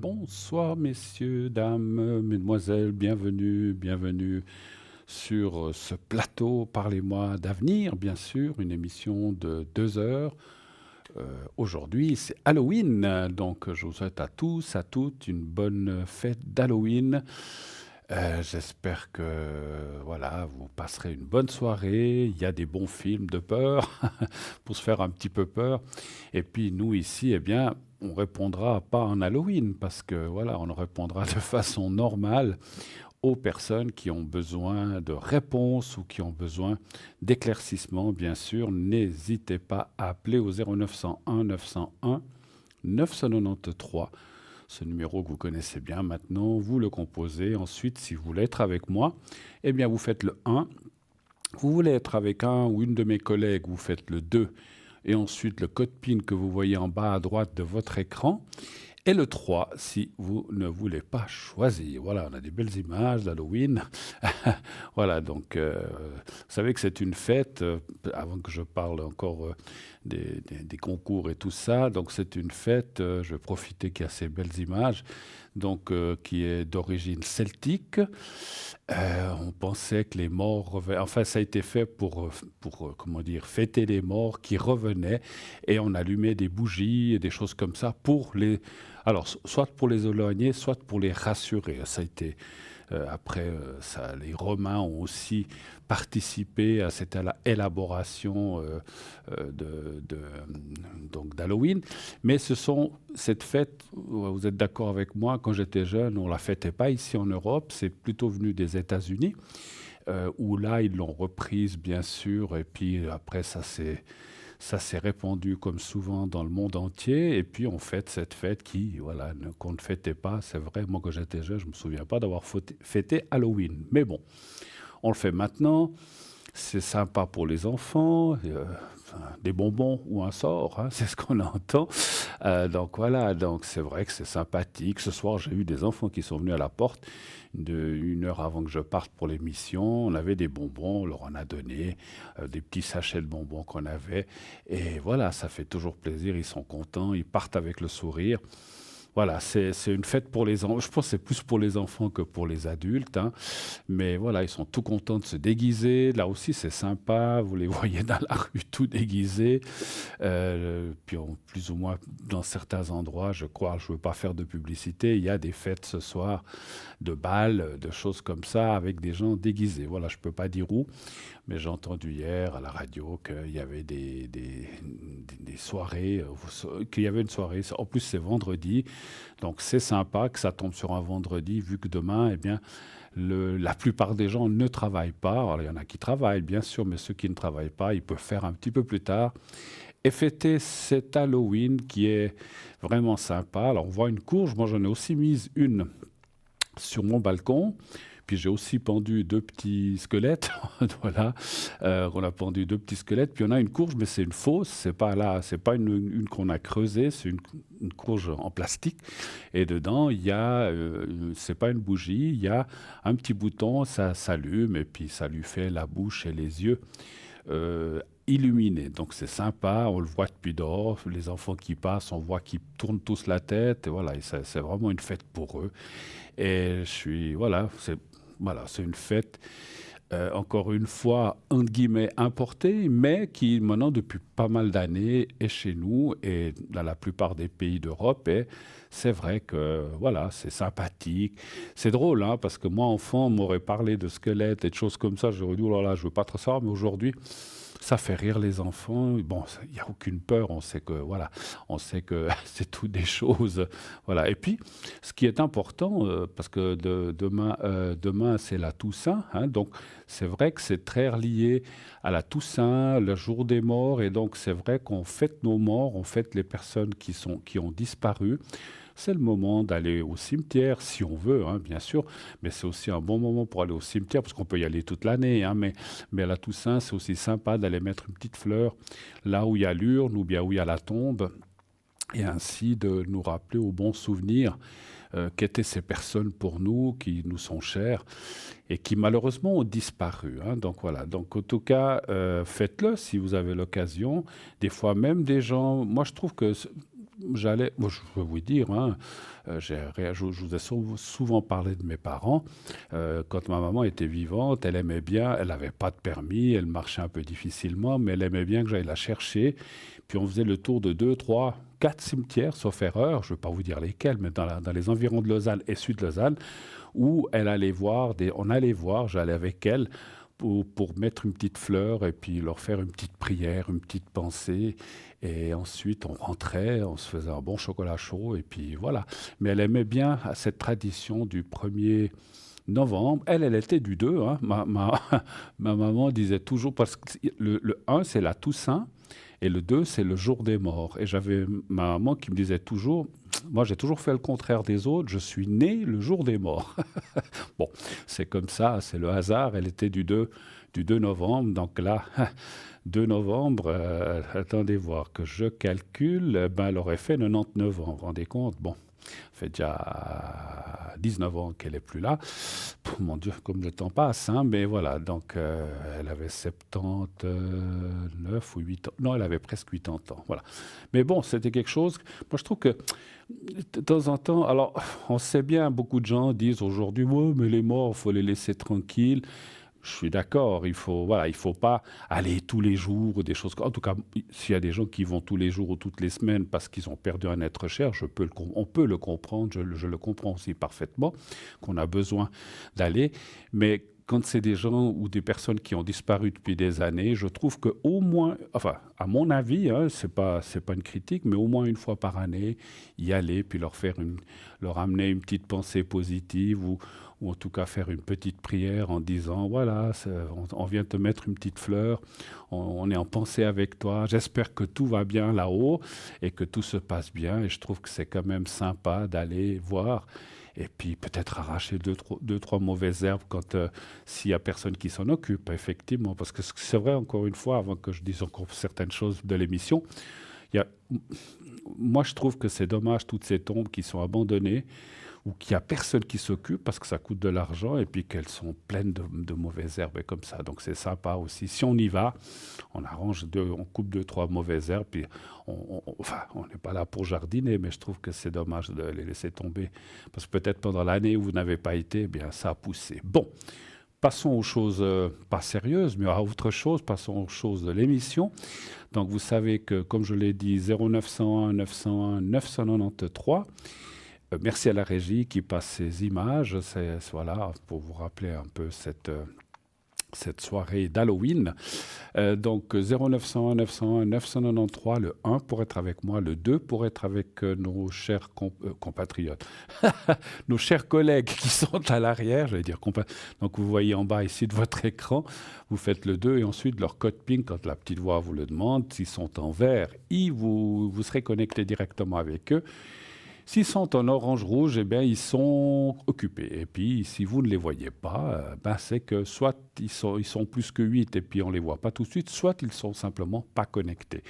Bonsoir messieurs, dames, mesdemoiselles, bienvenue sur ce plateau Parlez-moi d'avenir, bien sûr, une émission de 2 heures. Aujourd'hui, c'est Halloween, donc je vous souhaite à tous, à toutes une bonne fête d'Halloween. J'espère que voilà, vous passerez une bonne soirée. Il y a des bons films de peur pour se faire un petit peu peur. Et puis nous ici, eh bien, on répondra pas en Halloween parce que voilà, on répondra de façon normale aux personnes qui ont besoin de réponses ou qui ont besoin d'éclaircissements. Bien sûr, n'hésitez pas à appeler au 0901 901 993. Ce numéro que vous connaissez bien maintenant, vous le composez. Ensuite, si vous voulez être avec moi, eh bien, vous faites le 1. Vous voulez être avec un ou une de mes collègues, vous faites le 2. Et ensuite, le code PIN que vous voyez en bas à droite de votre écran. Et le 3, si vous ne voulez pas choisir. Voilà, on a des belles images d'Halloween. Voilà, donc, vous savez que c'est une fête, avant que je parle encore des concours et tout ça, donc c'est une fête, je vais profiter qu'il y a ces belles images, donc qui est d'origine celtique. On pensait que les morts revenaient. Enfin, ça a été fait pour comment dire, fêter les morts qui revenaient. Et on allumait des bougies et des choses comme ça pour les. Alors, soit pour les éloigner, soit pour les rassurer. Ça a été. Après, les Romains ont aussi participé à cette élaboration donc d'Halloween. Mais cette fête, vous êtes d'accord avec moi, quand j'étais jeune, on ne la fêtait pas ici en Europe, c'est plutôt venu des États-Unis, où là, ils l'ont reprise, bien sûr, et puis après, ça s'est répandu comme souvent dans le monde entier, et puis on fête cette fête voilà, qu'on ne fêtait pas. C'est vrai, moi quand j'étais jeune, je ne me souviens pas d'avoir fêté Halloween. Mais bon, on le fait maintenant. C'est sympa pour les enfants, des bonbons ou un sort, hein, c'est ce qu'on entend. Donc voilà, donc c'est vrai que c'est sympathique. Ce soir, j'ai eu des enfants qui sont venus à la porte une heure avant que je parte pour l'émission. On avait des bonbons, on leur en a donné, des petits sachets de bonbons qu'on avait. Et voilà, ça fait toujours plaisir, ils sont contents, ils partent avec le sourire. Voilà, c'est une fête pour les enfants. Je pense que c'est plus pour les enfants que pour les adultes, hein. Mais voilà, ils sont tout contents de se déguiser. Là aussi, c'est sympa. Vous les voyez dans la rue tout déguisés. Puis plus ou moins dans certains endroits, je crois, je ne veux pas faire de publicité, il y a des fêtes ce soir de bals, de choses comme ça, avec des gens déguisés. Voilà, je ne peux pas dire où, mais j'ai entendu hier à la radio qu'il y avait des soirées, qu'il y avait une soirée. En plus, c'est vendredi, donc c'est sympa que ça tombe sur un vendredi, vu que demain, eh bien, la plupart des gens ne travaillent pas. Alors, il y en a qui travaillent, bien sûr, mais ceux qui ne travaillent pas, ils peuvent faire un petit peu plus tard et fêter cet Halloween qui est vraiment sympa. Alors, on voit une courge. Moi, j'en ai aussi mise une sur mon balcon. Puis j'ai aussi pendu 2 petits squelettes. Voilà, on a pendu 2 petits squelettes. Puis on a une courge, mais c'est une fausse. C'est pas là, c'est pas une qu'on a creusée. C'est une courge en plastique. Et dedans, il y a, c'est pas une bougie. Il y a un petit bouton, ça s'allume et puis ça lui fait la bouche et les yeux. Illuminés. Donc c'est sympa, on le voit depuis dehors, les enfants qui passent, on voit qu'ils tournent tous la tête, et voilà, et c'est vraiment une fête pour eux. Et voilà, c'est une fête, encore une fois, entre guillemets, importée, mais qui, maintenant, depuis pas mal d'années, est chez nous et dans la plupart des pays d'Europe. Et c'est vrai que, voilà, c'est sympathique. C'est drôle, hein, parce que moi, enfant, on m'aurait parlé de squelettes et de choses comme ça. J'aurais dit, oh là là, je veux pas trop savoir, mais aujourd'hui, ça fait rire les enfants. Bon, il n'y a aucune peur. On sait que, voilà, on sait que c'est tout des choses. Voilà. Et puis, ce qui est important, parce que demain c'est la Toussaint, hein, donc c'est vrai que c'est très relié à la Toussaint, le jour des morts, et donc c'est vrai qu'on fête nos morts, on fête les personnes qui ont disparu. C'est le moment d'aller au cimetière, si on veut, hein, bien sûr, mais c'est aussi un bon moment pour aller au cimetière, parce qu'on peut y aller toute l'année, hein, mais à la Toussaint, c'est aussi sympa d'aller mettre une petite fleur là où il y a l'urne ou bien où il y a la tombe, et ainsi de nous rappeler aux bons souvenirs qu'étaient ces personnes pour nous, qui nous sont chères et qui malheureusement ont disparu, hein. Donc voilà, donc en tout cas, faites-le si vous avez l'occasion. Des fois même des gens, moi je trouve que moi, je peux vous dire, hein, je vous ai souvent parlé de mes parents. Quand ma maman était vivante, elle aimait bien, elle n'avait pas de permis, elle marchait un peu difficilement, mais elle aimait bien que j'aille la chercher. Puis on faisait le tour de 2, 3, 4 cimetières, sauf erreur, je ne vais pas vous dire lesquels, mais dans les environs de Lausanne et sud de Lausanne, où elle allait voir, on allait voir, j'allais avec elle, pour mettre une petite fleur et puis leur faire une petite prière, une petite pensée. Et ensuite, on rentrait, on se faisait un bon chocolat chaud et puis voilà. Mais elle aimait bien cette tradition du 1er novembre. Elle était du 2. Hein. Ma maman disait toujours, parce que le 1, c'est la Toussaint. Et le 2, c'est le jour des morts. Et j'avais ma maman qui me disait toujours, moi j'ai toujours fait le contraire des autres, je suis né le jour des morts. Bon, c'est comme ça, c'est le hasard. Elle était du 2 novembre, donc là, 2 novembre, attendez voir que je calcule, ben, elle aurait fait 99 ans, vous vous rendez compte? Bon, ça fait déjà 19 ans qu'elle n'est plus là. Mon Dieu, comme le temps passe, hein, mais voilà, donc elle avait 79 ou 8 ans. Non, elle avait presque 80 ans, voilà. Mais bon, c'était quelque chose, moi je trouve que de temps en temps, alors on sait bien, beaucoup de gens disent aujourd'hui, ouais, mais les morts, il faut les laisser tranquilles. Je suis d'accord, il faut pas aller tous les jours ou des choses. En tout cas, s'il y a des gens qui vont tous les jours ou toutes les semaines parce qu'ils ont perdu un être cher, on peut le comprendre, je le comprends aussi parfaitement, qu'on a besoin d'aller. Mais quand c'est des gens ou des personnes qui ont disparu depuis des années, je trouve que au moins, enfin, à mon avis, hein, c'est pas une critique, mais au moins une fois par année, y aller puis leur amener une petite pensée positive ou en tout cas faire une petite prière en disant, voilà, on vient te mettre une petite fleur, on est en pensée avec toi, j'espère que tout va bien là-haut et que tout se passe bien. Et je trouve que c'est quand même sympa d'aller voir et puis peut-être arracher deux, trois mauvaises herbes s'il y a personne qui s'en occupe, effectivement. Parce que c'est vrai, encore une fois, avant que je dise encore certaines choses de l'émission, il y a, moi je trouve que c'est dommage toutes ces tombes qui sont abandonnées ou qu'il n'y a personne qui s'occupe parce que ça coûte de l'argent et puis qu'elles sont pleines de mauvaises herbes et comme ça. Donc c'est sympa aussi. Si on y va, on coupe 2, 3 mauvaises herbes, puis enfin, on n'est pas là pour jardiner, mais je trouve que c'est dommage de les laisser tomber. Parce que peut-être pendant l'année où vous n'avez pas été, eh bien ça a poussé. Bon, passons aux choses pas sérieuses, mais à autre chose, passons aux choses de l'émission. Donc vous savez que, comme je l'ai dit, 0901 901 993. Merci à la régie qui passe ces images. Voilà, pour vous rappeler un peu cette soirée d'Halloween. Donc 0901 901 993, le 1 pour être avec moi, le 2 pour être avec nos chers compatriotes, nos chers collègues qui sont à l'arrière, j'allais dire donc vous voyez en bas ici de votre écran, vous faites le 2 et ensuite leur code PIN, quand la petite voix vous le demande, s'ils sont en vert, vous serez connecté directement avec eux. S'ils sont en orange-rouge, eh bien, ils sont occupés. Et puis, si vous ne les voyez pas, c'est que soit ils sont plus que 8 et puis on ne les voit pas tout de suite, soit ils sont simplement pas connectés.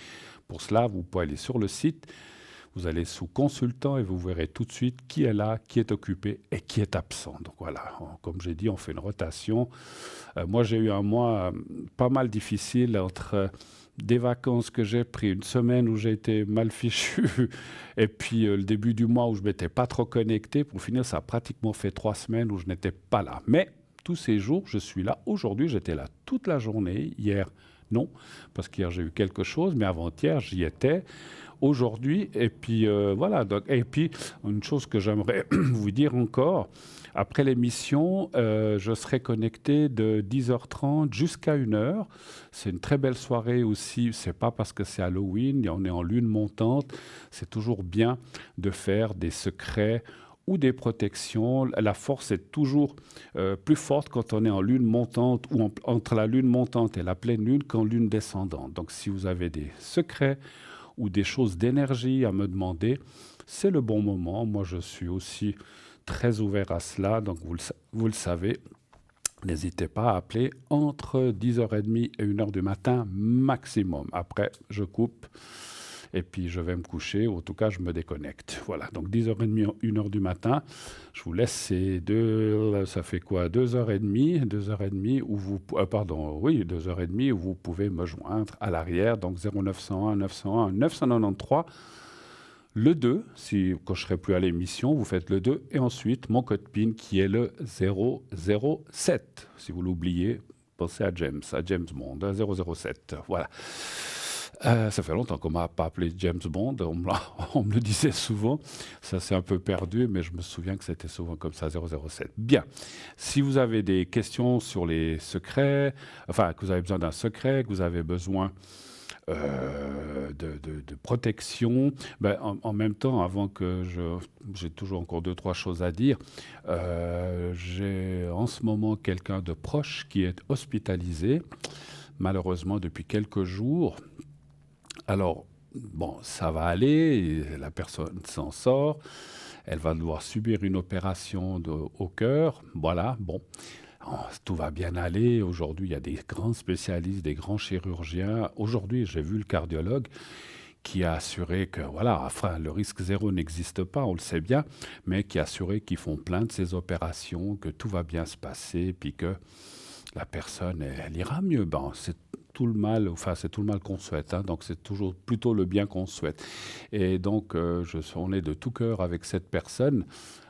Pour cela, vous pouvez aller sur le site, vous allez sous consultant et vous verrez tout de suite qui est là, qui est occupé et qui est absent. Donc voilà, comme j'ai dit, on fait une rotation. Moi, j'ai eu un mois pas mal difficile entre des vacances que j'ai pris, une semaine où j'ai été mal fichu, et puis le début du mois où je m'étais pas trop connecté. Pour finir, ça a pratiquement fait 3 semaines où je n'étais pas là. Mais tous ces jours, je suis là. Aujourd'hui, j'étais là toute la journée. Hier, non, parce qu'hier, j'ai eu quelque chose, mais avant-hier, j'y étais. Aujourd'hui, et puis voilà. Donc, et puis, une chose que j'aimerais vous dire encore, après l'émission, je serai connecté de 10h30 jusqu'à 1h. C'est une très belle soirée aussi. C'est pas parce que c'est Halloween, on est en lune montante. C'est toujours bien de faire des secrets ou des protections. La force est toujours plus forte quand on est en lune montante ou entre la lune montante et la pleine lune qu'en lune descendante. Donc si vous avez des secrets ou des choses d'énergie à me demander, c'est le bon moment. Moi, je suis aussi très ouvert à cela, donc vous le savez. N'hésitez pas à appeler entre 10h30 et 1h du matin maximum. Après, je coupe et puis je vais me coucher, ou en tout cas, je me déconnecte. Voilà, donc 10h30, 1h du matin, je vous laisse ces ça fait quoi, 2h30 où vous, 2h30 où vous pouvez me joindre à l'arrière, donc 0901 901 993, Le 2, quand je ne serai plus à l'émission, vous faites le 2. Et ensuite, mon code PIN qui est le 007. Si vous l'oubliez, pensez à James Bond, 007. Voilà. Ça fait longtemps qu'on ne m'a pas appelé James Bond. On me le disait souvent. Ça s'est un peu perdu, mais je me souviens que c'était souvent comme ça, 007. Bien. Si vous avez des questions sur les secrets, enfin, que vous avez besoin d'un secret, que vous avez besoin de protection. Ben, en même temps, avant que j'ai toujours encore 2-3 choses à dire. J'ai en ce moment quelqu'un de proche qui est hospitalisé, malheureusement depuis quelques jours. Alors, bon, ça va aller, la personne s'en sort, elle va devoir subir une opération au cœur, voilà, bon. Tout va bien aller. Aujourd'hui, il y a des grands spécialistes, des grands chirurgiens. Aujourd'hui, j'ai vu le cardiologue qui a assuré que, voilà, enfin, le risque zéro n'existe pas, on le sait bien, mais qui a assuré qu'ils font plein de ces opérations, que tout va bien se passer, puis que la personne, elle ira mieux. Ben, c'est tout le mal, enfin, c'est tout le mal qu'on souhaite, hein, donc c'est toujours plutôt le bien qu'on souhaite. Et donc, on est de tout cœur avec cette personne.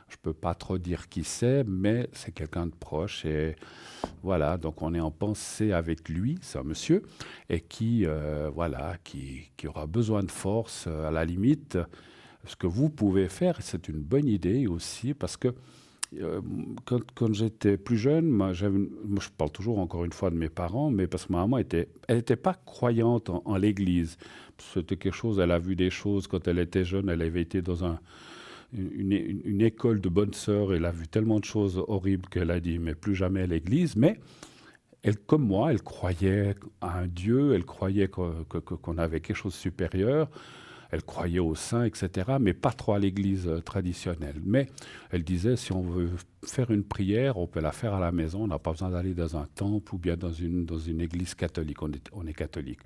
Je ne peux pas trop dire qui c'est, mais c'est quelqu'un de proche. Et voilà, donc on est en pensée avec lui, c'est un monsieur, et voilà, qui aura besoin de force à la limite. Ce que vous pouvez faire, c'est une bonne idée aussi, parce que quand j'étais plus jeune, moi, je parle toujours encore une fois de mes parents, mais parce que ma maman elle était pas croyante en l'église. C'était quelque chose, elle a vu des choses quand elle était jeune, elle avait été dans une école de bonnes sœurs, elle a vu tellement de choses horribles qu'elle a dit, mais plus jamais à l'église. Mais elle, comme moi, elle croyait à un Dieu, elle croyait qu'on avait quelque chose de supérieur, elle croyait aux saints, etc., mais pas trop à l'église traditionnelle. Mais elle disait, si on veut faire une prière, on peut la faire à la maison, on n'a pas besoin d'aller dans un temple ou bien dans une église catholique, on est catholique.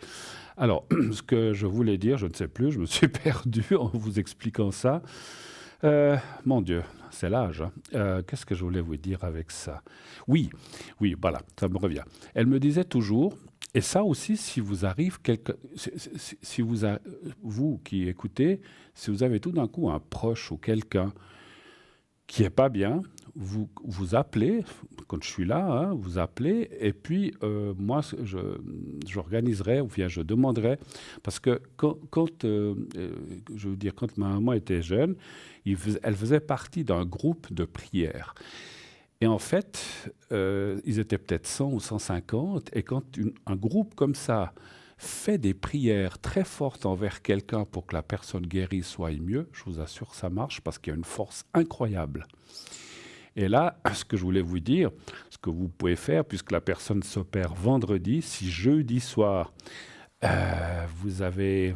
Alors, ce que je voulais dire, je ne sais plus, je me suis perdu en vous expliquant ça. Mon Dieu, c'est l'âge, hein. Qu'est-ce que je voulais vous dire avec ça? Oui, voilà, ça me revient. Elle me disait toujours, et ça aussi, si vous arrive si vous qui écoutez, si vous avez tout d'un coup un proche ou quelqu'un qui est pas bien, vous appelez, quand je suis là, hein, vous appelez, et puis moi, j'organiserai, ou bien je demanderai, parce que je veux dire, quand ma maman était jeune, elle faisait partie d'un groupe de prière. Et en fait, ils étaient peut-être 100 ou 150, et quand un groupe comme ça fait des prières très fortes envers quelqu'un pour que la personne guérisse soit mieux, je vous assure, ça marche parce qu'il y a une force incroyable. Et là, ce que je voulais vous dire, ce que vous pouvez faire, puisque la personne s'opère vendredi, si jeudi soir, vous avez...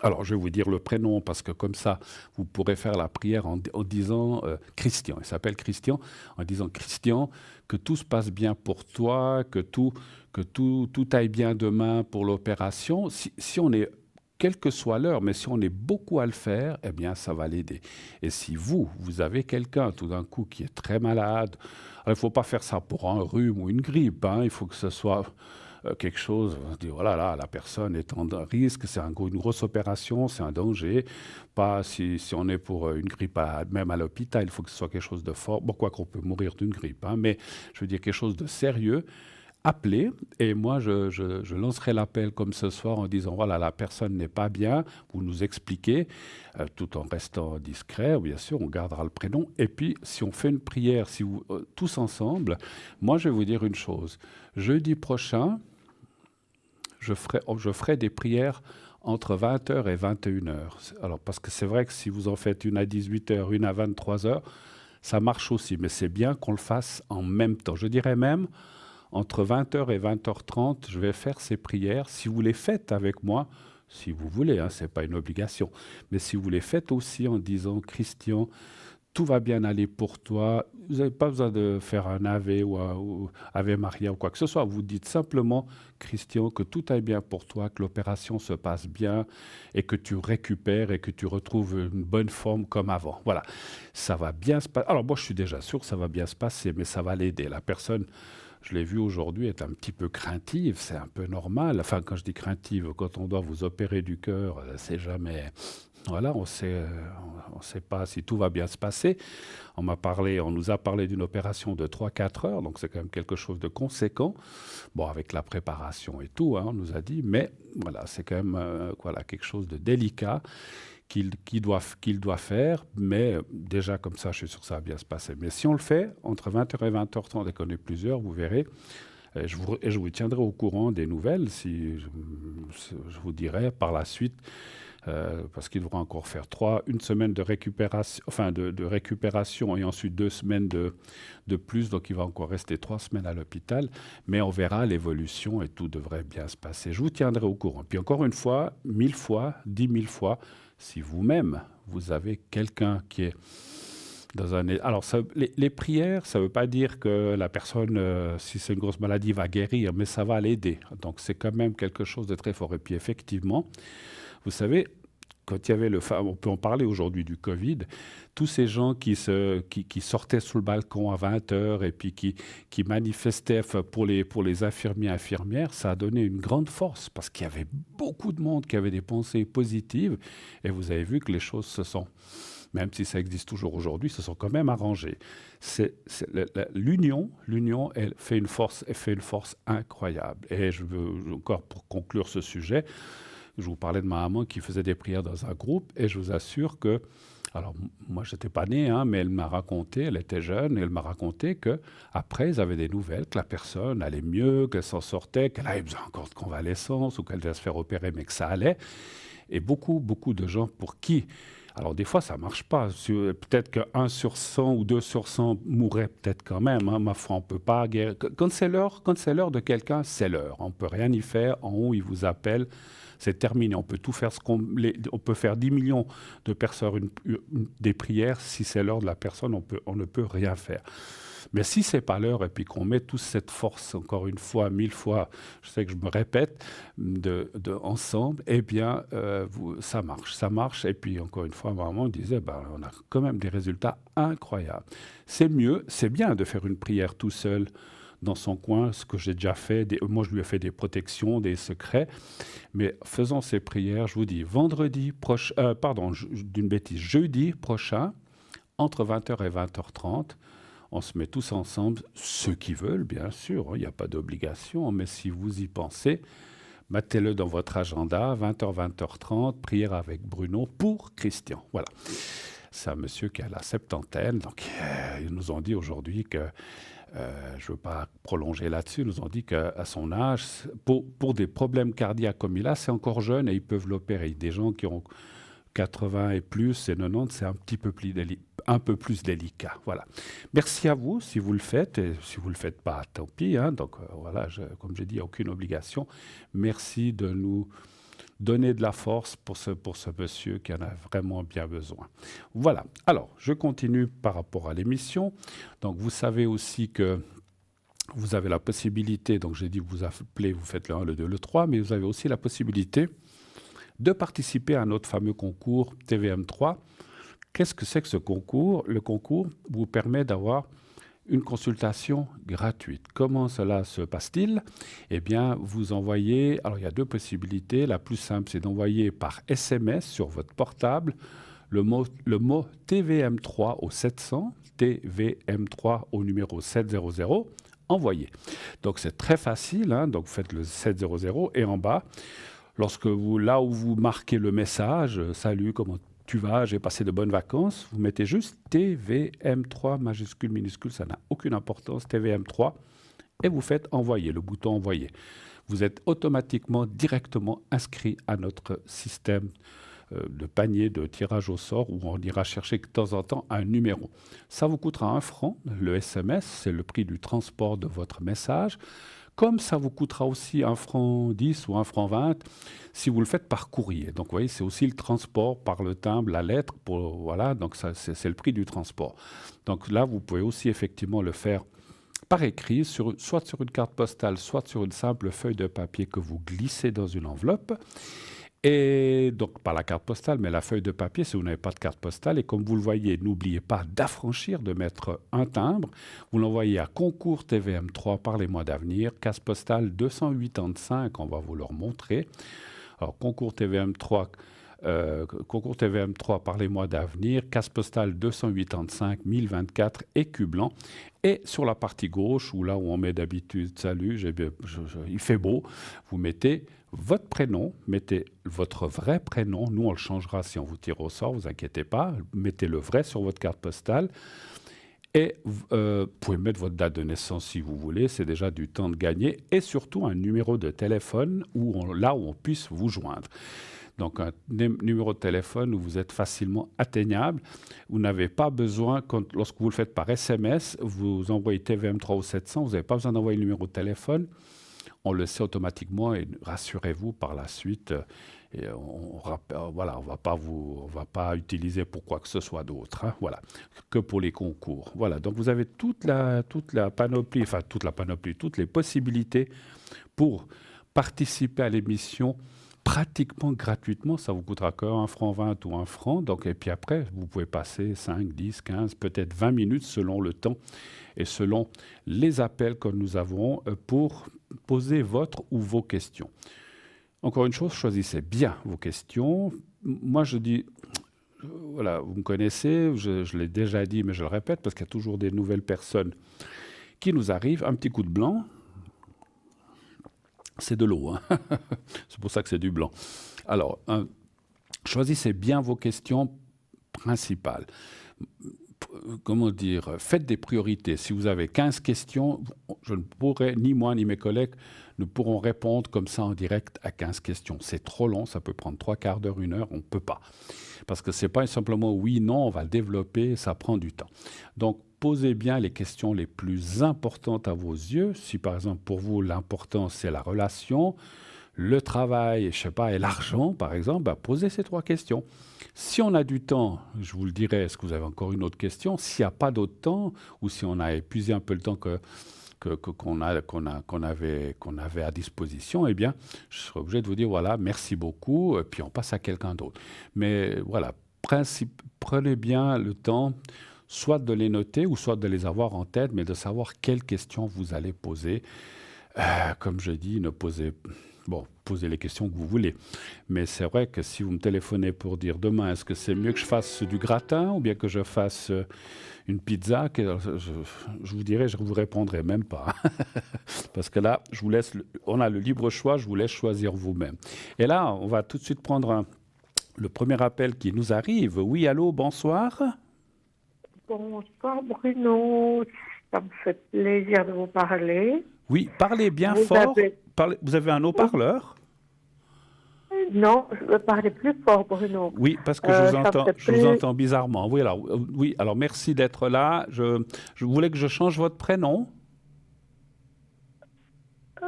Alors, je vais vous dire le prénom, parce que comme ça, vous pourrez faire la prière en disant Christian. Il s'appelle Christian, en disant Christian, que tout se passe bien pour toi, que tout aille bien demain pour l'opération. Si on est, quelle que soit l'heure, mais si on est beaucoup à le faire, eh bien, ça va l'aider. Et si vous avez quelqu'un tout d'un coup qui est très malade, alors il ne faut pas faire ça pour un rhume ou une grippe, hein, il faut que ce soit quelque chose, on dit voilà, là, la personne est en risque, c'est une grosse opération, c'est un danger. Pas si on est pour une grippe, même à l'hôpital, il faut que ce soit quelque chose de fort. Bon, quoi qu'on peut mourir d'une grippe, hein, mais je veux dire quelque chose de sérieux. Appelez, et moi je lancerai l'appel comme ce soir en disant voilà, la personne n'est pas bien, vous nous expliquez, tout en restant discret, bien sûr, on gardera le prénom, et puis si on fait une prière, tous ensemble, moi je vais vous dire une chose, jeudi prochain, je ferai des prières entre 20h et 21h. Alors, parce que c'est vrai que si vous en faites une à 18h, une à 23h, ça marche aussi, mais c'est bien qu'on le fasse en même temps. Je dirais même, entre 20h et 20h30, je vais faire ces prières. Si vous les faites avec moi, si vous voulez, hein, ce n'est pas une obligation, mais si vous les faites aussi en disant « Christian, tout va bien aller pour toi. Vous n'avez pas besoin de faire un Ave ou Ave Maria ou quoi que ce soit. Vous dites simplement, Christian, que tout aille bien pour toi, que l'opération se passe bien et que tu récupères et que tu retrouves une bonne forme comme avant. Voilà, ça va bien se passer. Alors moi, je suis déjà sûr que ça va bien se passer, mais ça va l'aider. La personne, je l'ai vue aujourd'hui, est un petit peu craintive. C'est un peu normal. Enfin, quand je dis craintive, quand on doit vous opérer du cœur, c'est jamais Voilà, on sait pas si tout va bien se passer. On nous a parlé d'une opération de 3 4 heures, donc c'est quand même quelque chose de conséquent. Bon, avec la préparation et tout, hein, on nous a dit, mais voilà, c'est quand même voilà, quelque chose de délicat qu'il doit faire, mais déjà comme ça, je suis sûr que ça va bien se passer. Mais si on le fait, entre 20 h et 20 h 30, et qu'on est plusieurs, vous verrez, et je vous tiendrai au courant des nouvelles, si je vous dirai par la suite, parce qu'il devra encore faire une semaine de récupération, enfin de récupération et ensuite 2 semaines de plus, donc il va encore rester 3 semaines à l'hôpital, mais on verra l'évolution et tout devrait bien se passer. Je vous tiendrai au courant. Puis encore une fois, 1000 fois, 10 000 fois, si vous-même, vous avez quelqu'un qui est dans un... Alors, les prières, ça ne veut pas dire que la personne, si c'est une grosse maladie, va guérir, mais ça va l'aider. Donc, c'est quand même quelque chose de très fort. Et puis, effectivement, vous savez, quand il y avait on peut en parler aujourd'hui du Covid, tous ces gens qui sortaient sous le balcon à 20 heures et puis qui manifestaient pour les infirmiers et infirmières, ça a donné une grande force parce qu'il y avait beaucoup de monde qui avait des pensées positives et vous avez vu que les choses se sont, même si ça existe toujours aujourd'hui, se sont quand même arrangées. L'union, elle fait une force incroyable. Et je veux encore pour conclure ce sujet, je vous parlais de ma maman qui faisait des prières dans un groupe et je vous assure que, alors moi je n'étais pas né, hein, mais elle m'a raconté, elle était jeune, et elle m'a raconté qu'après ils avaient des nouvelles, que la personne allait mieux, qu'elle s'en sortait, qu'elle avait besoin encore de convalescence ou qu'elle devait se faire opérer mais que ça allait. Et beaucoup de gens pour qui, alors des fois ça ne marche pas, peut-être que 1 sur 100 ou 2 sur 100 mourraient peut-être quand même, hein, ma foi on ne peut pas guérir. Quand c'est l'heure de quelqu'un, c'est l'heure, on ne peut rien y faire, en haut ils vous appellent, c'est terminé. On peut tout faire, on peut faire 10 millions de personnes des prières. Si c'est l'heure de la personne, on ne peut rien faire. Mais si c'est pas l'heure et puis qu'on met toute cette force, encore une fois, 1000 fois, je sais que je me répète, ensemble, eh bien, ça marche. Et puis, encore une fois, ma maman disait, on a quand même des résultats incroyables. C'est bien de faire une prière tout seul dans son coin, ce que j'ai déjà fait. Moi, je lui ai fait des protections, des secrets. Mais faisons ces prières, je vous dis, jeudi prochain, entre 20 h et 20 h 30, on se met tous ensemble, ceux qui veulent, bien sûr, il n'y a pas d'obligation, mais si vous y pensez, mettez-le dans votre agenda, 20 h 20 h 30, prière avec Bruno pour Christian. Voilà. C'est un monsieur qui a la septantaine, donc ils nous ont dit aujourd'hui que, je ne veux pas prolonger là-dessus, ils nous ont dit qu'à son âge, pour des problèmes cardiaques comme il a, c'est encore jeune et ils peuvent l'opérer. Des gens qui ont 80 et plus et 90, c'est un peu plus délicat. Voilà. Merci à vous si vous le faites, et si vous ne le faites pas, tant pis. Hein. Donc voilà, comme j'ai dit, il n'y a aucune obligation. Merci de nous donner de la force pour ce monsieur qui en a vraiment bien besoin. Voilà. Alors, je continue par rapport à l'émission. Donc, vous savez aussi que vous avez la possibilité, donc j'ai dit vous appelez, vous faites le 1, le 2, le 3, mais vous avez aussi la possibilité de participer à notre fameux concours TVM3. Qu'est-ce que c'est que ce concours? Le concours vous permet d'avoir une consultation gratuite. Comment cela se passe-t-il? Eh bien, vous envoyez... Alors, il y a 2 possibilités. La plus simple, c'est d'envoyer par SMS sur votre portable le mot TVM3 au 700, TVM3 au numéro 700, envoyé. Donc, c'est très facile. Hein. Donc, vous faites le 700 et en bas, là où vous marquez le message, salut, comment tu vas, j'ai passé de bonnes vacances, vous mettez juste TVM3, majuscule, minuscule, ça n'a aucune importance, TVM3, et vous faites envoyer, le bouton envoyer. Vous êtes automatiquement, directement inscrit à notre système de panier de tirage au sort où on ira chercher de temps en temps un numéro. Ça vous coûtera 1 franc, le SMS, c'est le prix du transport de votre message. Comme ça vous coûtera aussi 1 franc 10 ou 1 franc 20 si vous le faites par courrier. Donc vous voyez, c'est aussi le transport par le timbre, la lettre, voilà, donc ça, c'est le prix du transport. Donc là, vous pouvez aussi effectivement le faire par écrit, soit sur une carte postale, soit sur une simple feuille de papier que vous glissez dans une enveloppe. Et donc, pas la carte postale, mais la feuille de papier, si vous n'avez pas de carte postale. Et comme vous le voyez, n'oubliez pas d'affranchir, de mettre un timbre. Vous l'envoyez à Concours TVM3 par les mois d'avenir, case postale 285, on va vous le remontrer. Alors, Concours TVM3, Concours TVM3, parlez-moi d'avenir, case postale 285 1024, écu blanc. Et sur la partie gauche, où là où on met d'habitude salut, il fait beau, vous mettez votre prénom, mettez votre vrai prénom. Nous, on le changera si on vous tire au sort, vous inquiétez pas. Mettez le vrai sur votre carte postale. Et vous pouvez mettre votre date de naissance si vous voulez, c'est déjà du temps de gagner. Et surtout un numéro de téléphone là où on puisse vous joindre. Donc un numéro de téléphone où vous êtes facilement atteignable. Vous n'avez pas besoin, lorsque vous le faites par SMS, vous envoyez TVM3 au 700, vous n'avez pas besoin d'envoyer le numéro de téléphone. On le sait automatiquement et rassurez-vous par la suite. Et voilà, on va pas utiliser pour quoi que ce soit d'autre. Hein, voilà, que pour les concours. Voilà, donc vous avez toute la panoplie, toutes les possibilités pour participer à l'émission pratiquement gratuitement. Ça vous coûtera que 1 franc 20 ou 1 franc. Donc, et puis après, vous pouvez passer 5, 10, 15, peut-être 20 minutes selon le temps et selon les appels que nous avons pour poser votre ou vos questions. Encore une chose, choisissez bien vos questions. Moi, je dis, voilà, vous me connaissez, je l'ai déjà dit, mais je le répète, parce qu'il y a toujours des nouvelles personnes qui nous arrivent. Un petit coup de blanc, c'est de l'eau. Hein. C'est pour ça que c'est du blanc. Alors, choisissez bien vos questions principales. Comment dire, faites des priorités. Si vous avez 15 questions, je ne pourrai, ni moi ni mes collègues, ne pourront répondre comme ça en direct à 15 questions. C'est trop long, ça peut prendre 3 quarts d'heure, 1 heure, on ne peut pas. Parce que ce n'est pas simplement oui, non, on va le développer, ça prend du temps. Donc, posez bien les questions les plus importantes à vos yeux. Si par exemple pour vous, l'important c'est la relation, le travail, je sais pas, et l'argent par exemple, posez ces 3 questions. Si on a du temps, je vous le dirai, est-ce que vous avez encore une autre question? S'il n'y a pas d'autre temps, ou si on a épuisé un peu le temps qu'on avait à disposition, eh bien, je serai obligé de vous dire, voilà, merci beaucoup, puis on passe à quelqu'un d'autre. Mais voilà, prenez bien le temps, soit de les noter, ou soit de les avoir en tête, mais de savoir quelles questions vous allez poser. Comme je dis, posez les questions que vous voulez. Mais c'est vrai que si vous me téléphonez pour dire demain, est-ce que c'est mieux que je fasse du gratin ou bien que je fasse une pizza, je vous dirai, je ne vous répondrai même pas. Parce que là, on a le libre choix, je vous laisse choisir vous-même. Et là, on va tout de suite prendre le premier appel qui nous arrive. Oui, allô, bonsoir. Bonsoir Bruno, ça me fait plaisir de vous parler. Oui, parlez bien fort. Vous avez un haut-parleur? Non, je veux parler plus fort Bruno. Oui, parce que je vous entends bizarrement. Oui, alors merci d'être là. Je voulais que je change votre prénom.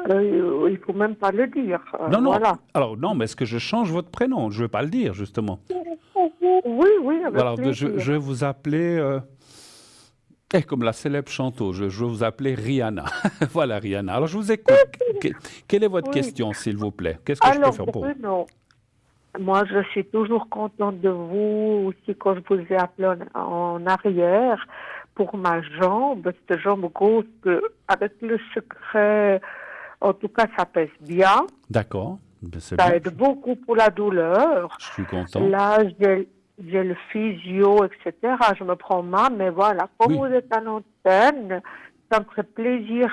Il ne faut même pas le dire. Non. Voilà. Alors non, mais est-ce que je change votre prénom? Je ne veux pas le dire, justement. Oui, avec plaisir. Je vais vous appeler... comme la célèbre chanteuse, je vais vous appeler Rihanna. Voilà, Rihanna. Alors, je vous écoute. Quelle est votre question, s'il vous plaît? Qu'est-ce que je peux faire pour vous? Bruno, moi, je suis toujours contente de vous, aussi quand je vous ai appelé en arrière, pour ma jambe, cette jambe gauche, avec le secret, en tout cas, ça pèse bien. D'accord. Ça aide beaucoup pour la douleur. Je suis content. Là, j'ai le physio, etc. Je me prends mal, mais voilà. Comme vous êtes à l'antenne, ça me ferait plaisir.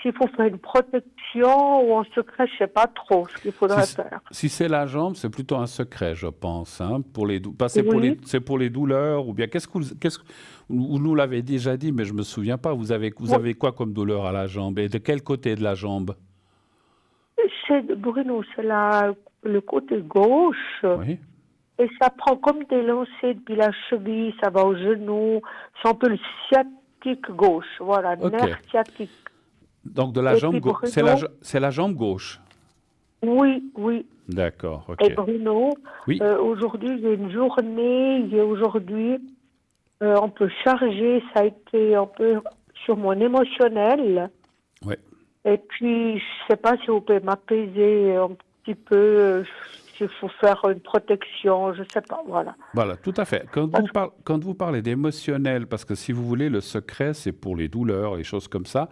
S'il faut faire une protection ou en secret, je ne sais pas trop ce qu'il faudrait faire. Si c'est la jambe, c'est plutôt un secret, je pense. Hein, c'est pour les douleurs ou bien vous nous l'avez déjà dit, mais je ne me souviens pas. Vous avez quoi comme douleur à la jambe et de quel côté de la jambe? Bruno, c'est le côté gauche. Oui. Et ça prend comme des lancers depuis la cheville, ça va au genou. C'est un peu le sciatique gauche, voilà, nerf sciatique. Donc de la jambe gauche, c'est la jambe gauche? Oui. D'accord, ok. Et Bruno, aujourd'hui, j'ai une journée, on peut charger, ça a été un peu sur mon émotionnel. Oui. Et puis, je ne sais pas si vous pouvez m'apaiser un petit peu... Il faut faire une protection, je ne sais pas, voilà. Voilà, tout à fait. Quand vous parlez d'émotionnel, parce que si vous voulez, le secret, c'est pour les douleurs, les choses comme ça.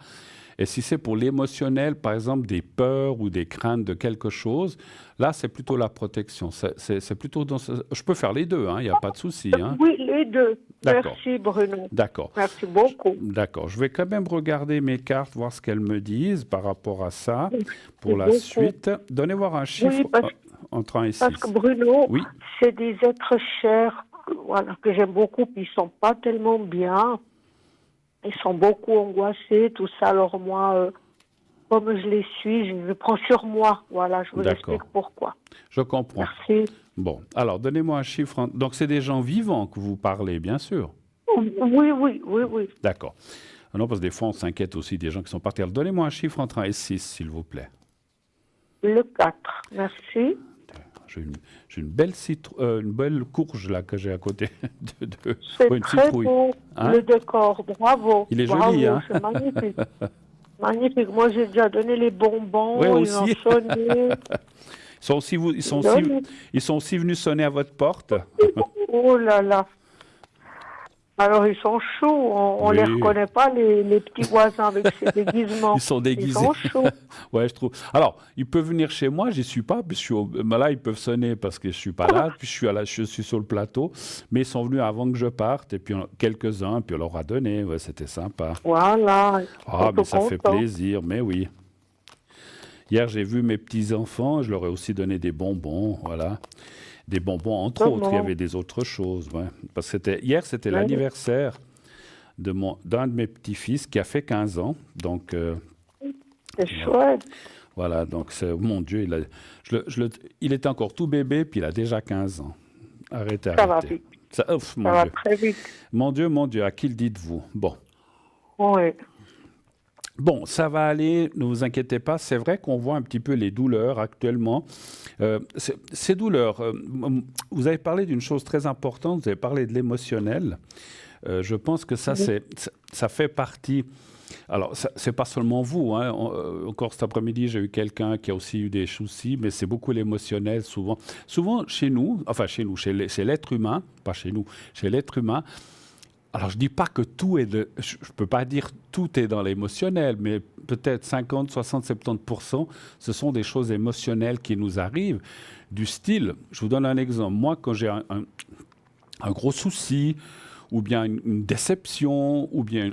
Et si c'est pour l'émotionnel, par exemple des peurs ou des craintes de quelque chose, là, c'est plutôt la protection. C'est plutôt dans je peux faire les deux, hein, il n'y a pas de souci. Hein. Oui, les deux. D'accord, Merci Bruno. d'accord, Merci beaucoup. d'accord. Je vais quand même regarder mes cartes, voir ce qu'elles me disent par rapport à ça, Merci pour la beaucoup. suite. Donnez voir un Oui, chiffre entre 1 et parce que 6. Bruno, Oui, c'est des êtres chers, voilà, que j'aime beaucoup, puis ils sont pas tellement bien. Ils sont beaucoup angoissés, tout ça. Alors moi, comme je les suis, je le prends sur moi. Voilà, je vous explique d'accord. pourquoi. Je comprends. Merci. Bon, alors donnez-moi un chiffre. Donc, c'est des gens vivants que vous parlez, bien sûr. Oui, oui, oui, oui. D'accord. Ah non, parce que des fois, on s'inquiète aussi des gens qui sont partis. Alors, donnez-moi un chiffre entre 1 et 6, s'il vous plaît. Le 4. Merci. J'ai une, une belle courge là que j'ai à côté C'est une très citrouille. beau, Hein? le décor. Bravo. Il est Bravo, joli, hein? c'est magnifique. Magnifique. Moi, j'ai déjà donné les Oui, bonbons, ils ont aussi. sonné. Donné. Ils sont aussi venus sonner à votre porte. Oh là là. Alors, ils sont chauds. On les Oui, reconnaît pas, les petits voisins avec ces déguisements. ils sont Ils déguisés. sont chauds. Ouais, je trouve. Alors, ils peuvent venir chez moi, j'y suis pas, puis mais là, ils peuvent sonner parce que je suis pas là, puis je suis sur le plateau, mais ils sont venus avant que je parte, et puis quelques-uns, puis on leur a donné, ouais, c'était sympa. Voilà. Ils Ah, sont mais tout ça fait contents. plaisir, mais oui. Hier, j'ai vu mes petits-enfants, je leur ai aussi donné des bonbons, voilà. Des bonbons, entre autres, il y Comment? avait des autres choses, ouais. Parce que hier, c'était Oui, l'anniversaire d'un de mes petits-fils qui a fait 15 ans, donc... c'est voilà. chouette. Voilà, donc mon Dieu, il était encore tout bébé, puis il a déjà 15 ans. Arrêtez, Ça va arrêtez. vite. Mon Ça va Dieu. très vite. Mon Dieu, à qui le dites-vous? Bon. Oui. Bon, ça va aller, ne vous inquiétez pas. C'est vrai qu'on voit un petit peu les douleurs actuellement. Ces douleurs, vous avez parlé d'une chose très importante, vous avez parlé de l'émotionnel. Je pense que ça, Oui. ça fait partie. Alors, c'est pas seulement vous. Hein. Encore cet après-midi, j'ai eu quelqu'un qui a aussi eu des soucis, mais c'est beaucoup l'émotionnel souvent. Souvent, chez nous, enfin chez nous, chez l'être humain, pas chez nous, chez l'être humain. Alors, je dis pas que tout est je peux pas dire tout est dans l'émotionnel, mais peut-être 50, 60, 70%, ce sont des choses émotionnelles qui nous arrivent. Du style, je vous donne un exemple. Moi, quand j'ai un gros souci, ou bien une déception, ou bien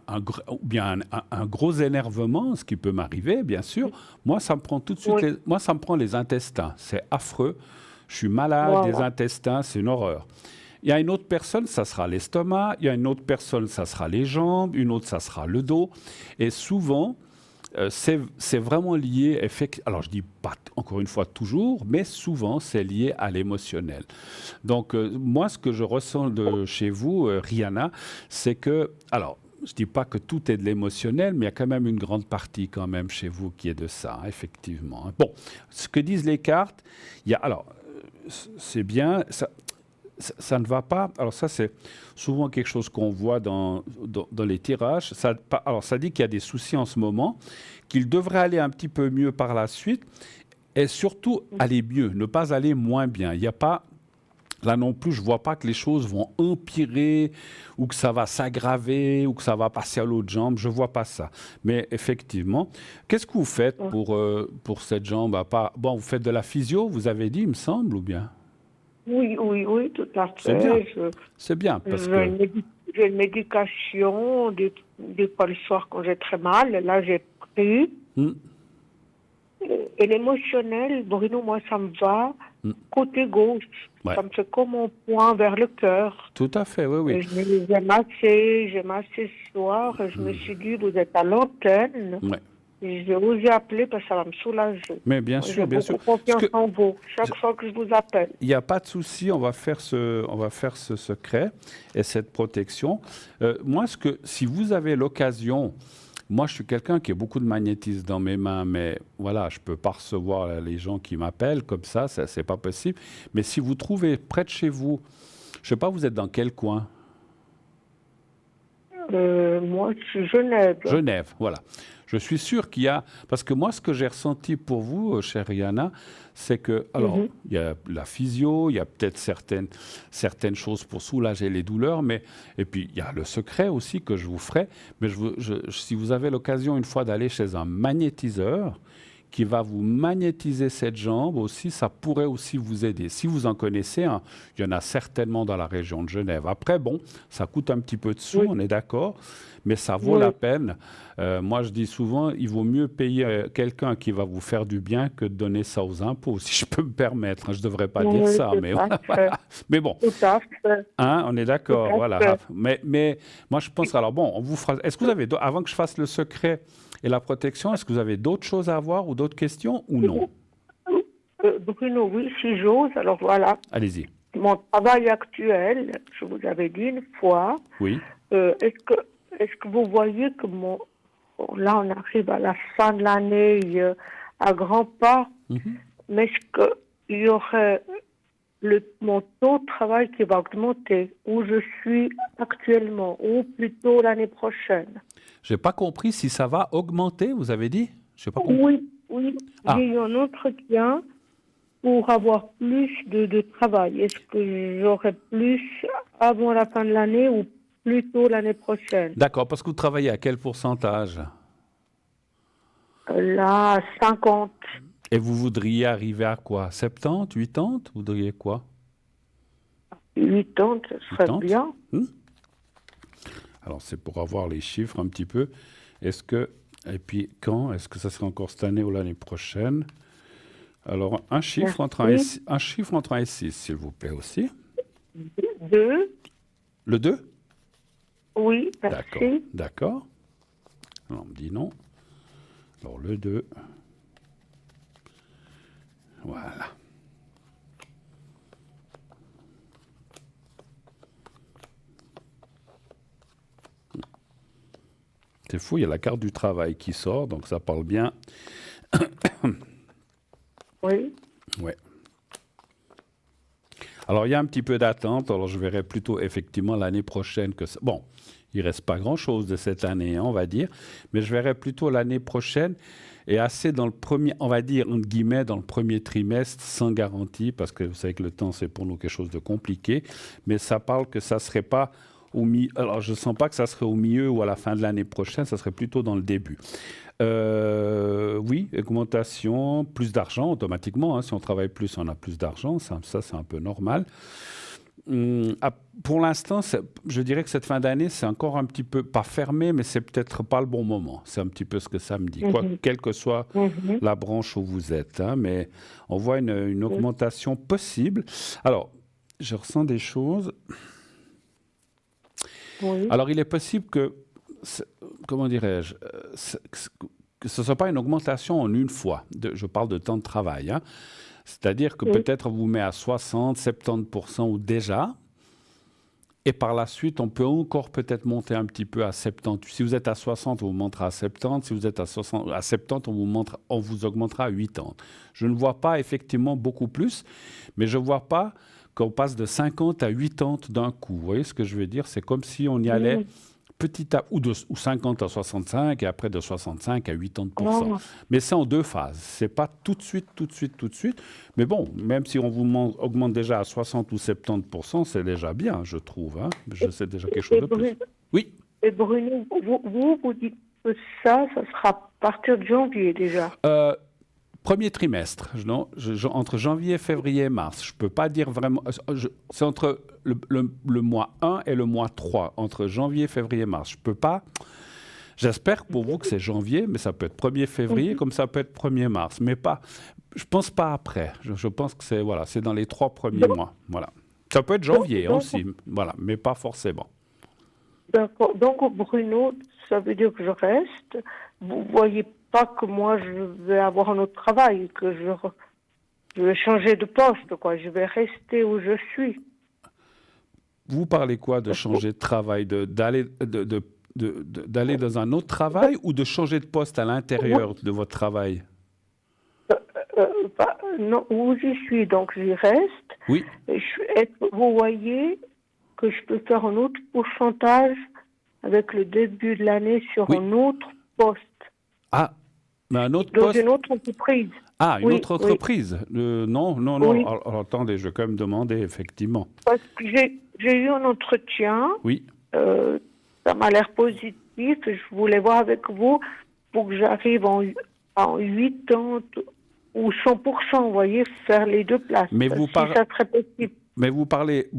un gros énervement, ce qui peut m'arriver, bien sûr, moi, ça me prend tout de suite, Oui. moi, ça me prend les intestins. C'est affreux. Je suis malade des Voilà. intestins, c'est une horreur. Il y a une autre personne, ça sera l'estomac. Il y a une autre personne, ça sera les jambes. Une autre, ça sera le dos. Et souvent, c'est vraiment lié, alors je dis pas encore une fois toujours, mais souvent c'est lié à l'émotionnel. Donc moi ce que je ressens de chez vous, Rihanna, c'est que, alors je dis pas que tout est de l'émotionnel, mais il y a quand même une grande partie quand même chez vous qui est de ça, hein, effectivement. Bon, ce que disent les cartes, il y a, alors c'est bien, ça ne va pas. Alors ça, c'est souvent quelque chose qu'on voit dans les tirages. Alors ça dit qu'il y a des soucis en ce moment, qu'il devrait aller un petit peu mieux par la suite, et surtout aller mieux, ne pas aller moins bien. Il n'y a pas, là non plus, je ne vois pas que les choses vont empirer, ou que ça va s'aggraver, ou que ça va passer à l'autre jambe. Je ne vois pas ça. Mais effectivement, qu'est-ce que vous faites pour cette jambe à part... Bon, vous faites de la physio, vous avez dit, il me semble, ou bien? Oui, oui, oui, tout à C'est bien. fait. C'est bien, parce que... J'ai une médication des fois le soir quand j'ai très mal. Là, j'ai pris. Hmm, Et l'émotionnel, Bruno, moi, ça me va hmm, côté gauche. ouais. Ça me fait comme un point vers le cœur. Tout à fait, oui, oui. Et j'ai massé ce soir. Et je me suis dit, vous êtes à l'antenne. Ouais. Et j'ai osé appeler parce que ça va me soulager. Mais bien J'ai sûr, bien sûr. beaucoup confiance en vous. Je- Chaque fois que je vous appelle. Il n'y a pas de souci, on va faire ce secret et cette protection. Moi, si vous avez l'occasion, moi, je suis quelqu'un qui a beaucoup de magnétisme dans mes mains, mais voilà, je ne peux pas recevoir les gens qui m'appellent comme ça, c'est pas possible. Mais si vous trouvez près de chez vous, je ne sais pas, vous êtes dans quel coin? Moi, je suis Genève. Genève, voilà. Je suis sûr qu'il y a... Parce que moi, ce que j'ai ressenti pour vous, chère Rihanna, c'est que... Alors, il y a la physio, il y a peut-être certaines choses pour soulager les douleurs, mais... Et puis, il y a le secret aussi que je vous ferai. Mais si vous avez l'occasion une fois d'aller chez un magnétiseur qui va vous magnétiser cette jambe aussi, ça pourrait aussi vous aider. Si vous en connaissez un, il y en a certainement dans la région de Genève. Après, bon, ça coûte un petit peu de sous, on est d'accord, mais ça vaut la peine. Moi, je dis souvent, il vaut mieux payer quelqu'un qui va vous faire du bien que de donner ça aux impôts, si je peux me permettre. Je ne devrais pas dire ça, mais voilà. Mais bon, hein, on est d'accord, voilà. Mais moi, je pense, alors bon, on vous fera... Est-ce que vous avez, avant que je fasse le secret et la protection, est-ce que vous avez d'autres choses à voir ou d'autres questions ou non? Bruno, oui, si j'ose, alors voilà. Allez-y. Mon travail actuel, je vous avais dit une fois, Oui. Est-ce que vous voyez que là on arrive à la fin de l'année à grands pas, mais est-ce qu'il y aurait mon taux de travail qui va augmenter où je suis actuellement ou plutôt l'année prochaine? Je n'ai pas compris si ça va augmenter, vous avez dit? Je n'ai pas compris. Oui. J'ai eu un entretien pour avoir plus de travail. Est-ce que j'aurai plus avant la fin de l'année ou plutôt l'année prochaine? D'accord, parce que vous travaillez à quel pourcentage? Là, 50. Et vous voudriez arriver à quoi? 70, 80? Vous voudriez quoi? 80, ce serait bien. Alors, c'est pour avoir les chiffres un petit peu. Et puis quand? Est-ce que ça sera encore cette année ou l'année prochaine? Alors, un chiffre entre 1 et 6, s'il vous plaît aussi. 2. Le 2? Oui, merci. D'accord. Alors, on me dit non. Alors, le 2. Voilà. C'est fou, il y a la carte du travail qui sort, donc ça parle bien. Oui. Ouais. Alors, il y a un petit peu d'attente. Alors, je verrai plutôt effectivement l'année prochaine que ça. Bon, il ne reste pas grand-chose de cette année, hein, on va dire. Mais je verrai plutôt l'année prochaine et assez dans le premier, on va dire, entre guillemets, dans le premier trimestre, sans garantie, parce que vous savez que le temps, c'est pour nous quelque chose de compliqué. Mais ça parle que ça ne serait pas au milieu. Alors, je ne sens pas que ça serait au milieu ou à la fin de l'année prochaine, ça serait plutôt dans le début. Oui, augmentation, plus d'argent automatiquement. Hein, si on travaille plus, on a plus d'argent. Ça c'est un peu normal. Pour l'instant, je dirais que cette fin d'année, c'est encore un petit peu, pas fermé, mais c'est peut-être pas le bon moment. C'est un petit peu ce que ça me dit, quelle que soit la branche où vous êtes. Hein, mais on voit une augmentation possible. Alors, je ressens des choses. Oui. Alors, il est possible que, comment dirais-je, que ce ne soit pas une augmentation en une fois. Je parle de temps de travail. Hein. C'est-à-dire que peut-être on vous met à 60, 70% ou déjà, et par la suite, on peut encore peut-être monter un petit peu à 70. Si vous êtes à 60, on vous montera à 70. Si vous êtes à 70, on vous augmentera à 80. Je ne vois pas effectivement beaucoup plus, mais je ne vois pas qu'on passe de 50 à 80 d'un coup. Vous voyez ce que je veux dire? C'est comme si on y allait petit à ou 50 à 65 et après de 65 à 80%. Mais c'est en deux phases. C'est pas tout de suite. Mais bon, même si on vous augmente déjà à 60 ou 70%, c'est déjà bien, je trouve. Hein. C'est déjà quelque chose de plus. Oui. Et Bruno, vous dites que ça sera à partir de janvier déjà. Premier trimestre, entre janvier, février et mars. Je ne peux pas dire vraiment... c'est entre le mois 1 et le mois 3, entre janvier, février et mars. Je ne peux pas... J'espère pour vous que c'est janvier, mais ça peut être 1er février, comme ça peut être 1er mars. Mais pas... Je ne pense pas après. Je pense que c'est dans les 3 premiers mois. Voilà. Ça peut être janvier aussi, voilà, mais pas forcément. D'accord. Donc, Bruno, ça veut dire que je reste. Vous voyez pas que moi, je vais avoir un autre travail, que je vais changer de poste, quoi. Je vais rester où je suis. Vous parlez quoi de changer de travail, d'aller dans un autre travail ou de changer de poste à l'intérieur de votre travail? Non, où j'y suis, donc j'y reste. Oui. Vous voyez que je peux faire un autre pourcentage avec le début de l'année sur un autre poste. Ah, mais un autre dans poste. une autre entreprise. Ah, une Oui, autre oui. entreprise. Non, non, non. Oui, Alors, attendez, je vais quand même demander, effectivement. parce que j'ai eu un entretien, Oui. euh, ça m'a l'air positif, et je voulais voir avec vous pour que j'arrive en 80 ou 100%, vous voyez, faire les deux places, Mais vous, si par- ça serait possible. mais vous parlez,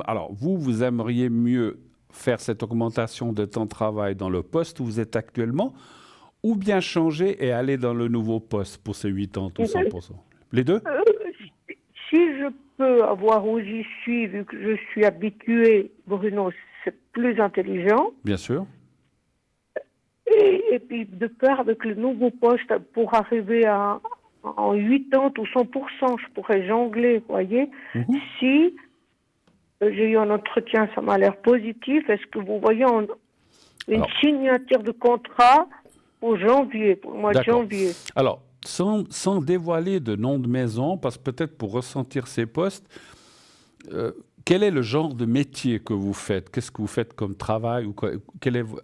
alors vous aimeriez mieux faire cette augmentation de temps de travail dans le poste où vous êtes actuellement, ou bien changer et aller dans le nouveau poste pour ces 80 ou 100%. Les deux? Euh, Si je peux avoir où j'y suis, vu que je suis habituée, Bruno, c'est plus intelligent. Bien sûr. Et puis de peur avec le nouveau poste pour arriver en 80 ou 100%, je pourrais jongler, vous voyez. Mhm. Si j'ai eu un entretien, ça m'a l'air positif, est-ce que vous voyez une Alors, signature de contrat pour janvier, pour le mois de d'accord. janvier? Alors, sans dévoiler de nom de maison, parce que peut-être pour ressentir ces postes, euh, quel est le genre de métier que vous faites? Qu'est-ce que vous faites comme travail?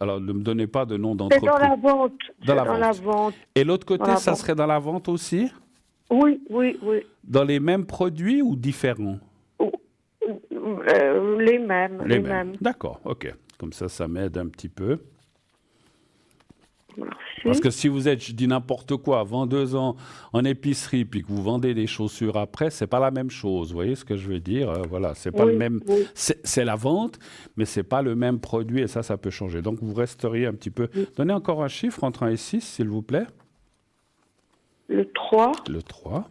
Alors, ne me donnez pas de nom C'est dans d'entreprise. la vente, Dans c'est la dans la vente. vente, Et l'autre dans côté, la ça vente. serait dans la vente aussi? Oui, oui, oui. Dans les mêmes produits ou différents? Les mêmes, Les les mêmes. mêmes. D'accord, ok. Comme ça m'aide un petit peu. Parce Merci. que si vous êtes, je dis n'importe quoi, vendeuse en épicerie, puis que vous vendez des chaussures après, c'est pas la même chose. Vous voyez ce que je veux dire? Voilà, c'est pas le Oui, même. oui. C'est la vente, mais c'est pas le même produit et ça peut changer. Donc vous resteriez un petit peu. Oui. Donnez encore un chiffre entre 1 et 6, s'il vous plaît. Le 3. Le 3.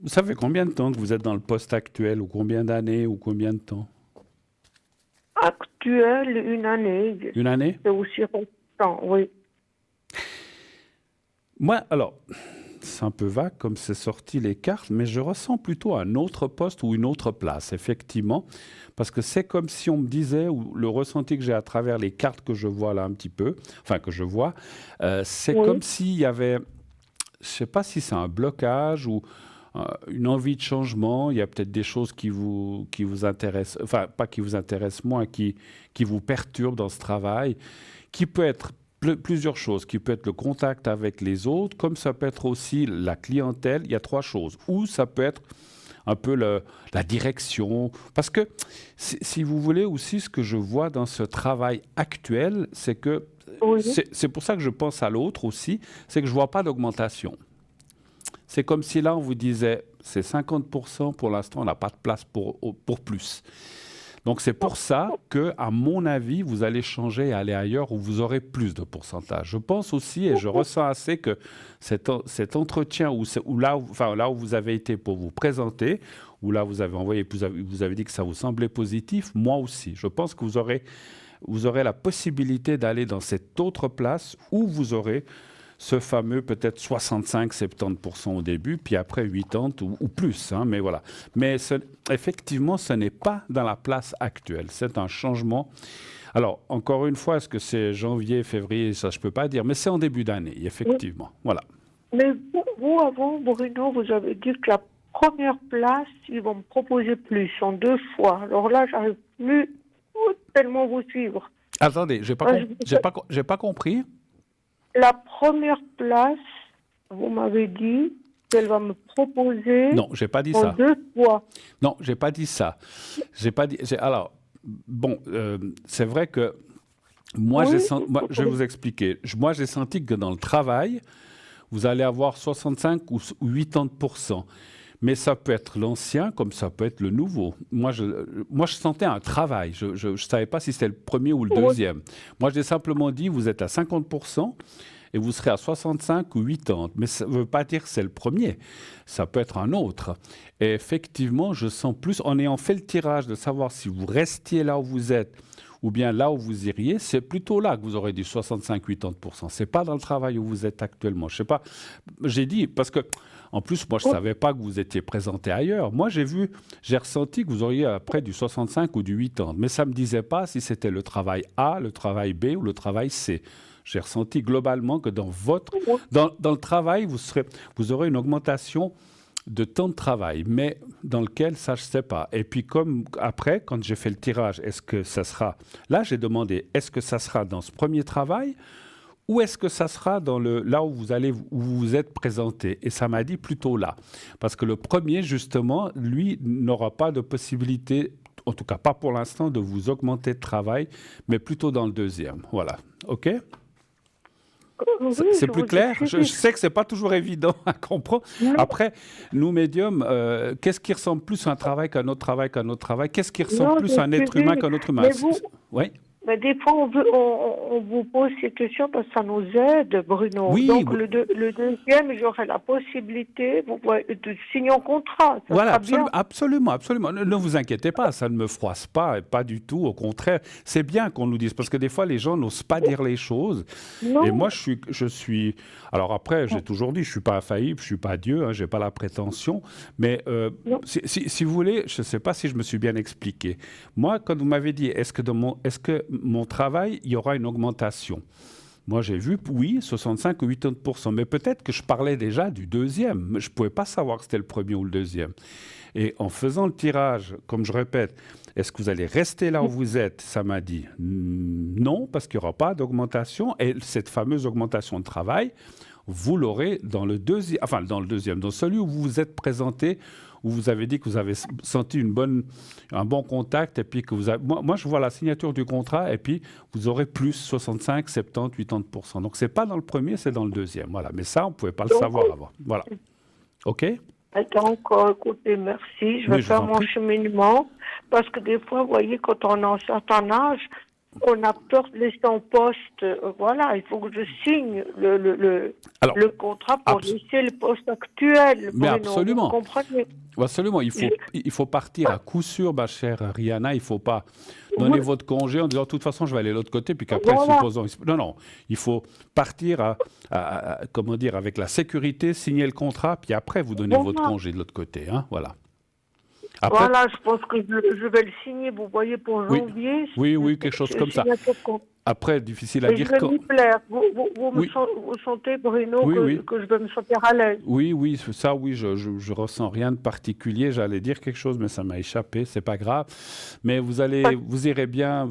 Vous savez combien de temps que vous êtes dans le poste actuel, ou combien d'années, ou combien de temps? Actuel, une année. Une année? C'est aussi récent, oui. Moi, alors, c'est un peu vague comme c'est sorti les cartes, mais je ressens plutôt un autre poste ou une autre place, effectivement, parce que c'est comme si on me disait, ou le ressenti que j'ai à travers les cartes que je vois là un petit peu, enfin que je vois, c'est Oui. comme s'il y avait, je ne sais pas si c'est un blocage ou une envie de changement. Il y a peut-être des choses qui vous intéressent, enfin pas qui vous intéressent moins, qui vous perturbent dans ce travail, qui peut être plusieurs choses, qui peut être le contact avec les autres, comme ça peut être aussi la clientèle. Il y a trois choses. Ou ça peut être un peu la direction. Parce que, si vous voulez aussi, ce que je vois dans ce travail actuel, c'est que, Oui. c'est pour ça que je pense à l'autre aussi, c'est que je ne vois pas d'augmentation. C'est comme si là, on vous disait, c'est 50%, pour l'instant, on n'a pas de place pour plus. Donc c'est pour ça que, à mon avis, vous allez changer et aller ailleurs où vous aurez plus de pourcentage. Je pense aussi, et je ressens assez que cet entretien là où vous avez été pour vous présenter, où là vous avez envoyé, vous avez dit que ça vous semblait positif, moi aussi. Je pense que vous aurez la possibilité d'aller dans cette autre place où vous aurez ce fameux peut-être 65-70% au début, puis après 80 ou plus, hein, mais voilà. Mais effectivement, ce n'est pas dans la place actuelle, c'est un changement. Alors, encore une fois, est-ce que c'est janvier, février, ça je ne peux pas dire, mais c'est en début d'année, effectivement. Voilà. Mais vous, avant, Bruno, vous avez dit que la première place, ils vont me proposer plus, en 2 fois. Alors là, j'arrive plus tellement vous suivre. Attendez, j'ai pas compris. La première place, vous m'avez dit qu'elle va me proposer Non, j'ai pas dit en ça. 2 fois. Non, j'ai pas dit ça. J'ai pas dit. Alors, bon, c'est vrai que moi, Oui. je vais vous expliquer. Moi, j'ai senti que dans le travail, vous allez avoir 65 ou 80%. Mais ça peut être l'ancien comme ça peut être le nouveau. Moi, je sentais un travail. Je ne savais pas si c'était le premier ou le deuxième. Moi, j'ai simplement dit, vous êtes à 50% et vous serez à 65 ou 80. Mais ça ne veut pas dire que c'est le premier. Ça peut être un autre. Et effectivement, je sens plus, en ayant fait le tirage de savoir si vous restiez là où vous êtes ou bien là où vous iriez, c'est plutôt là que vous aurez du 65-80%. C'est pas dans le travail où vous êtes actuellement. Je sais pas, j'ai dit, parce que, en plus, moi, je savais pas que vous étiez présenté ailleurs. Moi, j'ai ressenti que vous auriez près du 65 ou du 80, mais ça me disait pas si c'était le travail A, le travail B ou le travail C. J'ai ressenti globalement que dans le travail, vous aurez une augmentation de temps de travail, mais dans lequel ça, je ne sais pas. Et puis comme après, quand j'ai fait le tirage, est-ce que ça sera... Là, j'ai demandé, est-ce que ça sera dans ce premier travail ou est-ce que ça sera là où où vous vous êtes présenté? Et ça m'a dit plutôt là. Parce que le premier, justement, lui, n'aura pas de possibilité, en tout cas pas pour l'instant, de vous augmenter de travail, mais plutôt dans le deuxième. Voilà. OK? Oui, C'est je plus vous clair? Je écrivais. sais que c'est pas toujours évident à comprendre. Non, Après, nous, médiums, qu'est-ce qui ressemble plus à un travail qu'à un autre travail qu'à un autre travail? Qu'est-ce qui ressemble non, plus à j'ai un être humain suivi. qu'à un autre humain? Mais vous, Oui, mais des fois, on vous pose ces questions parce que ça nous aide, Bruno. oui, Donc, le deuxième, j'aurai la possibilité de signer un contrat. Ça voilà, sera bien. absolument, absolument. Ne vous inquiétez pas, ça ne me froisse pas, pas du tout. Au contraire, c'est bien qu'on nous dise, parce que des fois, les gens n'osent pas dire les choses. Et Non, moi, je suis. Alors après, j'ai toujours dit, je suis pas infaillible, je suis pas Dieu, hein, j'ai pas la prétention. Mais non. si vous voulez, je ne sais pas si je me suis bien expliqué. Moi, quand vous m'avez dit, est-ce que mon travail, il y aura une augmentation? Moi, j'ai vu, oui, 65 ou 80%, mais peut-être que je parlais déjà du deuxième. Je ne pouvais pas savoir que c'était le premier ou le deuxième. Et en faisant le tirage, comme je répète, est-ce que vous allez rester là où vous êtes? Ça m'a dit non, parce qu'il n'y aura pas d'augmentation. Et cette fameuse augmentation de travail, vous l'aurez dans le deuxième, enfin dans le deuxième, dans celui où vous vous êtes présenté, où vous avez dit que vous avez senti un bon contact, et puis que moi, je vois la signature du contrat, et puis vous aurez plus 65, 70, 80%. Donc, c'est pas dans le premier, c'est dans le deuxième. Voilà. Mais ça, on ne pouvait pas le Donc, savoir avant. Voilà. OK? écoutez, merci. Je vais Oui, je vous faire en mon prie. cheminement. Parce que des fois, vous voyez, quand on a un certain âge, on a peur de laisser en poste. Voilà, il faut que je signe Alors, le contrat pour abs- laisser le poste actuel, mais Bruno. Vous me absolument. comprenez? Absolument, Je- il faut partir à coup sûr, ma chère Rihanna. Il ne faut pas donner oui, votre congé en disant de toute façon je vais aller de l'autre côté, puis qu'après, voilà. supposons. Non, non, il faut partir comment dire, avec la sécurité, signer le contrat, puis après vous donnez votre Voilà. congé de l'autre côté. Hein, voilà. Après, Voilà, je pense que je vais le signer, vous voyez, pour oui, janvier. oui, oui, quelque chose comme ça. Signature con- Après, difficile à Et je dire vais quand. m'y plaire. Oui, Vous sentez, Bruno, oui, oui. que je vais me sentir à l'aise. Oui, oui, ça, oui, je ressens rien de particulier. J'allais dire quelque chose, mais ça m'a échappé. C'est pas grave. Mais vous irez bien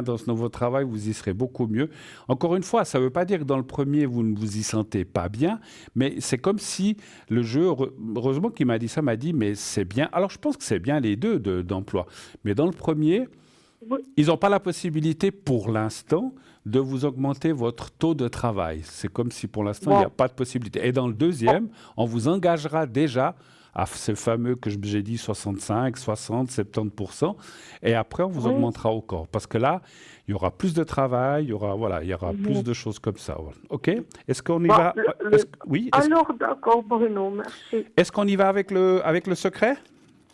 dans ce nouveau travail. Vous y serez beaucoup mieux. Encore une fois, ça ne veut pas dire que dans le premier vous ne vous y sentez pas bien, mais c'est comme si le jeu. Heureusement qu'il m'a dit ça, m'a dit, mais c'est bien. Alors je pense que c'est bien les deux d'emploi. Mais dans le premier, Oui, ils n'ont pas la possibilité pour l'instant de vous augmenter votre taux de travail. C'est comme si pour l'instant, il n'y a bon, pas de possibilité. Et dans le deuxième, on vous engagera déjà à ce fameux que j'ai dit 65, 60, 70%. Et après, on vous oui. augmentera encore. Parce que là, il y aura plus de travail, il y aura plus Mhm. de choses comme ça. Voilà. OK? Est-ce qu'on y Bon, va? Oui? alors, d'accord, Bruno, merci. Est-ce qu'on y va avec le secret?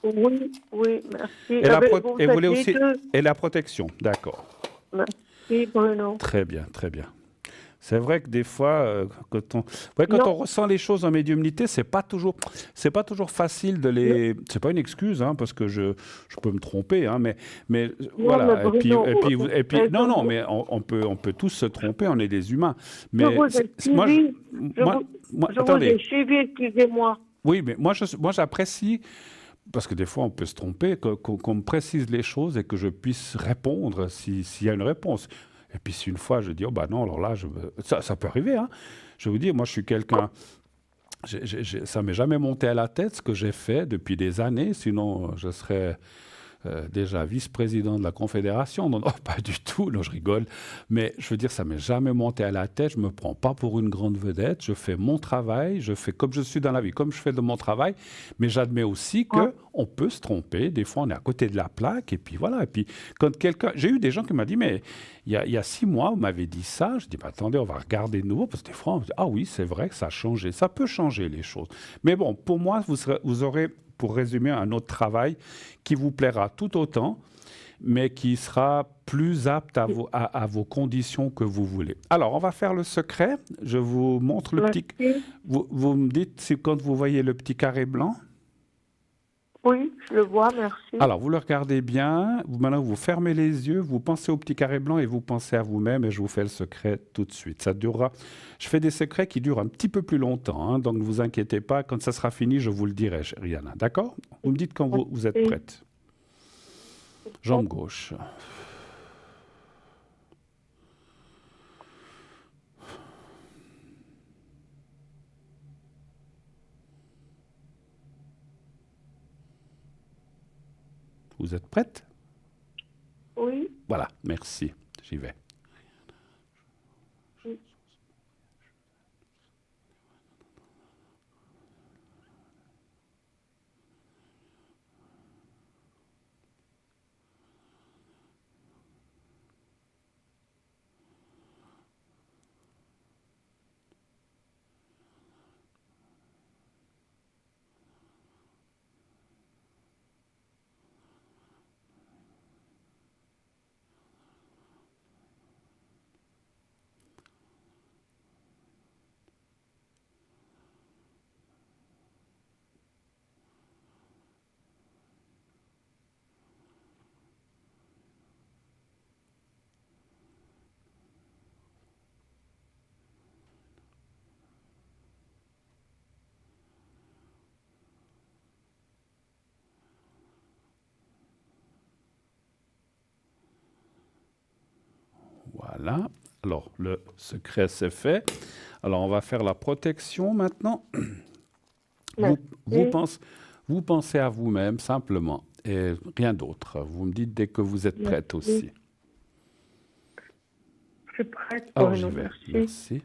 Oui, oui, merci. Et Vous et vous faites voulez les aussi... deux. Et la protection. D'accord. Merci, Bruno. Très bien, très bien. C'est vrai que des fois, quand Non, on ressent les choses en médiumnité, c'est pas toujours facile de non, les. C'est pas une excuse, hein, parce que je peux me tromper, hein, mais non, mais voilà. Bruno, Non, non, mais on peut tous se tromper, on est des humains. je Mais vous ai moi, suivi. Je vous, je vous ai attendez. suivi, excusez-moi. Oui, mais moi, j'apprécie. Parce que des fois, on peut se tromper, qu'on me précise les choses et que je puisse répondre s'il y a une réponse. Et puis, si une fois, je dis, oh bah non, alors là, ça peut arriver, hein. Je vais vous dire, moi, je suis quelqu'un, ça m'est jamais monté à la tête ce que j'ai fait depuis des années, sinon je serais déjà vice-président de la Confédération. Non, non, pas du tout, non, je rigole. Mais je veux dire, ça m'est jamais monté à la tête. Je me prends pas pour une grande vedette. Je fais mon travail, je fais comme je suis dans la vie, comme je fais de mon travail. Mais j'admets aussi Ouais. que on peut se tromper. Des fois, on est à côté de la plaque. Et puis voilà. Et puis, quand quelqu'un... J'ai eu des gens qui m'ont dit, mais il y a 6 mois, vous m'avez dit ça. Je dis, bah, attendez, on va regarder de nouveau. Parce que des fois, on se dit, ah oui, c'est vrai que ça a changé. Ça peut changer les choses. Mais bon, pour moi, vous aurez, pour résumer, un autre travail qui vous plaira tout autant, mais qui sera plus apte à vos conditions que vous voulez. Alors, on va faire le secret. Je vous montre le petit... Merci. Vous me dites si quand vous voyez le petit carré blanc. Oui, je le vois, merci. Alors, vous le regardez bien. Maintenant, vous fermez les yeux, vous pensez au petit carré blanc et vous pensez à vous-même. Et je vous fais le secret tout de suite. Ça durera. Je fais des secrets qui durent un petit peu plus longtemps. Hein, donc, ne vous inquiétez pas. Quand ça sera fini, je vous le dirai, Rihanna. D'accord? Vous me dites quand vous êtes Merci. prête. Jambe gauche. Vous êtes prête? Oui. Voilà, merci. J'y vais. Oui. Voilà. Alors, le secret, c'est fait. Alors, on va faire la protection maintenant. Vous, vous, Merci. pense- vous pensez à vous-même simplement et rien d'autre. Vous me dites dès que vous êtes prête Merci. aussi. Je suis prête, Alors, j'y Bruno, vais. merci. Merci.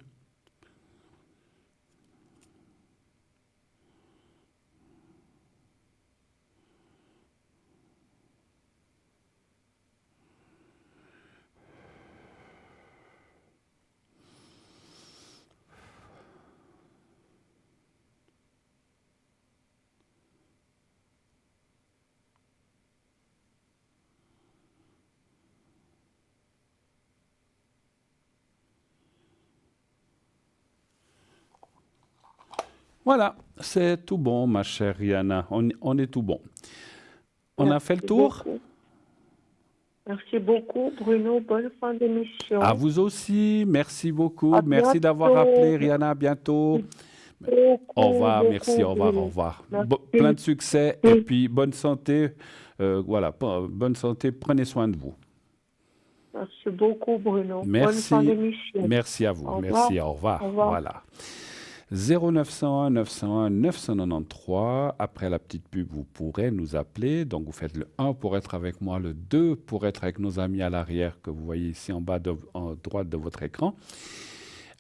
Voilà, c'est tout bon, ma chère Rihanna. On est tout bon. On a fait le Merci tour? beaucoup. Merci beaucoup, Bruno. Bonne fin À d'émission. vous aussi. Merci beaucoup. À Merci d'avoir appelé, bientôt. Rihanna. À bientôt. Au Beaucoup, revoir, merci, beaucoup, au revoir, au Bruno. revoir. Plein Merci. de succès et puis bonne santé. Voilà, bonne santé, prenez soin de vous. Merci beaucoup, Bruno. Bonne fin Merci, d'émission. merci à vous, Au revoir. merci, au Au revoir. revoir. Voilà. 0901 901 993. Après la petite pub, vous pourrez nous appeler. Donc, vous faites le 1 pour être avec moi, le 2 pour être avec nos amis à l'arrière que vous voyez ici en bas en droite de votre écran.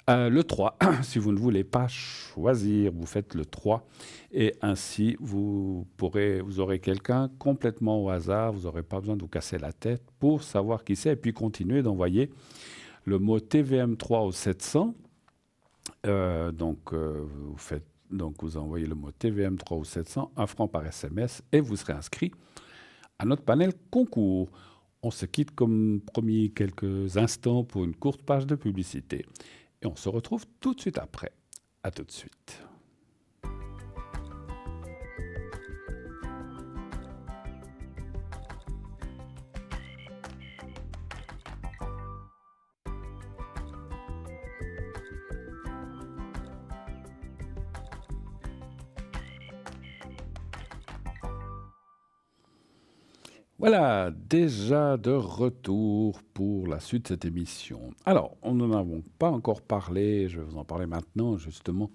Le 3, si vous ne voulez pas choisir, vous faites le 3 et ainsi vous aurez quelqu'un complètement au hasard, vous n'aurez pas besoin de vous casser la tête pour savoir qui c'est et puis continuer d'envoyer le mot TVM3 au 700. Vous envoyez le mot TVM3 au 700, 1 franc par SMS et vous serez inscrit à notre panel concours. On se quitte comme promis quelques instants pour une courte page de publicité. Et on se retrouve tout de suite après. À tout de suite. Voilà, déjà de retour pour la suite de cette émission. Alors, on n'en avons pas encore parlé, je vais vous en parler maintenant justement,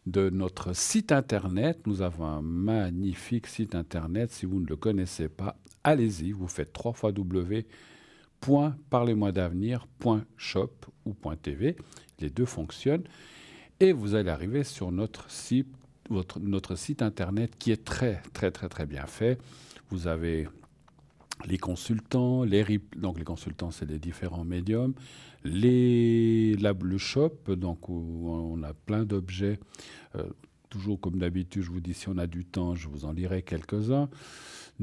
de notre site internet. Nous avons un magnifique site internet, si vous ne le connaissez pas, allez-y, vous faites www.parlez-moi-d'avenir.shop ou .tv, les deux fonctionnent, et vous allez arriver sur notre site internet qui est très très très très bien fait. Vous avez les consultants, donc les consultants, c'est les différents médiums, le shop, donc où on a plein d'objets. Toujours comme d'habitude, je vous dis, si on a du temps, je vous en lirai quelques-uns.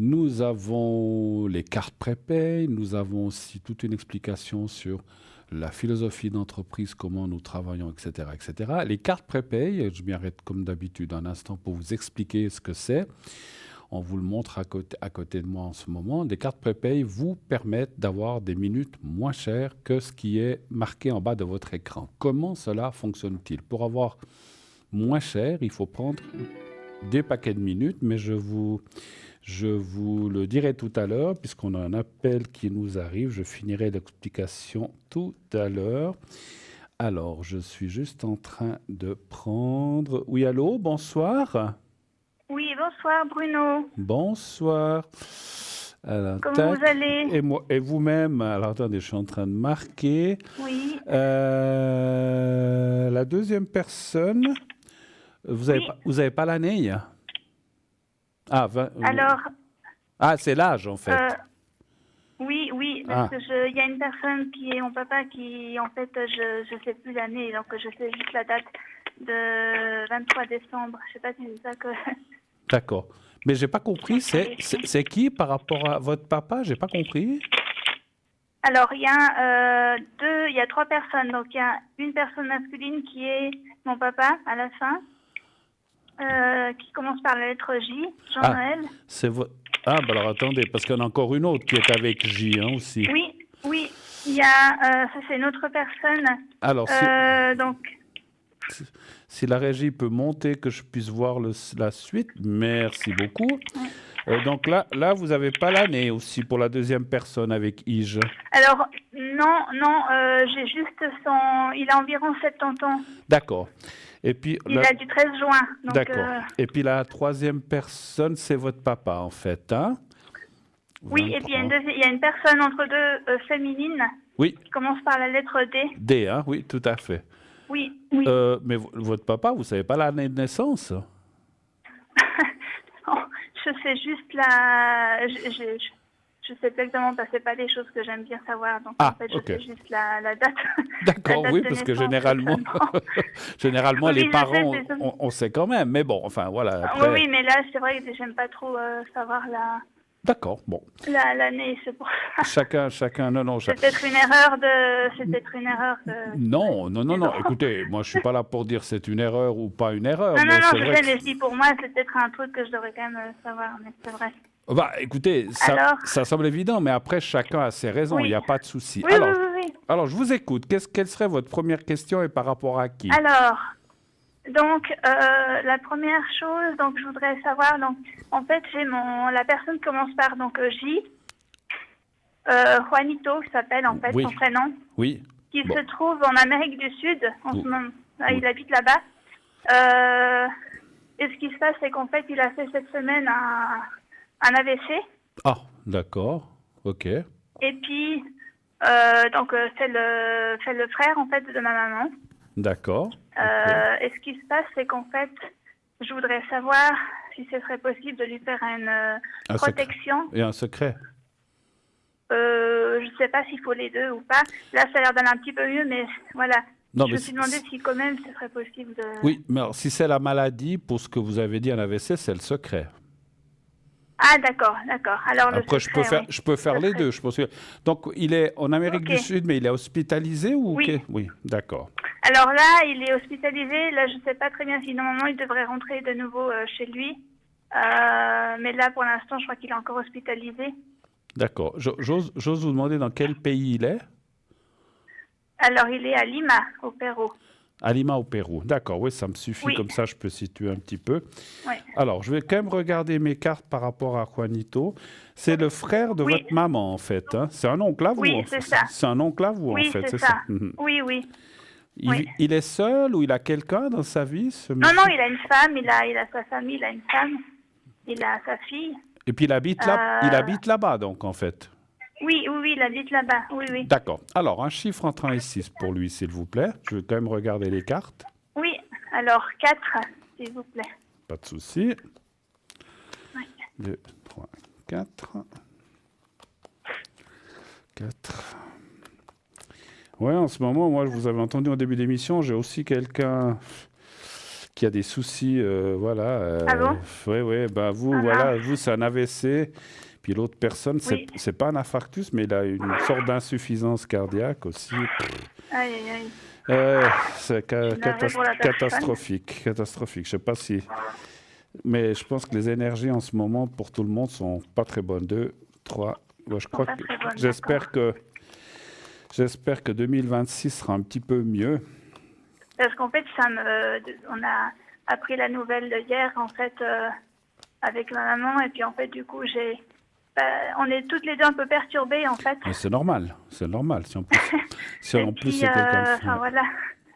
Nous avons les cartes prépay, nous avons aussi toute une explication sur la philosophie d'entreprise, comment nous travaillons, etc., etc. Les cartes prépay, je m'y arrête comme d'habitude un instant pour vous expliquer ce que c'est. On vous le montre à côté de moi en ce moment. Les cartes prépay vous permettent d'avoir des minutes moins chères que ce qui est marqué en bas de votre écran. Comment cela fonctionne-t-il? Pour avoir moins cher, il faut prendre des paquets de minutes, mais je vous le dirai tout à l'heure, puisqu'on a un appel qui nous arrive. Je finirai l'explication tout à l'heure. Alors, je suis juste en train de prendre... Oui, allô, bonsoir. Oui, bonsoir Bruno. Bonsoir. Alors, Comment vous allez? Et moi, et vous-même? Alors, attendez, je suis en train de marquer. Oui. La deuxième personne, vous avez pas l'année? Ah, Alors, c'est l'âge, en fait. oui, parce que il y a une personne qui est mon papa qui, en fait, je sais plus l'année, donc je sais juste la date de 23 décembre. Je sais pas si c'est ça que... D'accord. Mais j'ai pas compris, c'est qui par rapport à votre papa? J'ai pas compris. Alors, il y a 3 personnes. Donc, il y a une personne masculine qui est mon papa à la fin, qui commence par la lettre J, Jean-Noël. C'est votre... Ah, bah alors attendez, parce qu'il y en a encore une autre qui est avec J aussi. Oui. Il y a, ça c'est une autre personne. Alors, donc... Si la régie peut monter, que je puisse voir la suite, merci beaucoup. Donc là, vous n'avez pas l'année aussi pour la deuxième personne avec Ige. Alors, non, j'ai juste il a environ 70 ans. D'accord. Et puis, il a du 13 juin. D'accord. Et puis la troisième personne, c'est votre papa, en fait, hein? Oui, 23. Et puis il y a une personne entre deux féminine qui commence par la lettre D. D, hein? Oui, tout à fait. Oui. Mais votre papa, vous ne savez pas l'année de naissance? Non, je sais juste je sais exactement, parce que c'est pas des choses que j'aime bien savoir. Donc en fait, je sais juste la date. D'accord, oui, parce que généralement les parents, on sait quand même. Mais bon, enfin voilà. Après... Oui, mais là, c'est vrai que j'aime pas trop savoir la... D'accord, bon. L'année, c'est pour ça. Chacun, non. C'est peut-être une erreur de... Non. Écoutez, moi, je suis pas là pour dire c'est une erreur ou pas une erreur. Non, je sais, mais si pour moi, c'est peut-être un truc que je devrais quand même savoir, mais c'est vrai. Bah, écoutez, ça semble évident, mais après, chacun a ses raisons, il n'y a pas de souci. Oui. Alors, je vous écoute. Quelle serait votre première question et par rapport à qui? Alors... Donc, la première chose, donc je voudrais savoir, donc en fait, j'ai la personne qui commence par J, Juanito, qui s'appelle en fait son prénom, qui se trouve en Amérique du Sud, en ce moment, il habite là-bas. Et ce qui se passe, c'est qu'en fait, il a fait cette semaine un AVC. Ah, d'accord, ok. Et puis, donc c'est le frère en fait de ma maman. D'accord. Et ce qui se passe, c'est qu'en fait, je voudrais savoir si ce serait possible de lui faire une protection. Et un secret? Je ne sais pas s'il faut les deux ou pas. Là, ça a l'air d'aller un petit peu mieux, mais voilà. Je me suis demandé si quand même ce serait possible de... Oui, mais alors, si c'est la maladie, pour ce que vous avez dit en AVC, c'est le secret. Ah, d'accord. Alors, après, je peux faire les deux. Je pense que... Donc, il est en Amérique du Sud, mais il est hospitalisé ou... Oui, d'accord. Alors là, il est hospitalisé. Là, je ne sais pas très bien si normalement il devrait rentrer de nouveau chez lui. Mais là, pour l'instant, je crois qu'il est encore hospitalisé. D'accord. J'ose vous demander dans quel pays il est? Alors, il est à Lima, au Pérou. À Lima, au Pérou. D'accord, oui, ça me suffit. Comme ça, je peux situer un petit peu. Oui. Alors, je vais quand même regarder mes cartes par rapport à Juanito. C'est le frère de votre maman, en fait. Hein? C'est un oncle à vous? Oui, c'est ça. C'est un oncle à vous, en fait, c'est ça? Oui. Il est seul ou il a quelqu'un dans sa vie, ce monsieur? Non, il a une femme, il a sa famille, il a une femme, il a sa fille. Et puis il habite là-bas, donc, en fait? Oui, il habite là-bas, oui. D'accord. Alors, un chiffre entre 1 et 6 pour lui, s'il vous plaît. Je vais quand même regarder les cartes. Oui, alors 4, s'il vous plaît. Pas de souci. 2, 3, 4. 4. Ouais, en ce moment, moi, je vous avais entendu au début d'émission, j'ai aussi quelqu'un qui a des soucis, voilà. Ah bon? Oui, ben vous, Ah voilà, mince. vous, c'est un AVC. Puis l'autre personne, Oui. c'est pas un infarctus, mais il a une sorte d'insuffisance cardiaque aussi. Aïe, aïe, aïe. C'est Je suis navrée pour la personne. catastrophique, catastrophique. Je sais pas si, mais je pense que les énergies en ce moment pour tout le monde sont pas très bonnes. 2, 3. Ouais, je crois pas que très bonnes, j'espère que 2026 sera un petit peu mieux. Parce qu'en fait, on a appris la nouvelle de hier, en fait, avec ma maman. Et puis, en fait, du coup, on est toutes les deux un peu perturbées, en fait. Mais c'est normal, c'est normal. Si en plus, Et puis, c'est quelqu'un de enfin, voilà.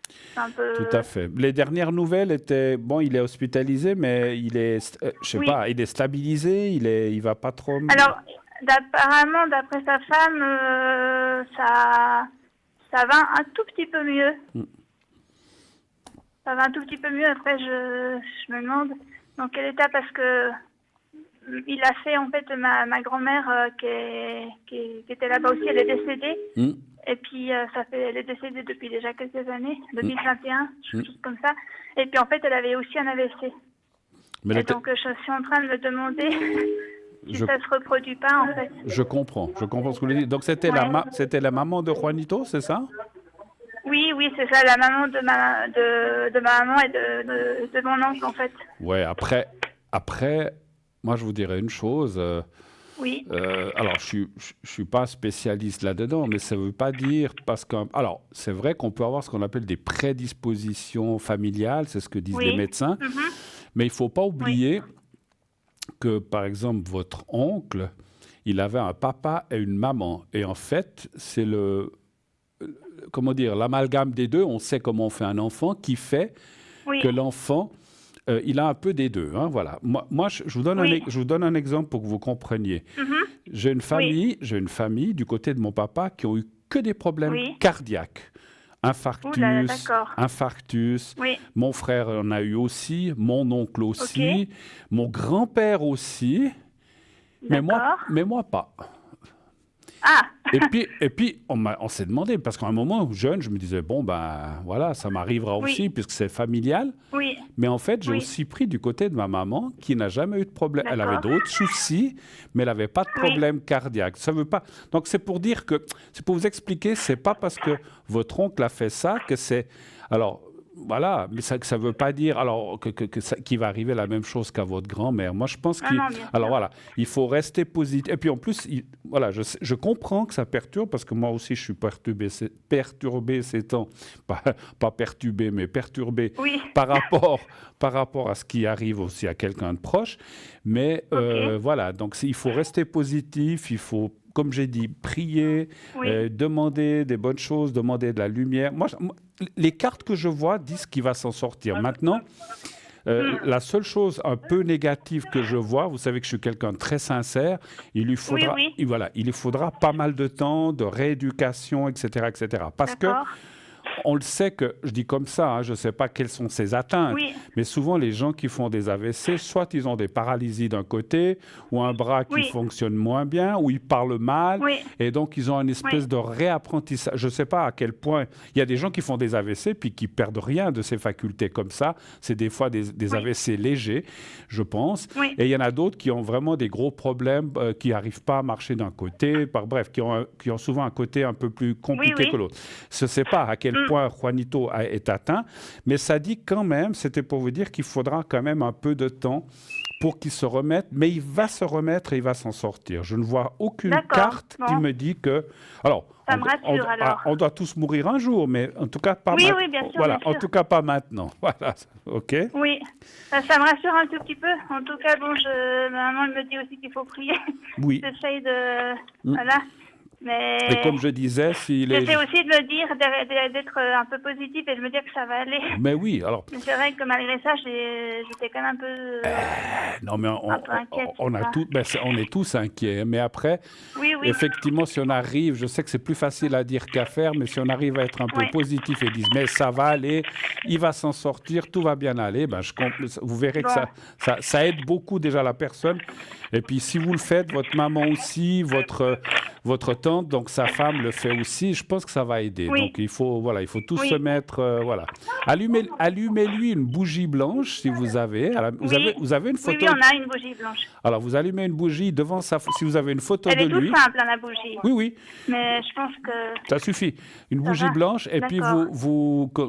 C'est un peu... Tout à fait. Les dernières nouvelles étaient bon, il est hospitalisé, mais il est, je sais Oui. pas, il est stabilisé, il va pas trop. Alors, apparemment, d'après sa femme, ça va un tout petit peu mieux. Ça va un tout petit peu mieux. Après, je me demande dans quel état, parce que il a fait, en fait, ma grand-mère qui était là-bas aussi, elle est décédée. Et puis, elle est décédée depuis déjà quelques années, 2021, quelque chose comme ça. Et puis, en fait, elle avait aussi un AVC. Mais et donc, je suis en train de me demander si ça se reproduit pas, en fait. Je comprends ce que vous voulez dire. Donc, c'était c'était la maman de Juanito, c'est ça? Oui, c'est ça, la maman de ma maman et de mon oncle, en fait. Ouais, après, moi, je vous dirais une chose. Oui. Alors, je suis pas spécialiste là-dedans, mais ça veut pas dire parce que... Alors, c'est vrai qu'on peut avoir ce qu'on appelle des prédispositions familiales, c'est ce que disent les médecins, mais il faut pas oublier que, par exemple, votre oncle, il avait un papa et une maman, et en fait, c'est comment dire, l'amalgame des deux, on sait comment on fait un enfant, qui fait que l'enfant, il a un peu des deux. Hein, voilà. Moi je vous donne un exemple pour que vous compreniez. J'ai une famille du côté de mon papa qui ont eu que des problèmes cardiaques. Infarctus. Mon frère en a eu aussi, mon oncle aussi, mon grand-père aussi, mais moi pas. Ah. Et puis on s'est demandé, parce qu'à un moment, jeune, je me disais, bon, ben voilà, ça m'arrivera aussi, puisque c'est familial. Mais en fait, j'ai aussi pris du côté de ma maman, qui n'a jamais eu de problème. Elle avait d'autres soucis, mais elle n'avait pas de problème cardiaque. Ça veut pas... Donc, c'est pour dire que, c'est pour vous expliquer, c'est pas parce que votre oncle a fait ça que c'est... Alors, voilà, mais ça ne veut pas dire alors qu'il va arriver la même chose qu'à votre grand-mère. Moi, je pense il faut rester positif. Et puis en plus, voilà, je comprends que ça perturbe, parce que moi aussi, je suis perturbé ces temps. Pas perturbé, mais perturbé par rapport à ce qui arrive aussi à quelqu'un de proche. Mais voilà, donc il faut rester positif, il faut, comme j'ai dit, prier, demander des bonnes choses, demander de la lumière. Moi, les cartes que je vois disent qu'il va s'en sortir. Maintenant, la seule chose un peu négative que je vois, vous savez que je suis quelqu'un de très sincère, il lui faudra pas mal de temps, de rééducation, etc., etc. Parce que on le sait que, je dis comme ça, je ne sais pas quelles sont ses atteintes, mais souvent les gens qui font des AVC, soit ils ont des paralysies d'un côté, ou un bras qui fonctionne moins bien, ou ils parlent mal, et donc ils ont une espèce de réapprentissage. Je ne sais pas à quel point, il y a des gens qui font des AVC puis qui perdent rien de ces facultés comme ça, c'est des fois des AVC légers, je pense, et il y en a d'autres qui ont vraiment des gros problèmes, qui n'arrivent pas à marcher d'un côté, bref, qui ont souvent un côté un peu plus compliqué que l'autre. Je ne sais pas à quel point Juanito est atteint, mais ça dit quand même, c'était pour vous dire qu'il faudra quand même un peu de temps pour qu'il se remette, mais il va se remettre et il va s'en sortir. Je ne vois aucune carte qui me dit que... Alors, ça me rassure, alors. On doit tous mourir un jour, mais en tout cas pas maintenant. Oui, bien sûr. Voilà, bien sûr. en tout cas pas maintenant. Voilà, ok. Oui, ça me rassure un tout petit peu. En tout cas, bon, ma maman me dit aussi qu'il faut prier. Oui. J'essaye de... Voilà. Mais et comme je disais, j'essaie aussi de me dire, d'être un peu positif et de me dire que ça va aller. Mais oui, alors... Mais c'est vrai que malgré ça, j'étais quand même un peu... non, mais un peu inquiète, on est tous inquiets. Mais après, effectivement, si on arrive, je sais que c'est plus facile à dire qu'à faire, mais si on arrive à être un peu positif et dire, mais ça va aller, il va s'en sortir, tout va bien aller, vous verrez que ça aide beaucoup déjà la personne. Et puis, si vous le faites, votre maman aussi, votre tante, donc sa femme le fait aussi. Je pense que ça va aider. Oui. Donc il faut tous Oui. se mettre, voilà. Allumez-lui une bougie blanche si vous avez. Oui. Vous avez une Oui, photo. oui, on a une bougie blanche. Alors vous allumez une bougie devant si vous avez une photo Elle de est toute lui. simple, hein, la bougie. Oui, oui. Mais je pense que... Ça suffit. Une Ça bougie va. blanche et puis D'accord.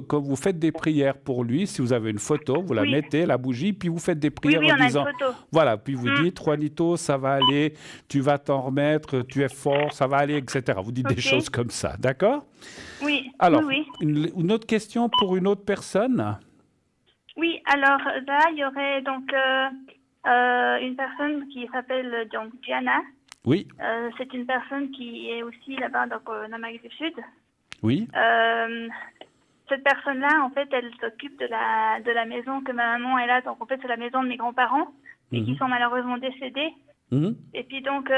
quand vous faites des prières pour lui, si vous avez une photo, vous la Oui. mettez, la bougie, puis vous faites des Oui, prières oui, en on a une disant, photo. voilà, puis vous dites, Juanito, ça va aller, tu vas t'en remettre, tu es fort, ça va aller, etc. Vous dites des Ok. choses comme ça, d'accord? Oui, Alors, oui, oui. une autre question pour une autre personne? Oui, alors là, il y aurait donc une personne qui s'appelle donc Diana. Oui, C'est une personne qui est aussi là-bas donc, en Amérique du Sud. oui, Cette personne-là, en fait, elle s'occupe de la maison que ma maman est là. Donc, en fait, c'est la maison de mes grands-parents et qui sont malheureusement décédés. mhm, Et puis donc,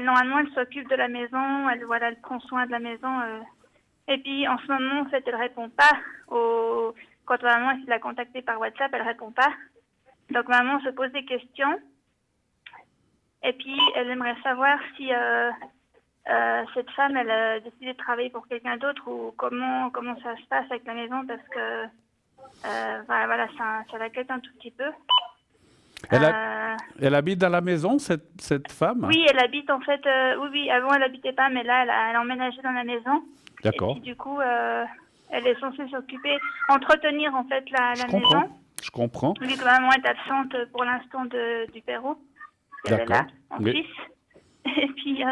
normalement, elle s'occupe de la maison. Elle prend soin de la maison. Et puis, en ce moment, en fait, elle répond pas quand maman essaie de la contacter par WhatsApp, elle répond pas. Donc, maman se pose des questions. Et puis, elle aimerait savoir si cette femme, elle a décidé de travailler pour quelqu'un d'autre ou comment ça se passe avec la maison parce que voilà, ça l'inquiète un tout petit peu. Elle habite dans la maison, cette femme? Oui, elle habite en fait, oui, avant elle habitait pas, mais là, elle a emménagé dans la maison. D'accord. Et puis, du coup, elle est censée s'occuper, entretenir en fait la maison. Je comprends. Vu que maman est absente pour l'instant du Pérou. Elle est là, en Suisse. Et puis,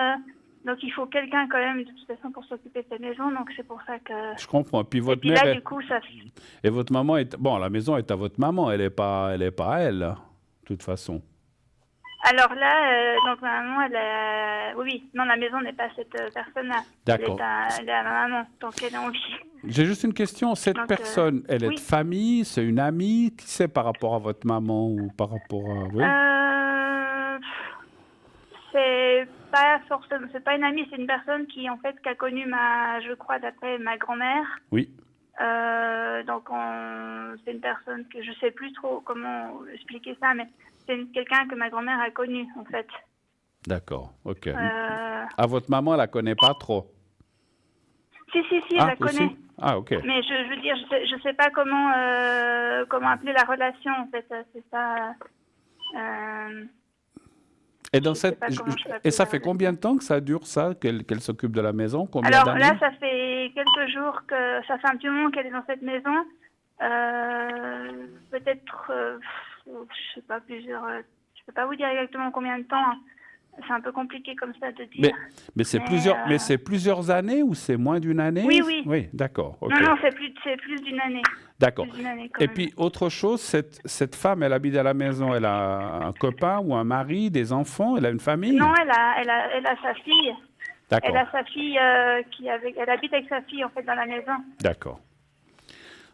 donc il faut quelqu'un quand même de toute façon pour s'occuper de cette maison, donc c'est pour ça que... Je comprends. Puis votre et puis là, du coup, ça... Et votre maman est... Bon, la maison est à votre maman, elle est pas à elle, de toute façon. Alors là, donc ma maman, oui, non, la maison n'est pas à cette personne-là. D'accord. Elle est à ma maman, donc elle est en vie. J'ai juste une question. Cette Donc, personne, elle est oui. de famille, c'est une amie? Qui c'est par rapport à votre maman ou par rapport à... Oui? C'est pas forcément, c'est pas une amie, c'est une personne qui en fait qui a connu je crois d'après ma grand-mère. Oui. Donc c'est une personne que je sais plus trop comment expliquer ça, mais c'est quelqu'un que ma grand-mère a connu en fait. D'accord, ok. À votre maman, elle la connaît pas trop? Si, je la connais. Aussi? Ah, ok. Mais je veux dire, je sais pas comment appeler la relation en fait. C'est ça. Et ça fait combien de temps que ça dure ça, qu'elle s'occupe de la maison? Combien Alors d'années? là, ça fait quelques jours ça fait un petit moment qu'elle est dans cette maison. Peut-être, je sais pas, je peux pas vous dire exactement combien de temps. C'est un peu compliqué comme ça de dire. Mais c'est plusieurs années ou c'est moins d'une année? Oui, oui. Oui, d'accord. Okay. Non, c'est plus d'une année. D'accord. Et puis, autre chose, cette femme, elle habite à la maison, elle a un copain ou un mari, des enfants, elle a une famille? Non, elle a sa fille. D'accord. Elle a sa fille elle habite avec sa fille, en fait, dans la maison. D'accord.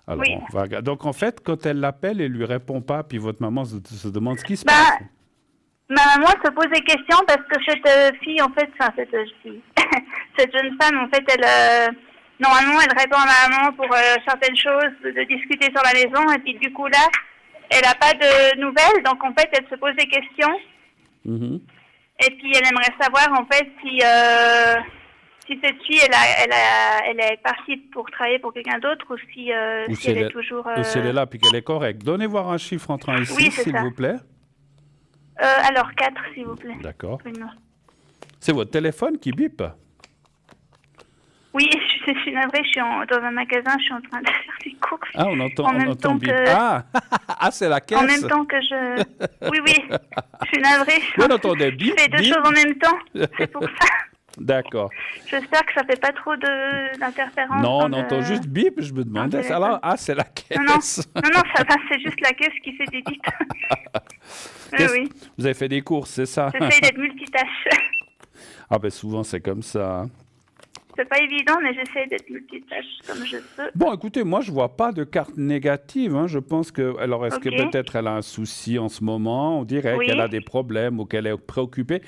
Alors, oui. on va... Donc, en fait, quand elle l'appelle, elle lui répond pas, puis votre maman se demande ce qui se passe. Ma maman se pose des questions parce que cette fille, en fait, cette jeune femme, en fait, normalement, elle répond à ma maman pour certaines choses, de discuter sur la maison, et puis du coup, là, elle n'a pas de nouvelles, donc en fait, elle se pose des questions. Mm-hmm. Et puis, elle aimerait savoir, en fait, si cette fille, elle est partie pour travailler pour quelqu'un d'autre, ou si elle est toujours... Ou si elle est là, puis qu'elle est correcte. Donnez voir un chiffre entrant ici, oui, s'il vous plaît. Alors, 4, s'il vous plaît. D'accord. C'est votre téléphone qui bip? Oui, je suis navrée, je suis dans un magasin, je suis en train de faire des courses. Ah, on entend bip. Ah, c'est la caisse. En même temps que je... Oui, je suis navrée. On entendait bip, je fais deux choses en même temps, c'est pour ça. D'accord. J'espère que ça fait pas trop d'interférences. Non, on entend juste bip, je me demandais. C'est la caisse. Non, ça va, c'est juste la caisse qui fait des bips. Oui. Vous avez fait des courses, c'est ça? J'essaye d'être multitâche. Ah ben souvent c'est comme ça. C'est pas évident, mais j'essaie d'être multitâche comme je peux. Bon, écoutez, moi je vois pas de carte négative. Je pense que, alors est-ce que peut-être elle a un souci en ce moment? On dirait qu'elle a des problèmes ou qu'elle est préoccupée.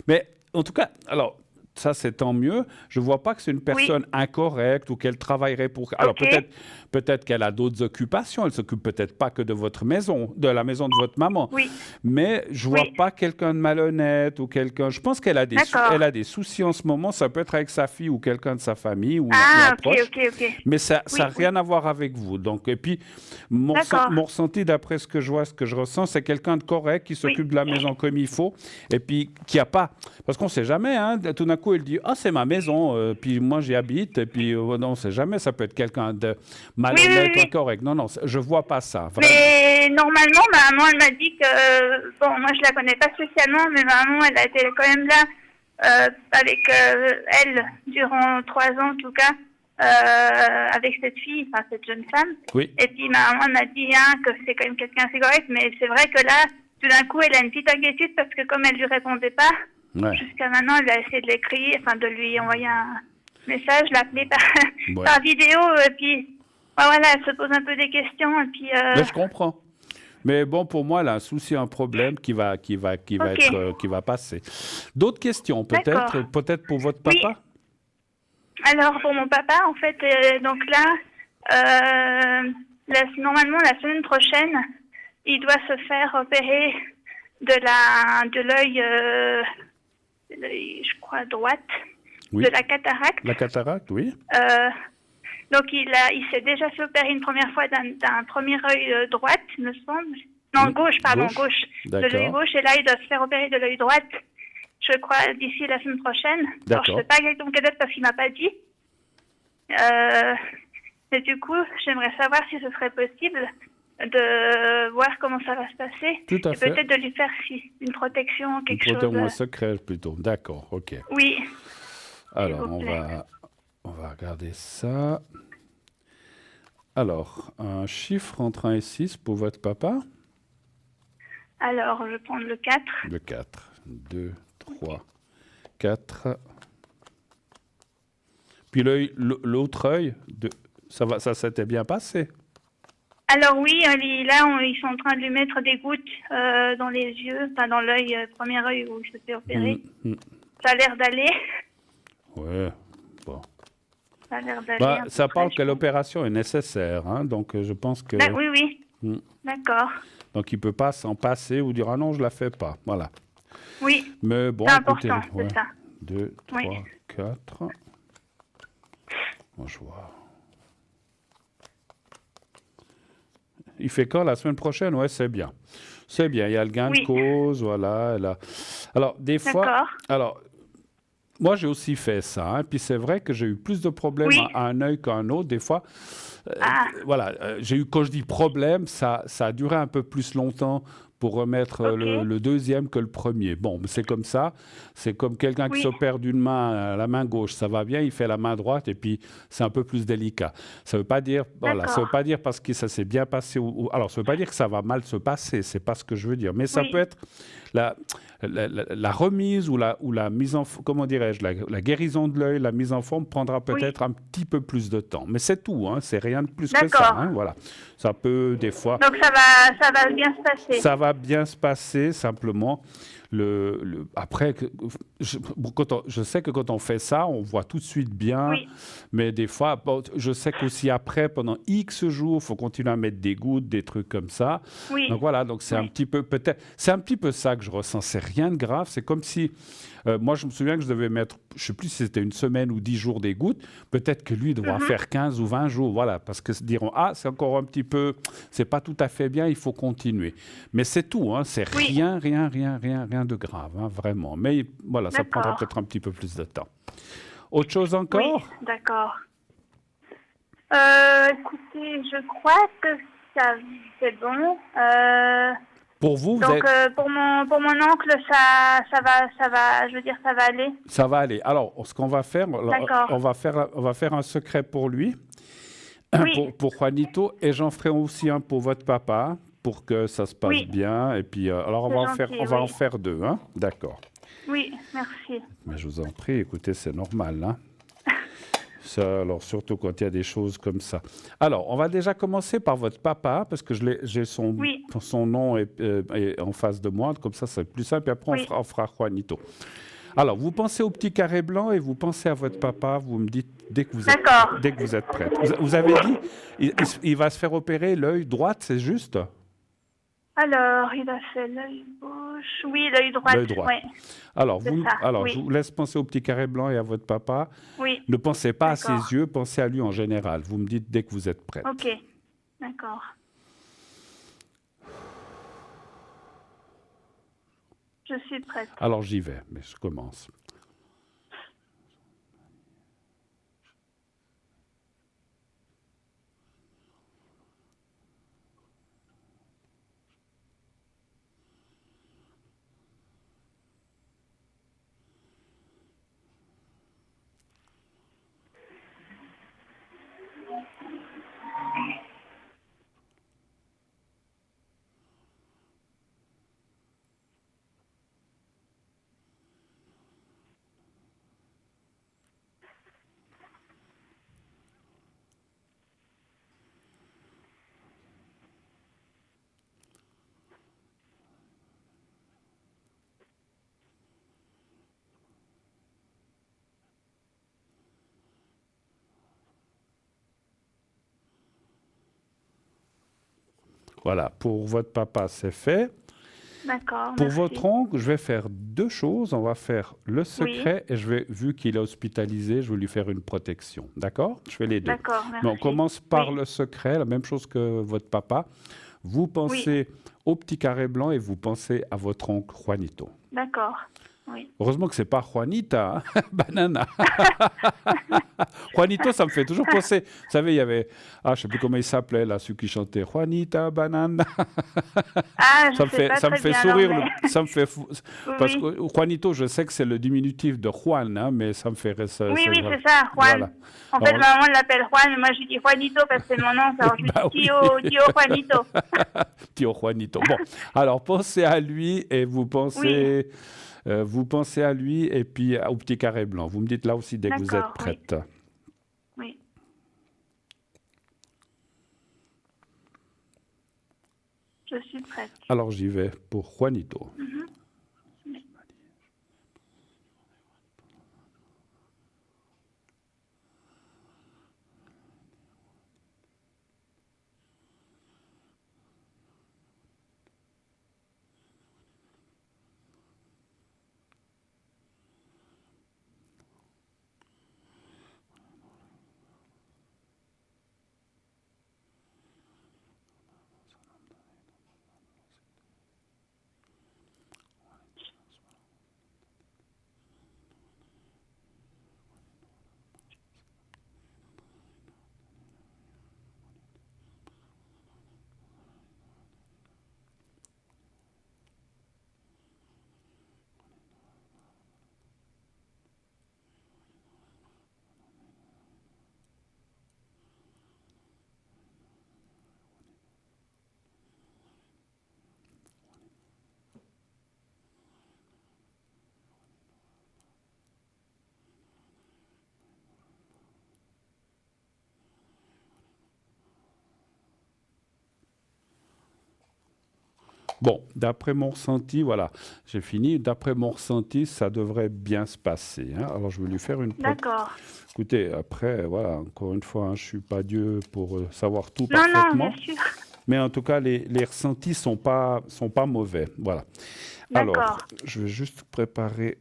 Mais en tout cas, alors ça, c'est tant mieux. Je ne vois pas que c'est une personne incorrecte ou qu'elle travaillerait pour... Alors, peut-être qu'elle a d'autres occupations. Elle ne s'occupe peut-être pas que de votre maison, de la maison de votre maman. Oui. Mais je ne vois pas quelqu'un de malhonnête ou quelqu'un... Je pense qu'elle a elle a des soucis en ce moment. Ça peut être avec sa fille ou quelqu'un de sa famille ou un proche. Ok. Mais ça n'a rien à voir avec vous. Donc, et puis, mon ressenti, d'après ce que je vois, ce que je ressens, c'est quelqu'un de correct qui s'occupe de la maison comme il faut et puis qui n'a pas... Parce qu'on ne sait jamais, hein, tout d'un coup, elle dit « Ah, c'est ma maison, puis moi, j'y habite. » Et puis, non, on ne sait jamais, ça peut être quelqu'un de malhonnête ou incorrect. Non, je ne vois pas ça. Vraiment. Mais normalement, ma maman, elle m'a dit que... Bon, moi, je ne la connais pas spécialement, mais ma maman, elle a été quand même là avec elle durant 3 ans, en tout cas, avec cette fille, enfin, cette jeune femme. Oui. Et puis, ma maman m'a dit que c'est quand même quelqu'un assez correct, mais c'est vrai que là, tout d'un coup, elle a une petite inquiétude parce que comme elle ne lui répondait pas, jusqu'à maintenant, elle a essayé de l'écrire, enfin de lui envoyer un message, l'appeler par vidéo, et puis voilà, elle se pose un peu des questions, et puis... Mais je comprends. Mais bon, pour moi, elle a un souci, un problème qui va passer. D'autres questions, peut-être pour votre papa? Alors, pour mon papa, en fait, donc là, normalement, la semaine prochaine, il doit se faire opérer de l'œil, je crois, droite, de la cataracte. La cataracte, oui. Donc, il s'est déjà fait opérer une première fois d'un premier œil droite, il me semble. Non, gauche. De l'œil gauche. Et là, il doit se faire opérer de l'œil droite, je crois, d'ici la semaine prochaine. Alors, je ne sais pas exactement quelle date parce qu'il ne m'a pas dit. Et du coup, j'aimerais savoir si ce serait possible de voir comment ça va se passer. Tout à fait. Peut-être de lui faire une protection, quelque chose. Une protection secret plutôt. D'accord, ok. Oui. Alors, on va regarder ça. Alors, un chiffre entre 1 et 6 pour votre papa? Alors, je prends le 4. Le 4. 2, 3, 4. Puis l'autre œil, ça s'était bien passé? Alors oui, là, ils sont en train de lui mettre des gouttes dans les yeux, enfin dans l'œil, premier œil où il se fait opérer. Ça a l'air d'aller. Ouais, bon. Ça a l'air d'aller. Ça parle que l'opération est nécessaire, hein, donc je pense que... Oui. D'accord. Donc il ne peut pas s'en passer ou dire « Ah non, je ne la fais pas ». Voilà. Oui, mais bon, c'est important, c'est ça. 2, 3, 4. Moi, je vois... Il fait quand la semaine prochaine? Ouais, c'est bien. C'est bien, il y a le gain de cause, voilà. Alors, des fois... Alors, moi, j'ai aussi fait ça. Hein, puis c'est vrai que j'ai eu plus de problèmes à un œil qu'à un autre. Des fois, voilà, quand je dis problème, ça a duré un peu plus longtemps pour remettre le deuxième que le premier. Bon, c'est comme ça. C'est comme quelqu'un qui s'opère d'une main, la main gauche, ça va bien, il fait la main droite et puis c'est un peu plus délicat. Ça veut pas dire, ça veut pas dire parce que ça s'est bien passé. Alors, ça veut pas dire que ça va mal se passer. C'est pas ce que je veux dire. Mais ça peut être la remise ou la mise en, comment dirais-je, la guérison de l'œil, la mise en forme prendra peut-être un petit peu plus de temps. Mais c'est tout. Hein, c'est rien de plus que ça. Hein, voilà. Ça peut des fois. Donc ça va bien se passer. Ça va bien se passer, simplement. Après, je sais que quand on fait ça, on voit tout de suite bien, mais des fois, je sais qu'aussi après, pendant X jours, il faut continuer à mettre des gouttes, des trucs comme ça. Donc voilà, donc c'est un petit peu, c'est un petit peu ça que je ressens. C'est rien de grave, c'est comme si, moi je me souviens que je devais mettre, je ne sais plus si c'était une semaine ou 10 jours des gouttes, peut-être que lui devra faire 15 ou 20 jours, voilà, parce que se diront, c'est encore un petit peu, c'est pas tout à fait bien, il faut continuer. Mais c'est tout, hein, c'est rien de grave, hein, vraiment. Mais voilà, ça prendra peut-être un petit peu plus de temps. Autre chose encore? Oui, d'accord. Écoutez, je crois que ça, c'est bon. Pour vous, donc, pour mon oncle, ça va, je veux dire, ça va aller. Ça va aller. Alors, ce qu'on va faire, on va faire un secret pour lui, pour Juanito, et j'en ferai aussi un pour votre papa, pour que ça se passe bien. Et puis, alors, on va en faire 2, hein? D'accord. Oui, merci. Mais je vous en prie, écoutez, c'est normal, hein? Ça, alors, surtout quand il y a des choses comme ça. Alors, on va déjà commencer par votre papa, parce que j'ai son nom est en face de moi, comme ça, c'est plus simple. Et après, on fera Juanito. Alors, vous pensez au petit carré blanc et vous pensez à votre papa. Vous me dites D'accord. dès que vous êtes prête. Vous avez dit, il va se faire opérer l'œil droit, c'est juste? Alors, il a fait l'œil gauche. Oui, l'œil droit. L'œil droit. Oui, c'est ça. Alors, je Oui, vous laisse penser au petit carré blanc et à votre papa. oui. Ne pensez pas à D'accord. ses yeux, pensez à lui en général. Vous me dites dès que vous êtes prête. Ok. D'accord. Je suis prête. Alors, j'y vais, mais je commence. Voilà, pour votre papa, c'est fait. D'accord, Pour merci. votre oncle, je vais faire deux choses. On va faire le Oui. secret et vu qu'il est hospitalisé, je vais lui faire une protection. D'accord? Je fais les deux. D'accord, Mais on merci. commence par Oui. le secret, la même chose que votre papa. Vous pensez au petit carré blanc et vous pensez à votre oncle Juanito. D'accord. Oui. Heureusement que c'est pas Juanita, hein. Banana. Juanito, ça me fait toujours penser. Vous savez, il y avait, je sais plus comment il s'appelait là, celui qui chantait Juanita, banana. Ah, je sais pas Ça me très fait bien, sourire, alors, mais... ça me fait parce Oui, que Juanito, je sais que c'est le diminutif de Juan, hein, mais ça me fait oui, ça, oui, voilà. c'est ça, Juan. Voilà. En fait, Alors, ma maman l'appelle Juan, mais moi je dis Juanito parce que c'est mon nom, alors je lui bah dis oui. Tio Juanito. Tio Juanito. Bon, alors pensez à lui et Oui, vous pensez à lui et puis au petit carré blanc. Vous me dites là aussi dès que vous êtes d'accord, oui, prête. oui. Je suis prête. Alors j'y vais pour Juanito. Mhm. Bon, d'après mon ressenti, voilà, j'ai fini. D'après mon ressenti, ça devrait bien se passer, hein. Alors je vais lui faire une D'accord. Écoutez, après, voilà, encore une fois, hein, je suis pas Dieu pour savoir tout Non, non, bien parfaitement. sûr. Mais en tout cas, les ressentis sont pas mauvais. Voilà. Alors, D'accord. je vais juste préparer.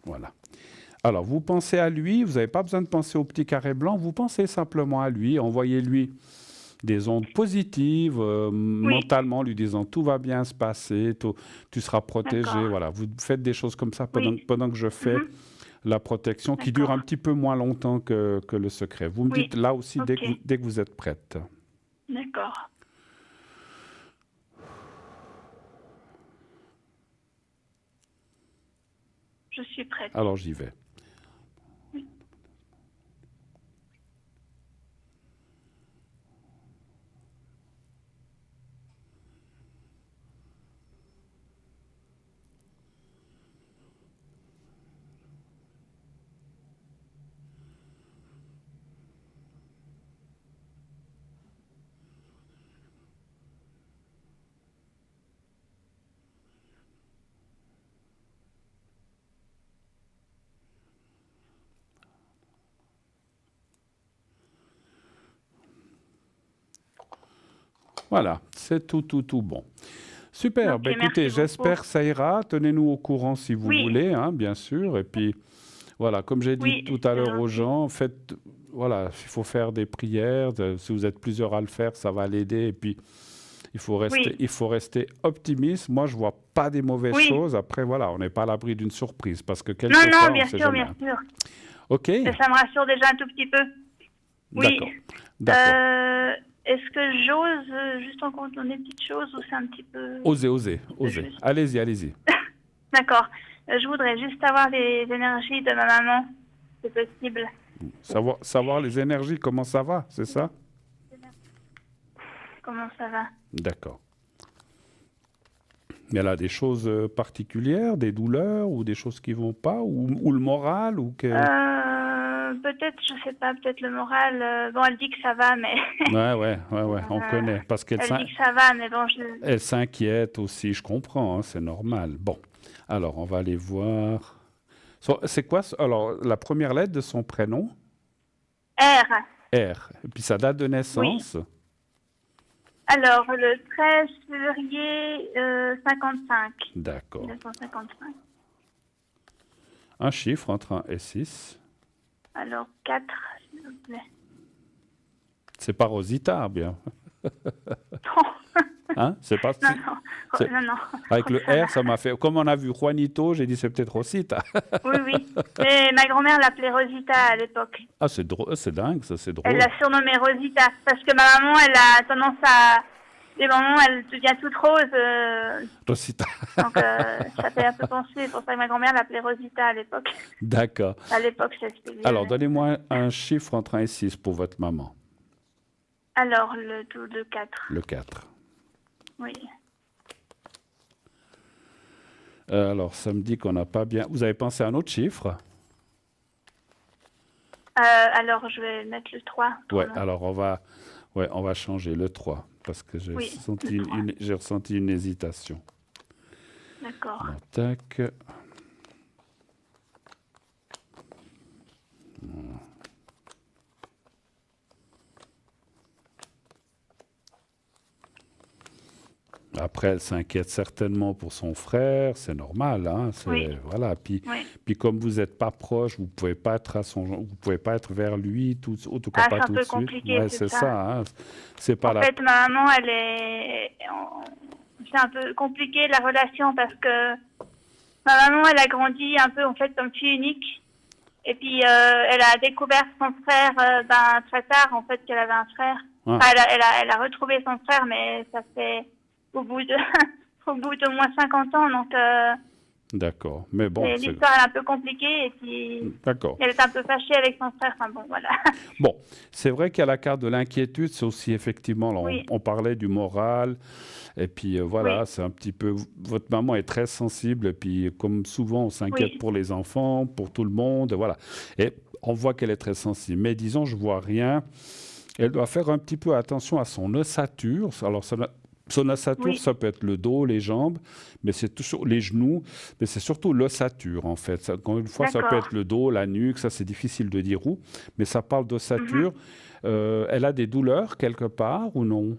Voilà. Alors, vous pensez à lui, vous n'avez pas besoin de penser au petit carré blanc, vous pensez simplement à lui, envoyez-lui des ondes positives, Oui, mentalement, lui disant tout va bien se passer, tu seras protégé. d'accord. Voilà, vous faites des choses comme ça Oui. pendant que je fais Mhm. la protection qui dure un D'accord. petit peu moins longtemps que le secret. Vous me Oui. dites là aussi Ok. dès que vous êtes prête. D'accord. Je suis prête. Alors j'y vais. Oui. Voilà, c'est tout bon. Super, Ok, ben, écoutez, merci beaucoup. j'espère que ça ira. Tenez-nous au courant si vous Oui, voulez, hein, bien sûr. Et puis, voilà, comme j'ai dit oui, tout à c'est l'heure aux gentil. gens, faites, voilà, il faut faire des prières. Si vous êtes plusieurs à le faire, ça va l'aider. Et puis, Oui, il faut rester optimiste. Moi, je vois pas des mauvaises oui. choses. Après, voilà, on n'est pas à l'abri d'une surprise parce que Non, non, quelquefois, on ne bien sait sûr, jamais, bien hein. sûr. OK? Mais ça me rassure déjà un tout petit peu. Oui. D'accord. D'accord. Est-ce que j'ose juste en compte des petites choses ou c'est un petit peu Osez. juste? Allez-y. D'accord. Je voudrais juste avoir les énergies de ma maman, si c'est possible. Savoir les énergies, comment ça va, c'est ça? Comment ça va? D'accord. Mais elle a des choses particulières, des douleurs ou des choses qui vont pas, ou le moral, ou que... Peut-être, je sais pas, peut-être le moral. Bon, elle dit que ça va, mais Ouais, on connaît. Parce qu'elle elle dit que ça va, mais bon, elle s'inquiète aussi, je comprends, hein, c'est normal. Bon, alors on va aller voir. C'est quoi, alors, la première lettre de son prénom? R. R. Et puis sa date de Oui. naissance? Alors, le 13 février 55. D'accord. 1955. Un chiffre entre 1 et 6. Alors, 4, s'il vous plaît. C'est pas Rosita, bien. Non, Hein? C'est pas... c'est- non, non. Avec le Roxana. R, ça m'a fait... Comme on a vu Juanito, j'ai dit c'est peut-être Rosita. Oui, oui. Mais ma grand-mère l'appelait Rosita à l'époque. Ah, c'est drôle, c'est dingue, ça, c'est Elle drôle. l'a surnommée Rosita parce que ma maman, elle a tendance à... Les moments, elle devient toute rose. Rosita. Donc, ça fait un peu penser. C'est pour ça que ma grand-mère l'appelait Rosita à l'époque. D'accord. À l'époque, c'était vieux. Alors, donnez-moi un chiffre entre 1 et 6 pour votre maman. Alors, le 4. Le 4. Oui. Alors, ça me dit qu'on n'a pas bien... Vous avez pensé à un autre chiffre? Alors, je vais mettre le 3. Ouais, alors on va changer le 3 parce que j'ai Oui, senti le 3. j'ai ressenti une hésitation. D'accord. Alors, tac. Après, elle s'inquiète certainement pour son frère, c'est normal, hein. Oui. Voilà. Puis Oui. comme vous n'êtes pas proche, vous pouvez pas être vous pouvez pas être vers lui, en tout cas Ah, pas c'est un tout de peu suite. compliqué, Ouais, c'est c'est ça. ça, hein. C'est pas En la. fait, ma maman, elle est... C'est un peu compliqué, la relation, parce que ma maman, elle a grandi un peu, en fait, comme fille unique. Et puis, elle a découvert son frère très tard, en fait, qu'elle avait un frère. Ah, Enfin, elle a retrouvé son frère, mais ça fait au bout de, au bout de moins 50 ans. Donc, d'accord. Mais bon, c'est l'histoire est un peu compliquée. Et puis, d'accord. elle est un peu fâchée avec son frère. Enfin, bon, voilà. Bon, c'est vrai qu'il y a la carte de l'inquiétude, c'est aussi effectivement, là, Oui, on parlait du moral, et puis voilà, oui, c'est un petit peu, votre maman est très sensible, et puis comme souvent on s'inquiète oui. pour les enfants, pour tout le monde, voilà. Et on voit qu'elle est très sensible, mais disons, je vois rien. Elle doit faire un petit peu attention à son ossature. Alors, son ossature, Oui. ça peut être le dos, les jambes, mais c'est toujours les genoux, mais c'est surtout l'ossature, en fait. Encore une fois, ça peut D'accord. être le dos, la nuque, ça c'est difficile de dire où, mais ça parle Mhm. d'ossature. Elle a des douleurs quelque part ou non?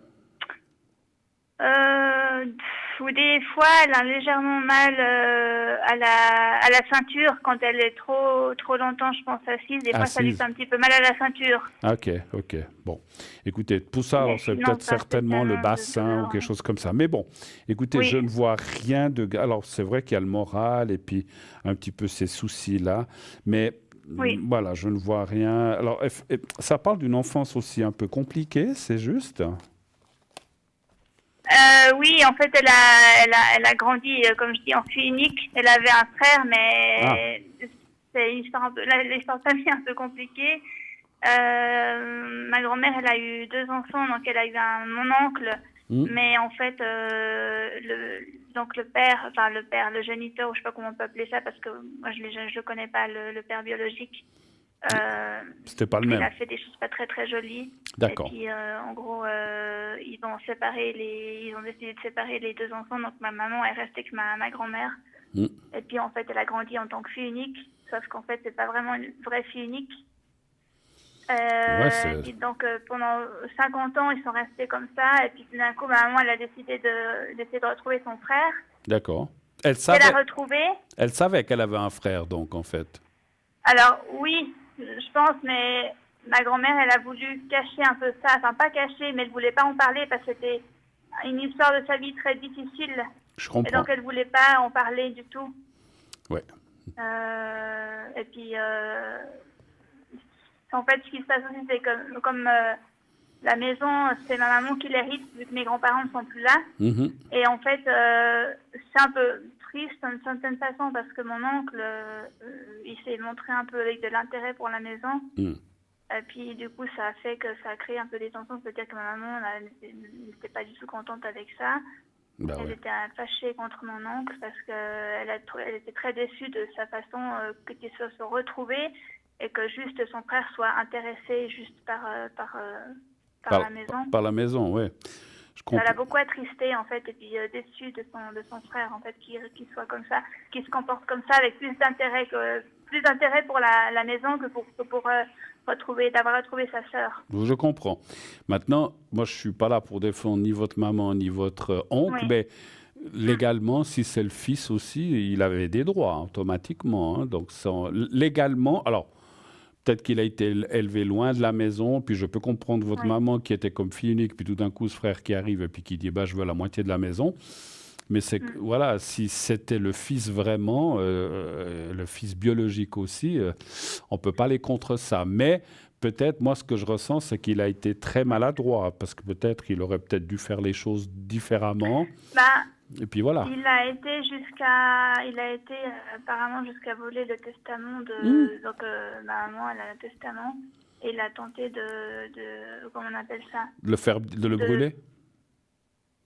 Ou des fois, elle a légèrement mal à la ceinture quand elle est trop longtemps, je pense, assise. Des fois, ça lui Assise. fait un petit peu mal à la ceinture. Ok. Bon, écoutez, pour ça, alors Mais c'est sinon, peut-être pas certainement le spécialement de bassin ou douleur. quelque chose comme ça. Mais bon, écoutez, je Oui, ne vois rien de... Alors, c'est vrai qu'il y a le moral et puis un petit peu ces soucis-là, mais oui. voilà, je ne vois rien. Alors, ça parle d'une enfance aussi un peu compliquée, c'est juste? Oui, en fait, elle a grandi, comme je dis, en fille unique. Elle avait un frère, Ah, mais c'est une histoire l'histoire de famille un peu compliquée. Ma grand-mère, elle a eu 2 enfants, donc elle a eu mon oncle. hmm, Mais en fait, donc le père, le géniteur, ou je sais pas comment on peut appeler ça, parce que moi je le connais pas, le père biologique. c'était pas le Il même. a fait des choses pas très très jolies. Et D'accord. puis en gros, ils ont décidé de séparer les 2 enfants. Donc ma maman est restée avec ma grand-mère. Hmm, Et puis en fait, elle a grandi en tant que fille unique. Sauf qu'en fait, c'est pas vraiment une vraie fille unique. Et donc, pendant 50 ans, ils sont restés comme ça. Et puis, tout d'un coup, ma maman, elle a décidé d'essayer de retrouver son frère. D'accord. Elle a retrouvé. Elle savait qu'elle avait un frère, donc, en fait. Alors, oui, je pense, mais ma grand-mère, elle a voulu cacher un peu ça. Enfin, pas cacher, mais elle voulait pas en parler parce que c'était une histoire de sa vie très difficile. Je comprends. Et donc, elle voulait pas en parler du tout. Ouais. Et puis, en fait, ce qui se passe aussi, c'est comme la maison, c'est ma maman qui l'hérite, vu que mes grands-parents ne sont plus là. Mm-hmm. Et en fait, c'est un peu triste d'une certaine façon, parce que mon oncle, il s'est montré un peu avec de l'intérêt pour la maison. Mm. Et puis, du coup, ça a fait que ça a créé un peu des tensions. C'est-à-dire que ma maman n'était pas du tout contente avec ça. Elle était fâchée contre mon oncle parce qu'elle était très déçue de sa façon qu'ils se retrouvaient et que juste son frère soit intéressé juste par la maison. Par la maison, oui. Ça l'a beaucoup attristé, en fait, et puis déçue de son frère, en fait, qu'il soit comme ça, qu'il se comporte comme ça avec plus d'intérêt pour la maison que pour d'avoir retrouvé sa sœur. Je comprends. Maintenant, moi, je ne suis pas là pour défendre ni votre maman ni votre oncle, mais légalement, si c'est le fils aussi, il avait des droits automatiquement. Hein. Donc, légalement, alors, peut-être qu'il a été élevé loin de la maison, puis je peux comprendre votre maman qui était comme fille unique, puis tout d'un coup, ce frère qui arrive et puis qui dit « je veux la moitié de la maison ». Mais voilà, si c'était le fils vraiment, le fils biologique aussi, on ne peut pas aller contre ça. Mais peut-être, moi, ce que je ressens, c'est qu'il a été très maladroit, parce que peut-être qu'il aurait peut-être dû faire les choses différemment. Et puis voilà. Il a été apparemment jusqu'à voler le testament de. Donc ma maman, elle a le testament, et il a tenté de comment on appelle ça? De le brûler?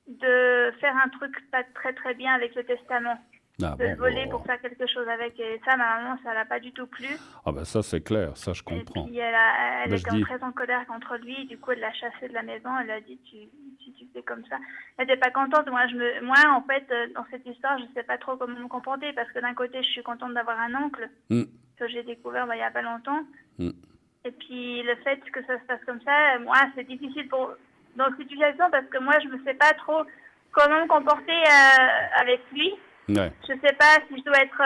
De faire un truc pas très très bien avec le testament. De voler pour faire quelque chose avec. Et ça, ma maman, ça l'a pas du tout plu. Ah ben ça, c'est clair, ça je comprends. Et puis elle était très en colère contre lui, du coup elle l'a chassé de la maison, elle a dit si tu fais comme ça. Elle n'était pas contente, moi en fait, dans cette histoire, je sais pas trop comment me comporter, parce que d'un côté, je suis contente d'avoir un oncle, que j'ai découvert il y a pas longtemps. Et puis le fait que ça se passe comme ça, moi, c'est difficile dans cette situation, parce que moi, je ne sais pas trop comment me comporter avec lui. Ouais. Je ne sais pas si je dois être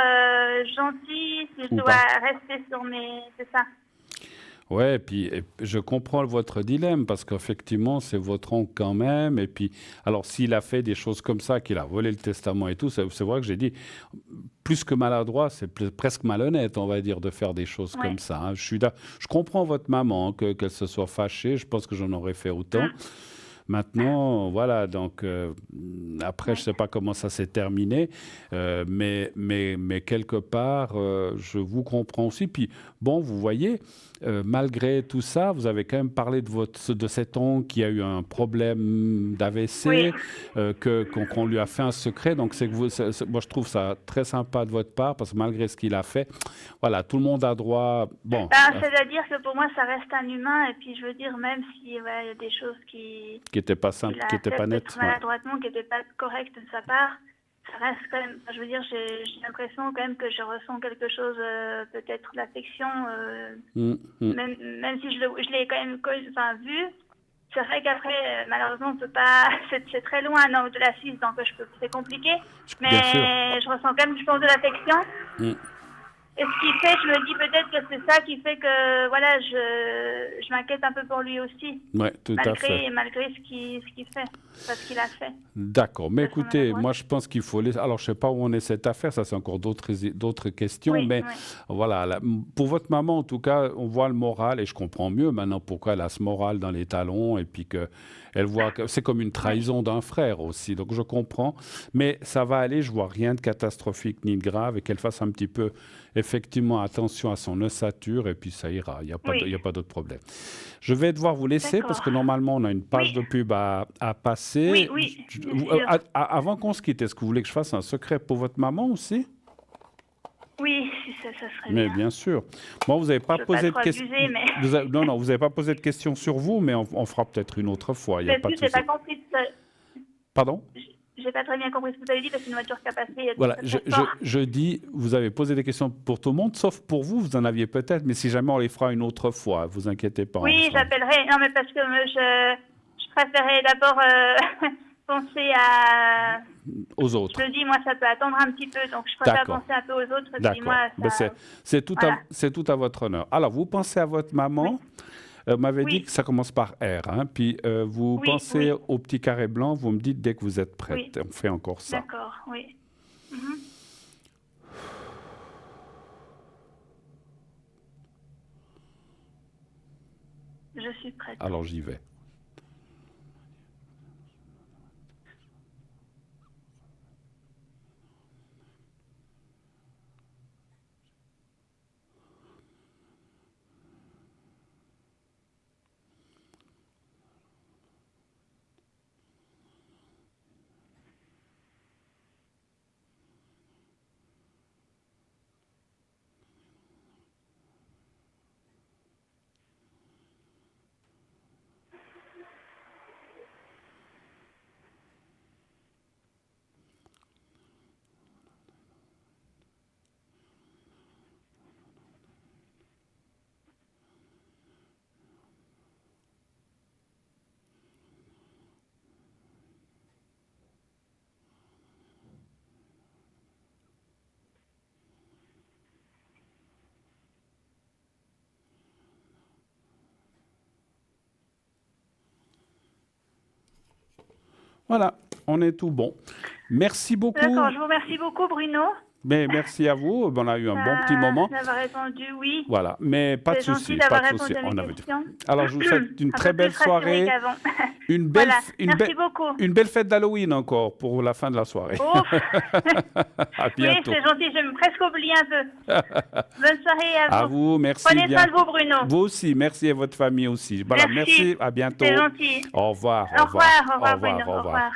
gentille, si je dois rester sur mes... C'est ça. Ouais, et puis je comprends votre dilemme, parce qu'effectivement, c'est votre oncle quand même. Et puis, alors, s'il a fait des choses comme ça, qu'il a volé le testament et tout, c'est vrai que j'ai dit, plus que maladroit, c'est presque malhonnête, on va dire, de faire des choses comme ça. Hein. Je comprends votre maman, qu'elle se soit fâchée. Je pense que j'en aurais fait autant. Maintenant, voilà, donc après, je ne sais pas comment ça s'est terminé, mais quelque part, je vous comprends aussi. Puis, bon, vous voyez, malgré tout ça, vous avez quand même parlé de cet oncle qui a eu un problème d'AVC, qu'on lui a fait un secret. Donc, moi, je trouve ça très sympa de votre part, parce que malgré ce qu'il a fait, voilà, tout le monde a droit... Bon, c'est-à-dire que pour moi, ça reste un humain, et puis je veux dire, même s'il y a des choses qui n'étaient pas simples, qui n'étaient pas nettes, maladroitement, qui n'étaient pas correctes de sa part, ça reste quand même, je veux dire, j'ai l'impression quand même que je ressens quelque chose, peut-être l'affection, même si je l'ai quand même vu. C'est vrai qu'après, malheureusement, on peut pas, c'est très loin de la Suisse, donc c'est compliqué, mais je ressens quand même, je pense, de l'affection. Et ce qui fait, je me dis peut-être que c'est ça qui fait que, voilà, je m'inquiète un peu pour lui aussi. Oui, tout à fait. Malgré ce qu'il fait, ce qu'il a fait. D'accord. Mais écoutez, moi, je pense qu'il faut... Alors, je ne sais pas où on est cette affaire, ça, c'est encore d'autres questions. Mais voilà, pour votre maman, en tout cas, on voit le moral, et je comprends mieux maintenant pourquoi elle a ce moral dans les talons, et puis qu'elle voit que c'est comme une trahison d'un frère aussi. Donc, je comprends. Mais ça va aller, je ne vois rien de catastrophique ni de grave, et qu'elle fasse un petit peu... effectivement, attention à son ossature, et puis ça ira. Il n'y a pas d'autre problème. Je vais devoir vous laisser, parce que normalement, on a une page de pub à passer. Oui. Avant qu'on se quitte, est-ce que vous voulez que je fasse un secret pour votre maman aussi? Oui, ça serait mais bien. Bien sûr. Bon, vous n'avez pas posé de questions. Non, vous n'avez pas posé de questions sur vous, mais on fera peut-être une autre fois. Il y a pas de souci. Pas compris. Pardon? j'ai pas très bien compris ce que vous avez dit parce que c'est une voiture qui a passé. Voilà, très fort. je dis, vous avez posé des questions pour tout le monde, sauf pour vous, vous en aviez peut-être, mais si jamais on les fera une autre fois, vous inquiétez pas. Oui, j'appellerai. Non, mais parce que je préférais d'abord penser aux autres. Je me dis, moi, ça peut attendre un petit peu, donc je préfère penser un peu aux autres. D'accord. Moi, c'est tout, voilà. Tout à votre honneur. Alors, vous pensez à votre maman. Vous m'avez dit que ça commence par R. Hein, puis vous pensez au petit carré blanc. Vous me dites dès que vous êtes prête. On fait encore ça. D'accord, oui. Je suis prête. Alors, j'y vais. Voilà, on est tout bon. Merci beaucoup. D'accord, je vous remercie beaucoup, Bruno. Mais merci à vous. On a eu un bon petit moment. D'avoir répondu, oui. Voilà, mais pas de souci. Pas de souci. Alors, je vous souhaite une très belle soirée. Une belle, merci beaucoup. Une belle fête d'Halloween encore pour la fin de la soirée. Oh. À bientôt. Oui, c'est gentil. Je me presque oublié un peu. Bonne soirée à vous. À vous, merci. Prenez soin de vous, Bruno. Vous aussi, merci à votre famille aussi. Voilà, merci. À bientôt. C'est gentil. Au revoir. Au revoir, Bruno. Au revoir.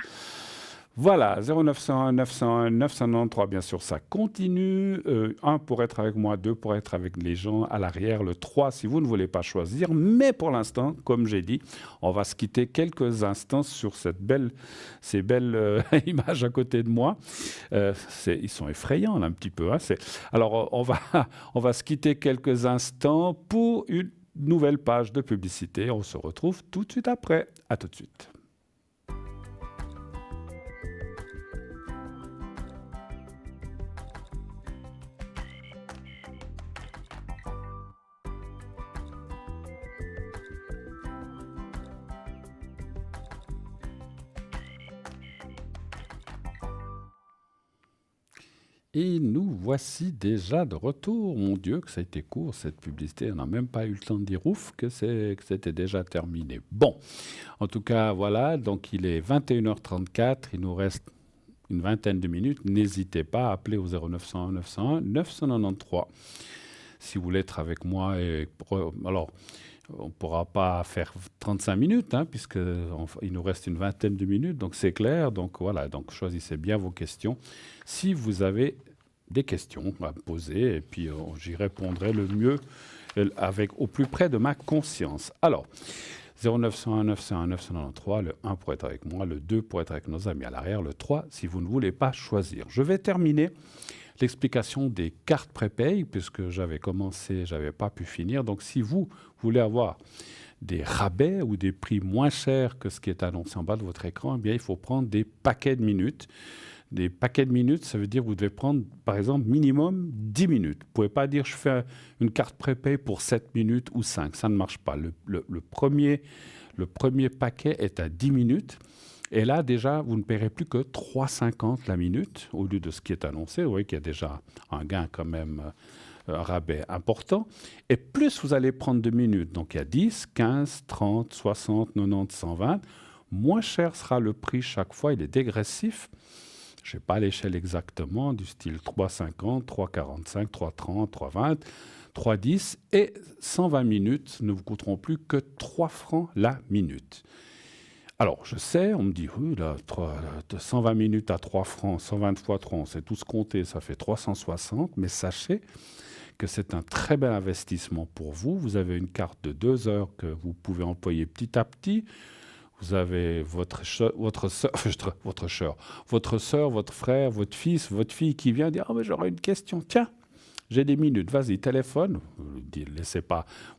Voilà, 0901 901 993, bien sûr, ça continue. 1 pour être avec moi, 2 pour être avec les gens à l'arrière, le 3 si vous ne voulez pas choisir. Mais pour l'instant, comme j'ai dit, on va se quitter quelques instants sur ces belles images à côté de moi. Ils sont effrayants là, un petit peu. Hein, alors, on va se quitter quelques instants pour une nouvelle page de publicité. On se retrouve tout de suite après. À tout de suite. Et nous voici déjà de retour. Mon Dieu, que ça a été court cette publicité. On n'a même pas eu le temps de dire ouf que c'était déjà terminé. Bon, en tout cas, voilà. Donc, il est 21h34. Il nous reste une vingtaine de minutes. N'hésitez pas à appeler au 0901 901 993 si vous voulez être avec moi. Alors, on ne pourra pas faire 35 minutes, hein, puisqu'il nous reste une vingtaine de minutes, donc c'est clair. Donc voilà, donc choisissez bien vos questions. Si vous avez des questions à me poser, et puis j'y répondrai le mieux au plus près de ma conscience. Alors, 0901 901 993, le 1 pour être avec moi, le 2 pour être avec nos amis à l'arrière, le 3 si vous ne voulez pas choisir. Je vais terminer l'explication des cartes prépay, puisque j'avais commencé, je n'avais pas pu finir. Donc, si vous voulez avoir des rabais ou des prix moins chers que ce qui est annoncé en bas de votre écran, eh bien, il faut prendre des paquets de minutes. Des paquets de minutes, ça veut dire que vous devez prendre, par exemple, minimum 10 minutes. Vous ne pouvez pas dire je fais une carte prépay pour 7 minutes ou 5. Ça ne marche pas. Le premier paquet est à 10 minutes. Et là, déjà, vous ne paierez plus que 3,50 la minute au lieu de ce qui est annoncé. Vous voyez qu'il y a déjà un gain quand même, un rabais important. Et plus vous allez prendre de minutes, donc il y a 10, 15, 30, 60, 90, 120, moins cher sera le prix chaque fois. Il est dégressif. Je n'ai pas l'échelle exactement, du style 3,50, 3,45, 3,30, 3,20, 3,10. Et 120 minutes ne vous coûteront plus que 3 francs la minute. Alors, je sais, on me dit, oui, là, 120 minutes à 3 francs, 120 fois 3, on sait tous compter, ça fait 360, mais sachez que c'est un très bel investissement pour vous. Vous avez une carte de 2 heures que vous pouvez employer petit à petit. vous avez votre sœur, votre frère, votre fils, votre fille qui vient dire « Ah, mais j'aurais une question. Tiens, j'ai des minutes. Vas-y, téléphone. »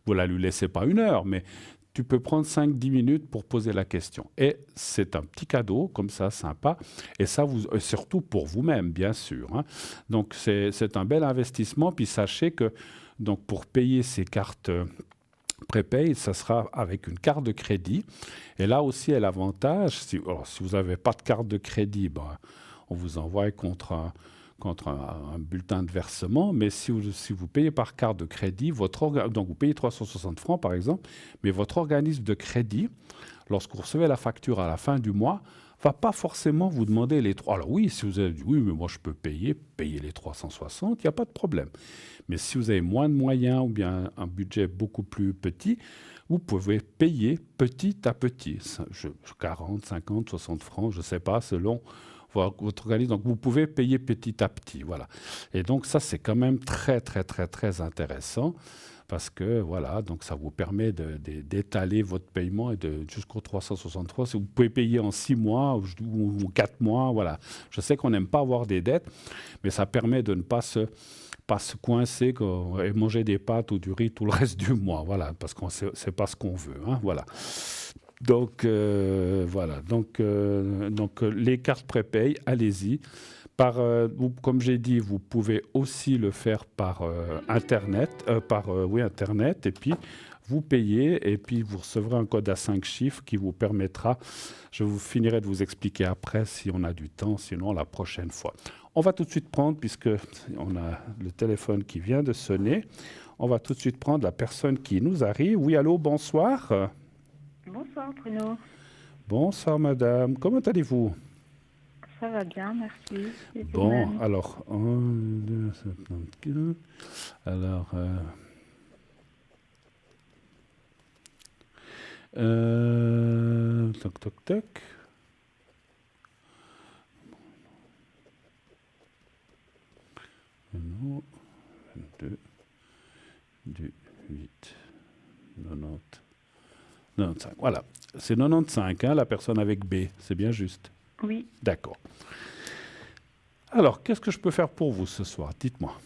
Vous la lui laissez pas 1 heure, mais tu peux prendre 5-10 minutes pour poser la question. Et c'est un petit cadeau, comme ça, sympa. Et ça, surtout pour vous-même, bien sûr. Hein. Donc, c'est un bel investissement. Puis, sachez que donc, pour payer ces cartes prépay, ça sera avec une carte de crédit. Et là aussi, il y a l'avantage, si vous n'avez pas de carte de crédit, on vous envoie contre un bulletin de versement, mais si vous payez par carte de crédit, donc vous payez 360 francs par exemple, mais votre organisme de crédit, lorsque vous recevez la facture à la fin du mois, va pas forcément vous demander les 3. Alors oui, si vous avez dit oui, mais moi je peux payer les 360, il n'y a pas de problème. Mais si vous avez moins de moyens ou bien un budget beaucoup plus petit, vous pouvez payer petit à petit, 40, 50, 60 francs, je ne sais pas, selon votre organisme. Donc, vous pouvez payer petit à petit. Voilà. Et donc, ça, c'est quand même très, très, très, très intéressant parce que, voilà, donc ça vous permet d'étaler votre paiement et jusqu'au 363. Si vous pouvez payer en 6 mois ou 4 mois, voilà. Je sais qu'on n'aime pas avoir des dettes, mais ça permet de ne pas se coincer et manger des pâtes ou du riz tout le reste du mois. Voilà, parce que c'est pas ce qu'on veut. Hein, voilà. Donc, voilà. Donc, les cartes prépay, allez-y. Comme j'ai dit, vous pouvez aussi le faire par Internet. Internet. Et puis, vous payez et puis vous recevrez un code à 5 chiffres qui vous permettra, je vous finirai de vous expliquer après si on a du temps, sinon la prochaine fois. On va tout de suite prendre, puisque on a le téléphone qui vient de sonner, on va tout de suite prendre la personne qui nous arrive. Oui, allô, bonsoir. Bonsoir Bruno. Bonsoir madame, comment allez-vous? Ça va bien, merci. Et Bon, vous-même? alors, 1, 2, 75. Alors, toc, toc, toc. Non, 22, du 8, 90, 95. Voilà, c'est 95, hein, la personne avec B, c'est bien juste? Oui. D'accord. Alors, qu'est-ce que je peux faire pour vous ce soir? Dites-moi.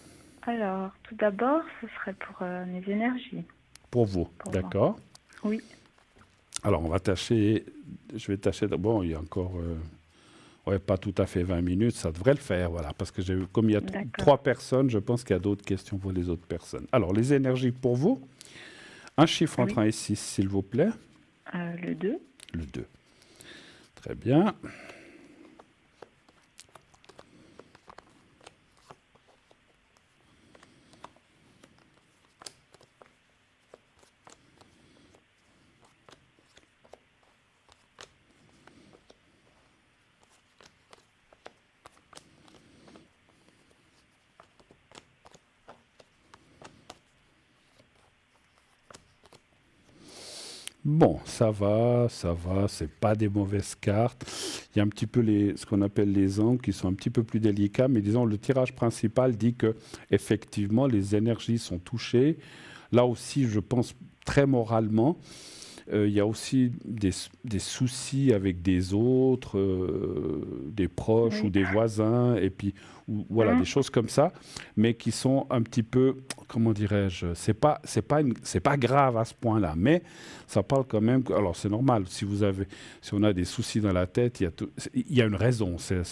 Alors, tout d'abord, ce serait pour mes énergies. Pour vous, d'accord. Oui. Alors, je vais tâcher, bon, il y a encore, pas tout à fait 20 minutes, ça devrait le faire, voilà, parce que comme il y a 3 personnes, je pense qu'il y a d'autres questions pour les autres personnes. Alors, les énergies pour vous, un chiffre entre 1 et 6, s'il vous plaît. Le 2. Le 2. Très bien. Bon, ça va, c'est pas des mauvaises cartes. Il y a un petit peu ce qu'on appelle les angles qui sont un petit peu plus délicats, mais disons le tirage principal dit que effectivement les énergies sont touchées. Là aussi, je pense très moralement. Il y a aussi des soucis avec des autres, des proches ou des voisins, et puis voilà, des choses comme ça, mais qui sont un petit peu, comment dirais-je, c'est pas grave à ce point-là, mais ça parle quand même. Alors c'est normal, si on a des soucis dans la tête, il y a une raison, ça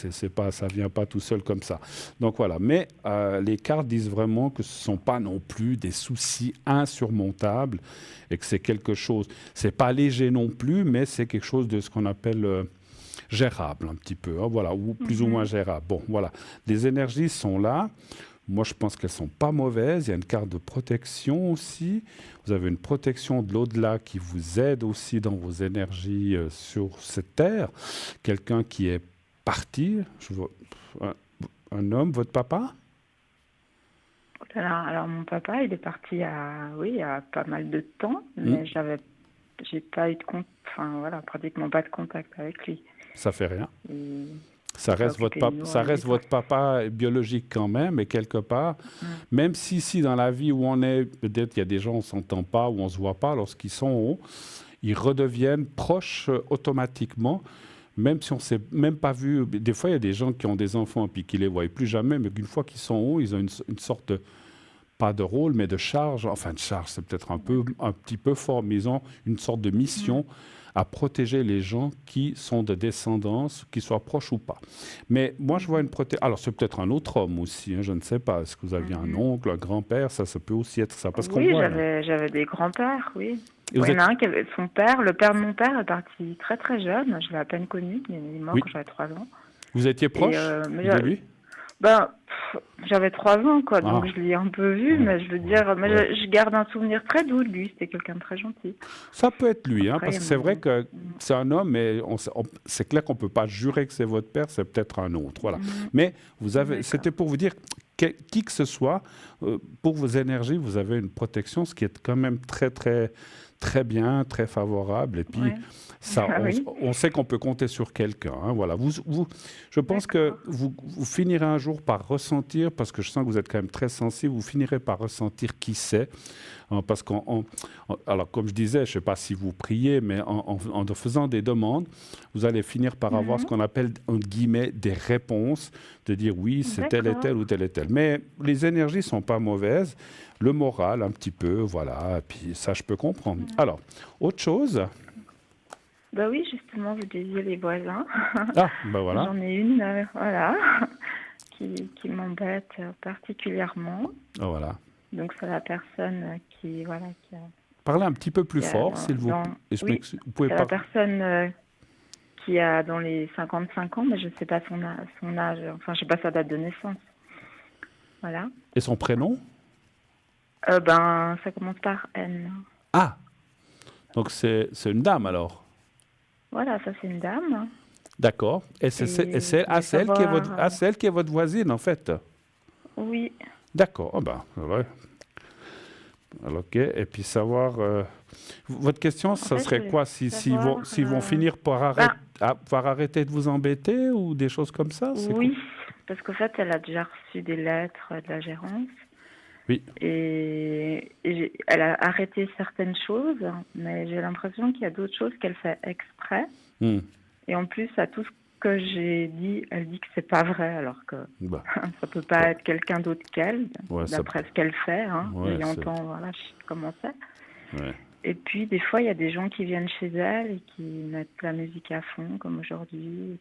vient pas tout seul comme ça. Donc voilà, mais les cartes disent vraiment que ce sont pas non plus des soucis insurmontables et que c'est quelque chose, c'est pas léger non plus, mais c'est quelque chose de ce qu'on appelle gérable un petit peu, hein, voilà, ou plus ou moins gérable. Bon, voilà, les énergies sont là. Moi, je pense qu'elles sont pas mauvaises. Il y a une carte de protection aussi. Vous avez une protection de l'au-delà qui vous aide aussi dans vos énergies sur cette terre. Quelqu'un qui est parti, un homme, votre papa? Alors mon papa, il est parti il y a pas mal de temps, mais j'ai pas eu de pratiquement pas de contact avec lui. Ça fait rien. Ça reste votre papa biologique quand même, et quelque part, même si dans la vie où on est, peut-être il y a des gens on s'entend pas ou on se voit pas lorsqu'ils sont hauts, ils redeviennent proches automatiquement, même si on ne s'est même pas vu. Des fois, il y a des gens qui ont des enfants et puis qui ne les voient plus jamais, mais qu'une fois qu'ils sont hauts, ils ont une sorte de, pas de rôle, mais de charge. Enfin, de charge, c'est peut-être un petit peu fort, mais ils ont une sorte de mission à protéger les gens qui sont de descendance, qu'ils soient proches ou pas. Mais moi, je vois une protection. Alors, c'est peut-être un autre homme aussi, hein, je ne sais pas. Est-ce que vous aviez un oncle, un grand-père? Ça peut aussi être ça. Parce qu'on Oui, voit, j'avais des grands-pères, oui. Et Il vous y en a êtes- un qui avait son père. Le père de mon père est parti très très jeune. Je l'ai à peine connu. Il est mort Oui. quand j'avais 3 ans. Vous étiez proche mais de lui? Ben, j'avais 3 ans, quoi, donc Ah. je l'ai un peu vu, Ouais. mais je veux dire, mais Ouais. je garde un souvenir très doux de lui. C'était quelqu'un de très gentil. Ça peut être lui, hein, Après, parce que il y c'est a vrai que c'est un homme, mais c'est clair qu'on ne peut pas jurer que c'est votre père, c'est peut-être un autre. Voilà. Mais c'était pour vous dire, qui que ce soit, pour vos énergies, vous avez une protection, ce qui est quand même très, très, très bien, très favorable. Et puis, Ouais. ça, Ah oui. on sait qu'on peut compter sur quelqu'un. Hein, voilà. Je pense que vous finirez un jour par ressentir, parce que je sens que vous êtes quand même très sensible, vous finirez par ressentir qui c'est. Hein, parce alors, comme je disais, je ne sais pas si vous priez, mais en faisant des demandes, vous allez finir par avoir ce qu'on appelle, entre guillemets, des réponses, de dire oui, c'est tel et D'accord. tel ou tel et tel. Mais les énergies ne sont pas mauvaises, le moral un petit peu, voilà, et puis ça, je peux comprendre. Alors, autre chose? Bah oui, justement, vous disiez les voisins. Ah, ben voilà. J'en ai une, voilà, qui m'embête particulièrement. Ah, voilà. Donc c'est la personne voilà, qui a... Parlez un petit peu plus qui a fort, s'il vous plaît. Oui, Vous pouvez c'est pas... la personne qui a dans les 55 ans, mais je ne sais pas son âge, enfin je ne sais pas sa date de naissance. Voilà. Et son prénom? Ben, ça commence par N. Ah, donc c'est une dame alors. Voilà, ça c'est une dame. D'accord. Et c'est celle qui est votre voisine en fait. Oui. D'accord. Ah ben, ouais. Alors, ok. Et puis savoir. Votre question, ça fait, serait je quoi voulais s'ils vont finir par arrêter de vous embêter ou des choses comme ça? Oui, parce qu'en fait, elle a déjà reçu des lettres de la gérance. Oui. Et elle a arrêté certaines choses, mais j'ai l'impression qu'il y a d'autres choses qu'elle fait exprès. Et en plus, à tout ce que j'ai dit, elle dit que c'est pas vrai, alors que ça peut pas être quelqu'un d'autre qu'elle, d'après ce qu'elle fait. Hein, ouais, j'entends, voilà, je sais comment c'est. Ouais. Et puis, des fois, il y a des gens qui viennent chez elle et qui mettent la musique à fond, comme aujourd'hui.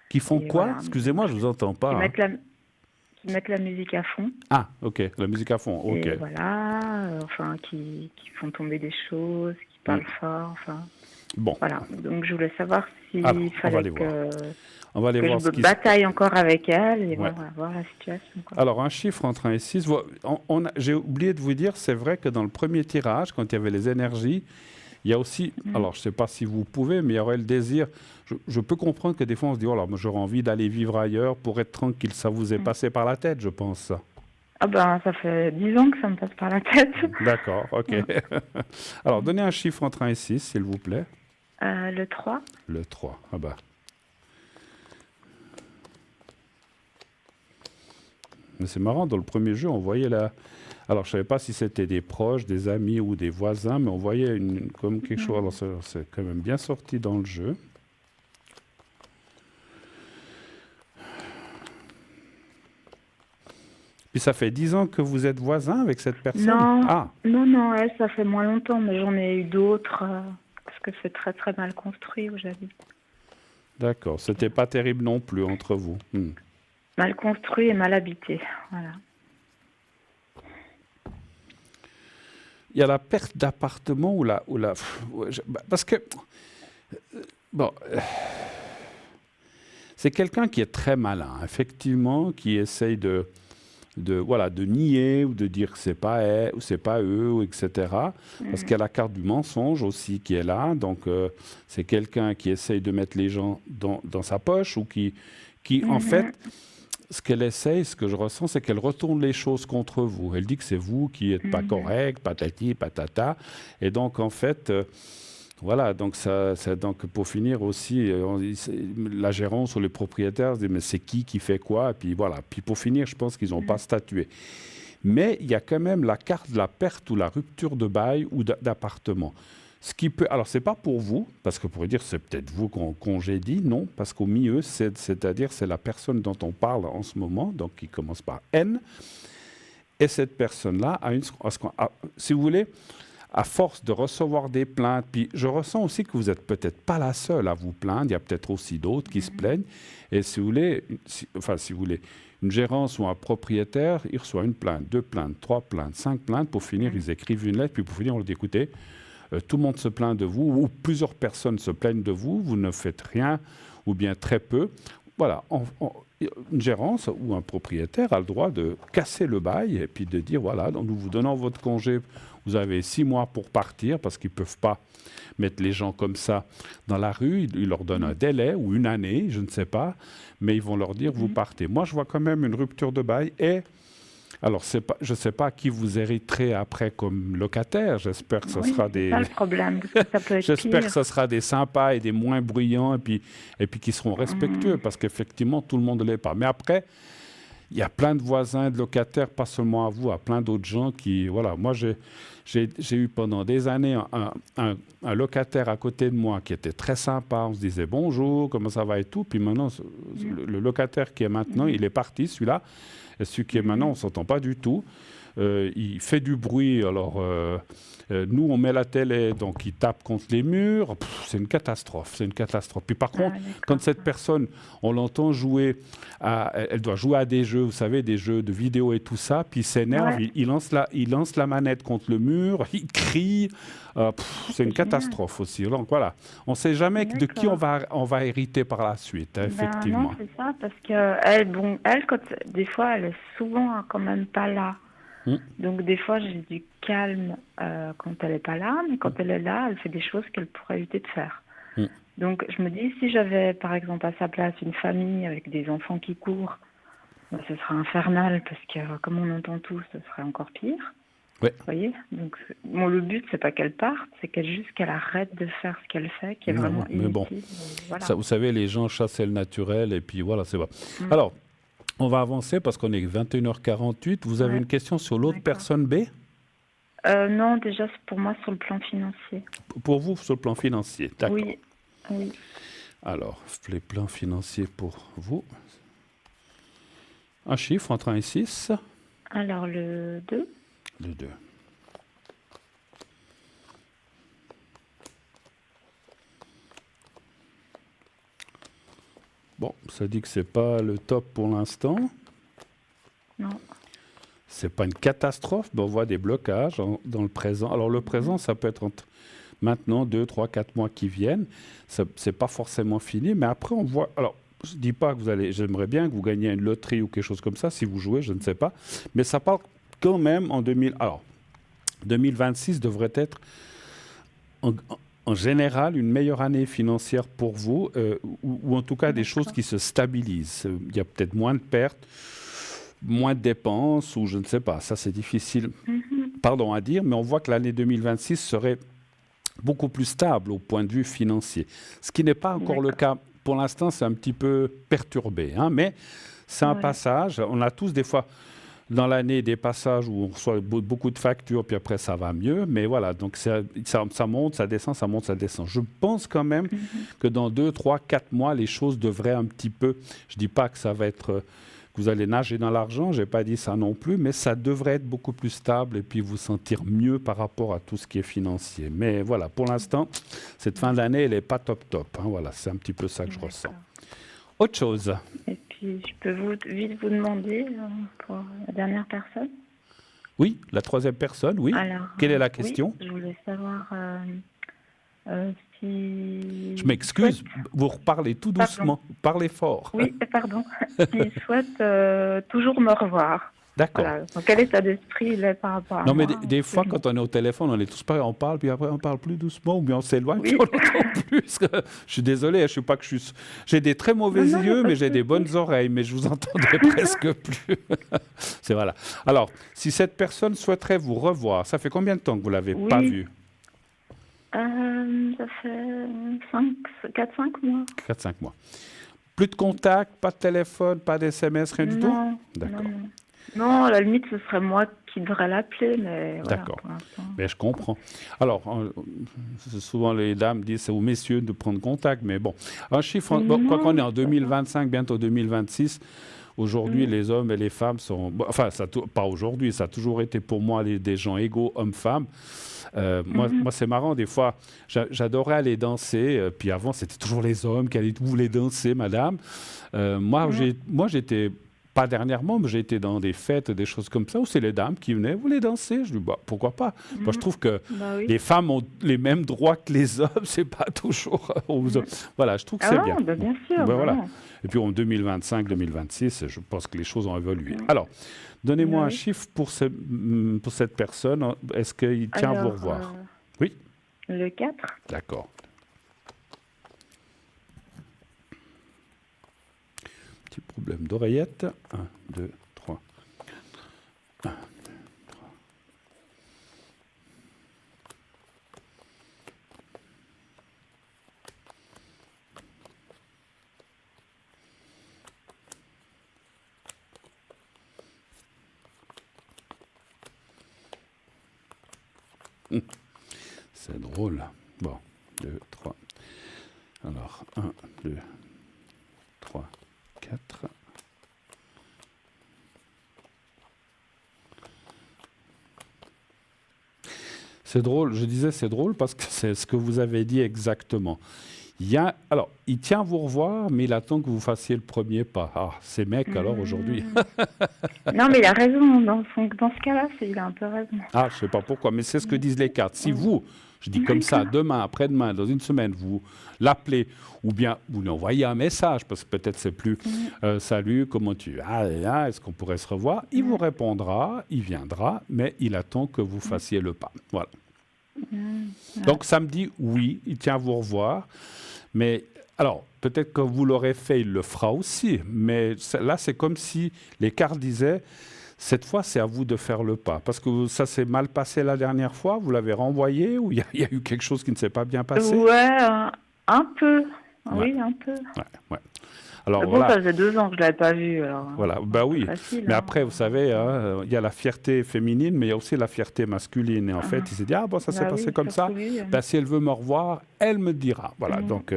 Qui font quoi? Voilà. Excusez-moi, je vous entends pas. Qui mettent la musique à fond. Ah, ok, la musique à fond, ok. Et voilà, enfin, qui font tomber des choses, qui parlent fort, enfin. Bon. Voilà, donc je voulais savoir s'il on fallait va aller voir je bataille encore avec elle et voilà, voir la situation. Quoi. Alors, un chiffre entre 1 et 6, j'ai oublié de vous dire, c'est vrai que dans le premier tirage, quand il y avait les énergies, il y a aussi, alors je ne sais pas si vous pouvez, mais il y aurait le désir, je peux comprendre que des fois on se dit, oh là, moi j'aurais envie d'aller vivre ailleurs pour être tranquille, ça vous est passé par la tête, je pense ça. Ah ben, ça fait 10 ans que ça me passe par la tête. D'accord, ok. Alors, donnez un chiffre entre 1 et 6, s'il vous plaît. Le 3. Le 3, ah bah. Mais c'est marrant, dans le premier jeu, on voyait la... Alors, je ne savais pas si c'était des proches, des amis ou des voisins, mais on voyait comme quelque chose... Alors, c'est quand même bien sorti dans le jeu. Puis ça fait 10 ans que vous êtes voisin avec cette personne? Non, elle, ça fait moins longtemps, mais j'en ai eu d'autres, parce que c'est très très mal construit où j'habite. D'accord, c'était pas terrible non plus entre vous. Mal construit et mal habité, voilà. Il y a la perte d'appartement ou la parce que c'est quelqu'un qui est très malin, effectivement, qui essaye de nier ou de dire que c'est pas elle ou c'est pas eux, etc. Parce qu'il y a la carte du mensonge aussi qui est là. Donc c'est quelqu'un qui essaye de mettre les gens dans sa poche ou qui en fait, ce qu'elle essaye, ce que je ressens, c'est qu'elle retourne les choses contre vous. Elle dit que c'est vous qui n'êtes pas correct, patati, patata. Et donc en fait... Voilà, donc donc pour finir aussi, la gérance ou les propriétaires disent mais c'est qui fait quoi? Et puis voilà, puis pour finir, je pense qu'ils n'ont pas statué. Mais il y a quand même la carte de la perte ou la rupture de bail ou d'appartement. Ce qui peut, alors, ce n'est pas pour vous, parce que vous pourriez dire c'est peut-être vous qu'on congédie, non, parce qu'au milieu, c'est-à-dire c'est la personne dont on parle en ce moment, donc qui commence par N, et cette personne-là si vous voulez, à force de recevoir des plaintes, puis je ressens aussi que vous n'êtes peut-être pas la seule à vous plaindre, il y a peut-être aussi d'autres qui se plaignent, et si vous voulez, une gérance ou un propriétaire, il reçoit une plainte, 2 plaintes, 3 plaintes, 5 plaintes, pour finir, ils écrivent une lettre, puis pour finir, on leur dit, écoutez, tout le monde se plaint de vous, ou plusieurs personnes se plaignent de vous, vous ne faites rien, ou bien très peu. Voilà, une gérance ou un propriétaire a le droit de casser le bail et puis de dire, voilà, donc nous vous donnons votre congé, vous avez 6 mois pour partir, parce qu'ils ne peuvent pas mettre les gens comme ça dans la rue, ils leur donnent un délai ou une année, je ne sais pas, mais ils vont leur dire, vous partez. Moi, je vois quand même une rupture de bail et... Alors, je ne sais pas qui vous hériterez après comme locataire. J'espère que ce sera des... C'est ça le problème. Ça peut être J'espère pire. que ce sera des sympas et des moins bruyants et puis qui seront respectueux parce qu'effectivement, tout le monde ne l'est pas. Mais après, il y a plein de voisins, de locataires, pas seulement à vous, à plein d'autres gens qui... Voilà, moi, j'ai eu pendant des années un locataire à côté de moi qui était très sympa. On se disait bonjour, comment ça va et tout. Puis maintenant, le locataire qui est maintenant, il est parti, celui-là. Et celui qui est maintenant, on ne s'entend pas du tout. Il fait du bruit. Alors, nous, on met la télé, donc il tape contre les murs. C'est une catastrophe. C'est une catastrophe. Puis par contre, quand cette personne, on l'entend jouer, elle doit jouer à des jeux, vous savez, des jeux de vidéo et tout ça, puis il s'énerve, il lance la manette contre le mur, il crie. C'est une catastrophe aussi. Donc voilà, on ne sait jamais de qui on va hériter par la suite, effectivement. Non, c'est ça, parce qu'elle, des fois, elle est souvent quand même pas là. Donc des fois, j'ai du calme quand elle n'est pas là, mais quand elle est là, elle fait des choses qu'elle pourrait éviter de faire. Donc je me dis, si j'avais par exemple à sa place une famille avec des enfants qui courent, ce serait infernal, parce que comme on entend tous, ce serait encore pire. Ouais. Vous voyez, donc le but c'est pas qu'elle parte, c'est qu'elle arrête de faire ce qu'elle fait, qui est vraiment inutile. Mais bon, voilà. ça, vous savez, les gens chassaient le naturel et puis voilà, c'est vrai. Alors, on va avancer parce qu'on est 21h48. Vous avez une question sur l'autre personne B ? Non, déjà c'est pour moi sur le plan financier. Pour vous, sur le plan financier, d'accord. Oui. Alors, les plans financiers pour vous. Un chiffre entre 1 et 6. Alors le 2. Le 2. Bon, ça dit que c'est pas le top pour l'instant. Non. C'est pas une catastrophe, mais on voit des blocages dans le présent. Alors le présent, ça peut être entre maintenant 2, 3, 4 mois qui viennent. C'est pas forcément fini, mais après on voit... Alors, je dis pas que j'aimerais bien que vous gagniez une loterie ou quelque chose comme ça, si vous jouez, je ne sais pas. Mais ça parle quand même en 2026 devrait être en général une meilleure année financière pour vous, ou en tout cas des choses qui se stabilisent. Il y a peut-être moins de pertes, moins de dépenses, ou je ne sais pas. Ça, c'est difficile à dire, mais on voit que l'année 2026 serait beaucoup plus stable au point de vue financier. Ce qui n'est pas encore le cas. Pour l'instant, c'est un petit peu perturbé, mais c'est un passage. On a tous des fois dans l'année des passages où on reçoit beaucoup de factures, puis après ça va mieux. Mais voilà, donc ça monte, ça descend, ça monte, ça descend. Je pense quand même que dans 2, 3, 4 mois, les choses devraient un petit peu... Je ne dis pas que ça va être... que vous allez nager dans l'argent, je n'ai pas dit ça non plus, mais ça devrait être beaucoup plus stable et puis vous sentir mieux par rapport à tout ce qui est financier. Mais voilà, pour l'instant, cette fin d'année, elle n'est pas top. Voilà, c'est un petit peu ça que je ressens. Autre chose. Et puis, je peux vite vous demander pour la dernière personne. Oui, la troisième personne, oui. Alors, quelle est la question? Je voulais savoir si... Je m'excuse, vous reparlez tout doucement, parlez fort. Oui, pardon. S'il souhaite toujours me revoir. D'accord. Voilà. Dans quel état d'esprit il est par rapport à non, moi. mais des fois, quand on est au téléphone, on est tous pareils, on parle, puis après on parle plus doucement, ou bien on s'éloigne, puis on n'entend plus. Je suis désolé, je ne suis pas que j'ai des très mauvais yeux, mais j'ai des bonnes oreilles, mais je vous entendrai presque plus. C'est voilà. Alors, si cette personne souhaiterait vous revoir, ça fait combien de temps que vous ne l'avez pas vu? Ça fait 4-5 mois. 4-5 mois. Plus de contact, pas de téléphone, pas d'SMS, rien du tout? Non. D'accord. Non. Non, à la limite, ce serait moi qui devrais l'appeler, mais voilà, D'accord. pour l'instant. Mais je comprends. Alors, souvent les dames disent c'est aux messieurs de prendre contact, mais bon. Un chiffre, quoi qu'on est en 2025, bientôt 2026, aujourd'hui, les hommes et les femmes sont... Enfin, pas aujourd'hui, ça a toujours été pour moi des gens égaux, hommes-femmes. Moi, c'est marrant, des fois, j'adorais aller danser, puis avant, c'était toujours les hommes qui voulaient danser, madame. Moi, j'étais... Pas dernièrement, mais j'ai été dans des fêtes, des choses comme ça, où c'est les dames qui venaient, voulaient danser. Je dis, pourquoi pas? Moi, je trouve que les femmes ont les mêmes droits que les hommes, c'est pas toujours... Voilà, je trouve que c'est bien. Bien sûr. Voilà. Et puis en 2025, 2026, je pense que les choses ont évolué. Alors, donnez-moi un chiffre pour cette personne. Est-ce qu'il tient à vous revoir? Oui. Le 4. D'accord. Petit problème d'oreillette. 1, 2, 3. 1, 2, 3. C'est drôle. Bon, 2, 3. Alors, 1, 2, 3, 4. C'est drôle, je disais c'est drôle parce que c'est ce que vous avez dit exactement. Alors, il tient à vous revoir, mais il attend que vous fassiez le premier pas. Ah, ces mecs, alors, aujourd'hui. Non, mais il a raison. Dans ce cas-là, il a un peu raison. Ah, je ne sais pas pourquoi, mais c'est ce que disent les cartes. Si vous, je dis comme ça, demain, après-demain, dans une semaine, vous l'appelez, ou bien vous lui envoyez un message, parce que peut-être c'est plus salut, comment tu vas, est-ce qu'on pourrait se revoir? Il vous répondra, il viendra, mais il attend que vous fassiez le pas. Voilà. Donc, samedi, oui, il tient à vous revoir. Mais alors, peut-être que vous l'aurez fait, il le fera aussi. Mais là, c'est comme si les cartes disaient, cette fois, c'est à vous de faire le pas. Parce que ça s'est mal passé la dernière fois, vous l'avez renvoyé, ou il y a eu quelque chose qui ne s'est pas bien passé? Ouais, un peu. Oui, un peu. Ouais. Alors, bon, ça faisait 2 ans que je ne l'avais pas vu. Alors, voilà, oui. Facile, mais après, vous savez, il y a la fierté féminine, mais il y a aussi la fierté masculine. Et en fait, il s'est dit, ça s'est passé comme ça. Si elle veut me revoir, elle me dira. Voilà, donc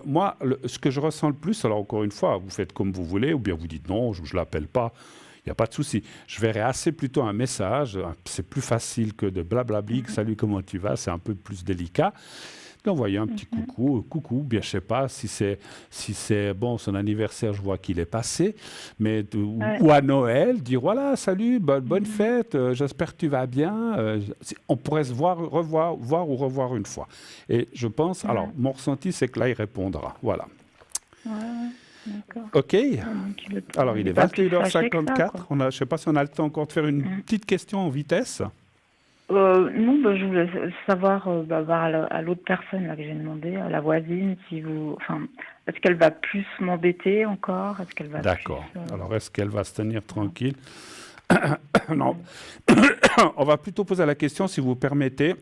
moi, ce que je ressens le plus, alors encore une fois, vous faites comme vous voulez, ou bien vous dites non, je ne l'appelle pas. Il n'y a pas de souci. Je verrai assez plutôt un message. C'est plus facile que de blablabli. Salut, comment tu vas? C'est un peu plus délicat. D'envoyer un petit coucou, bien je sais pas si c'est bon son anniversaire, je vois qu'il est passé, mais ou à Noël, dire voilà, salut, bonne fête, j'espère que tu vas bien. On pourrait se voir ou revoir une fois. Et je pense, alors mon ressenti c'est que là il répondra, voilà. D'accord. Ok. Alors il est 21h54. Je ne sais pas si on a le temps encore de faire une petite question en vitesse. Non, je voulais savoir à l'autre personne là, que j'ai demandé, à la voisine, est-ce qu'elle va plus m'embêter encore? Est-ce qu'elle va D'accord. Alors, est-ce qu'elle va se tenir tranquille? Non. On va plutôt poser la question, si vous permettez,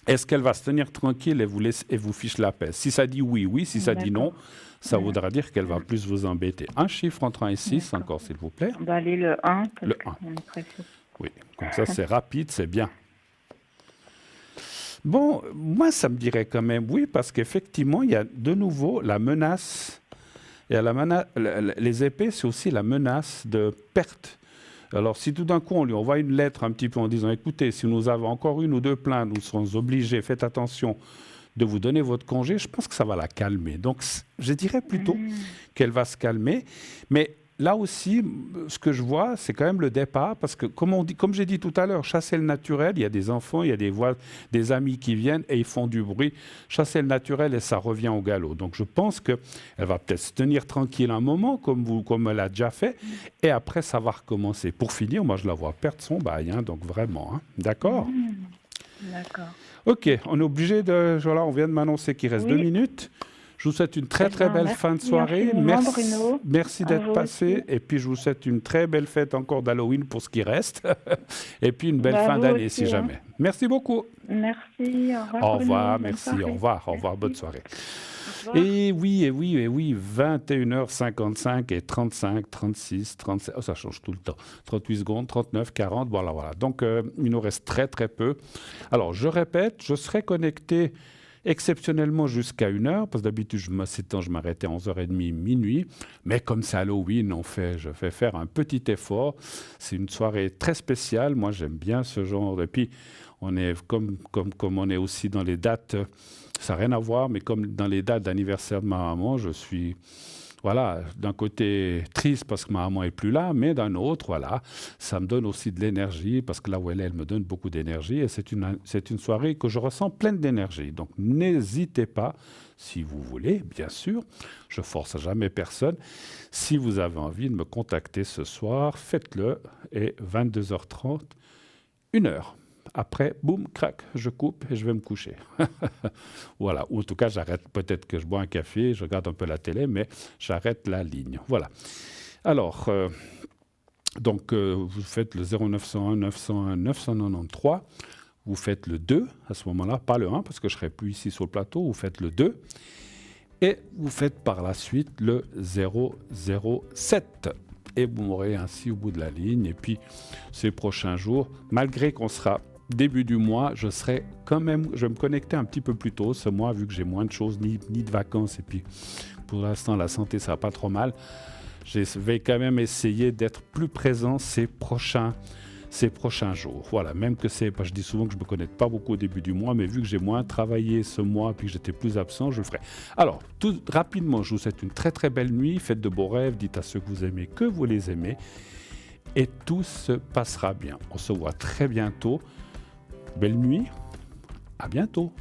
est-ce qu'elle va se tenir tranquille et vous fiche la paix? Si ça dit oui. Si ça dit non, ça voudra dire qu'elle va plus vous embêter. Un chiffre entre 1 et 6, encore, s'il vous plaît. On va aller le 1. Le 1. Oui, comme ça, c'est rapide, c'est bien. Bon, moi, ça me dirait quand même oui, parce qu'effectivement, il y a de nouveau la menace. Et les épées, c'est aussi la menace de perte. Alors, si tout d'un coup, on lui envoie une lettre un petit peu en disant, écoutez, si nous avons encore 1 ou 2 plaintes, nous serons obligés, faites attention, de vous donner votre congé, je pense que ça va la calmer. Donc, je dirais plutôt qu'elle va se calmer. Mais là aussi, ce que je vois, c'est quand même le départ, parce que comme j'ai dit tout à l'heure, chasser le naturel, il y a des enfants, il y a des amis qui viennent et ils font du bruit. Chasser le naturel et ça revient au galop. Donc je pense qu'elle va peut-être se tenir tranquille un moment, comme elle a déjà fait, et après ça va recommencer. Pour finir, moi je la vois perdre son bail, donc vraiment. D'accord? D'accord. Ok, on est obligé de... Voilà, on vient de m'annoncer qu'il reste 2 minutes. Je vous souhaite une très belle fin de soirée. Merci d'être passé. Aussi. Et puis, je vous souhaite une très belle fête encore d'Halloween pour ce qui reste. Et puis, une belle fin d'année, si jamais. Merci beaucoup. Merci. Au revoir. Merci. Au revoir. Au revoir. Bonne soirée. Et oui, 21h55 et 35, 36, 37, ça change tout le temps. 38 secondes, 39, 40, voilà. Donc, il nous reste très peu. Alors, je répète, je serai connecté exceptionnellement jusqu'à 1h, parce que d'habitude, je m'arrêtais à 11h30, minuit. Mais comme c'est Halloween, je vais faire un petit effort. C'est une soirée très spéciale. Moi, j'aime bien ce genre. Et puis, on est comme on est aussi dans les dates, ça n'a rien à voir, mais comme dans les dates d'anniversaire de ma maman, je suis, d'un côté triste parce que ma maman n'est plus là, mais d'un autre, ça me donne aussi de l'énergie, parce que là où elle me donne beaucoup d'énergie, et c'est une soirée que je ressens pleine d'énergie. Donc, n'hésitez pas, si vous voulez, bien sûr, je force jamais personne. Si vous avez envie de me contacter ce soir, faites-le, et 22h30, 1h. Après, boum, crac, je coupe et je vais me coucher. Voilà. Ou en tout cas, j'arrête. Peut-être que je bois un café, je regarde un peu la télé, mais j'arrête la ligne. Voilà. Alors, vous faites le 0901 901 993. Vous faites le 2 à ce moment-là, pas le 1, parce que je ne serai plus ici sur le plateau. Vous faites le 2. Et vous faites par la suite le 007. Et vous m'aurez ainsi au bout de la ligne. Et puis, ces prochains jours, malgré qu'on sera début du mois, je vais me connecter un petit peu plus tôt ce mois, vu que j'ai moins de choses, ni de vacances. Et puis, pour l'instant, la santé, ça va pas trop mal. Je vais quand même essayer d'être plus présent ces prochains jours. Voilà, même que je dis souvent que je me connecte pas beaucoup au début du mois, mais vu que j'ai moins travaillé ce mois, puis que j'étais plus absent, je le ferai. Alors, tout rapidement, je vous souhaite une très belle nuit, faites de beaux rêves, dites à ceux que vous aimez que vous les aimez, et tout se passera bien. On se voit très bientôt. Belle nuit, à bientôt.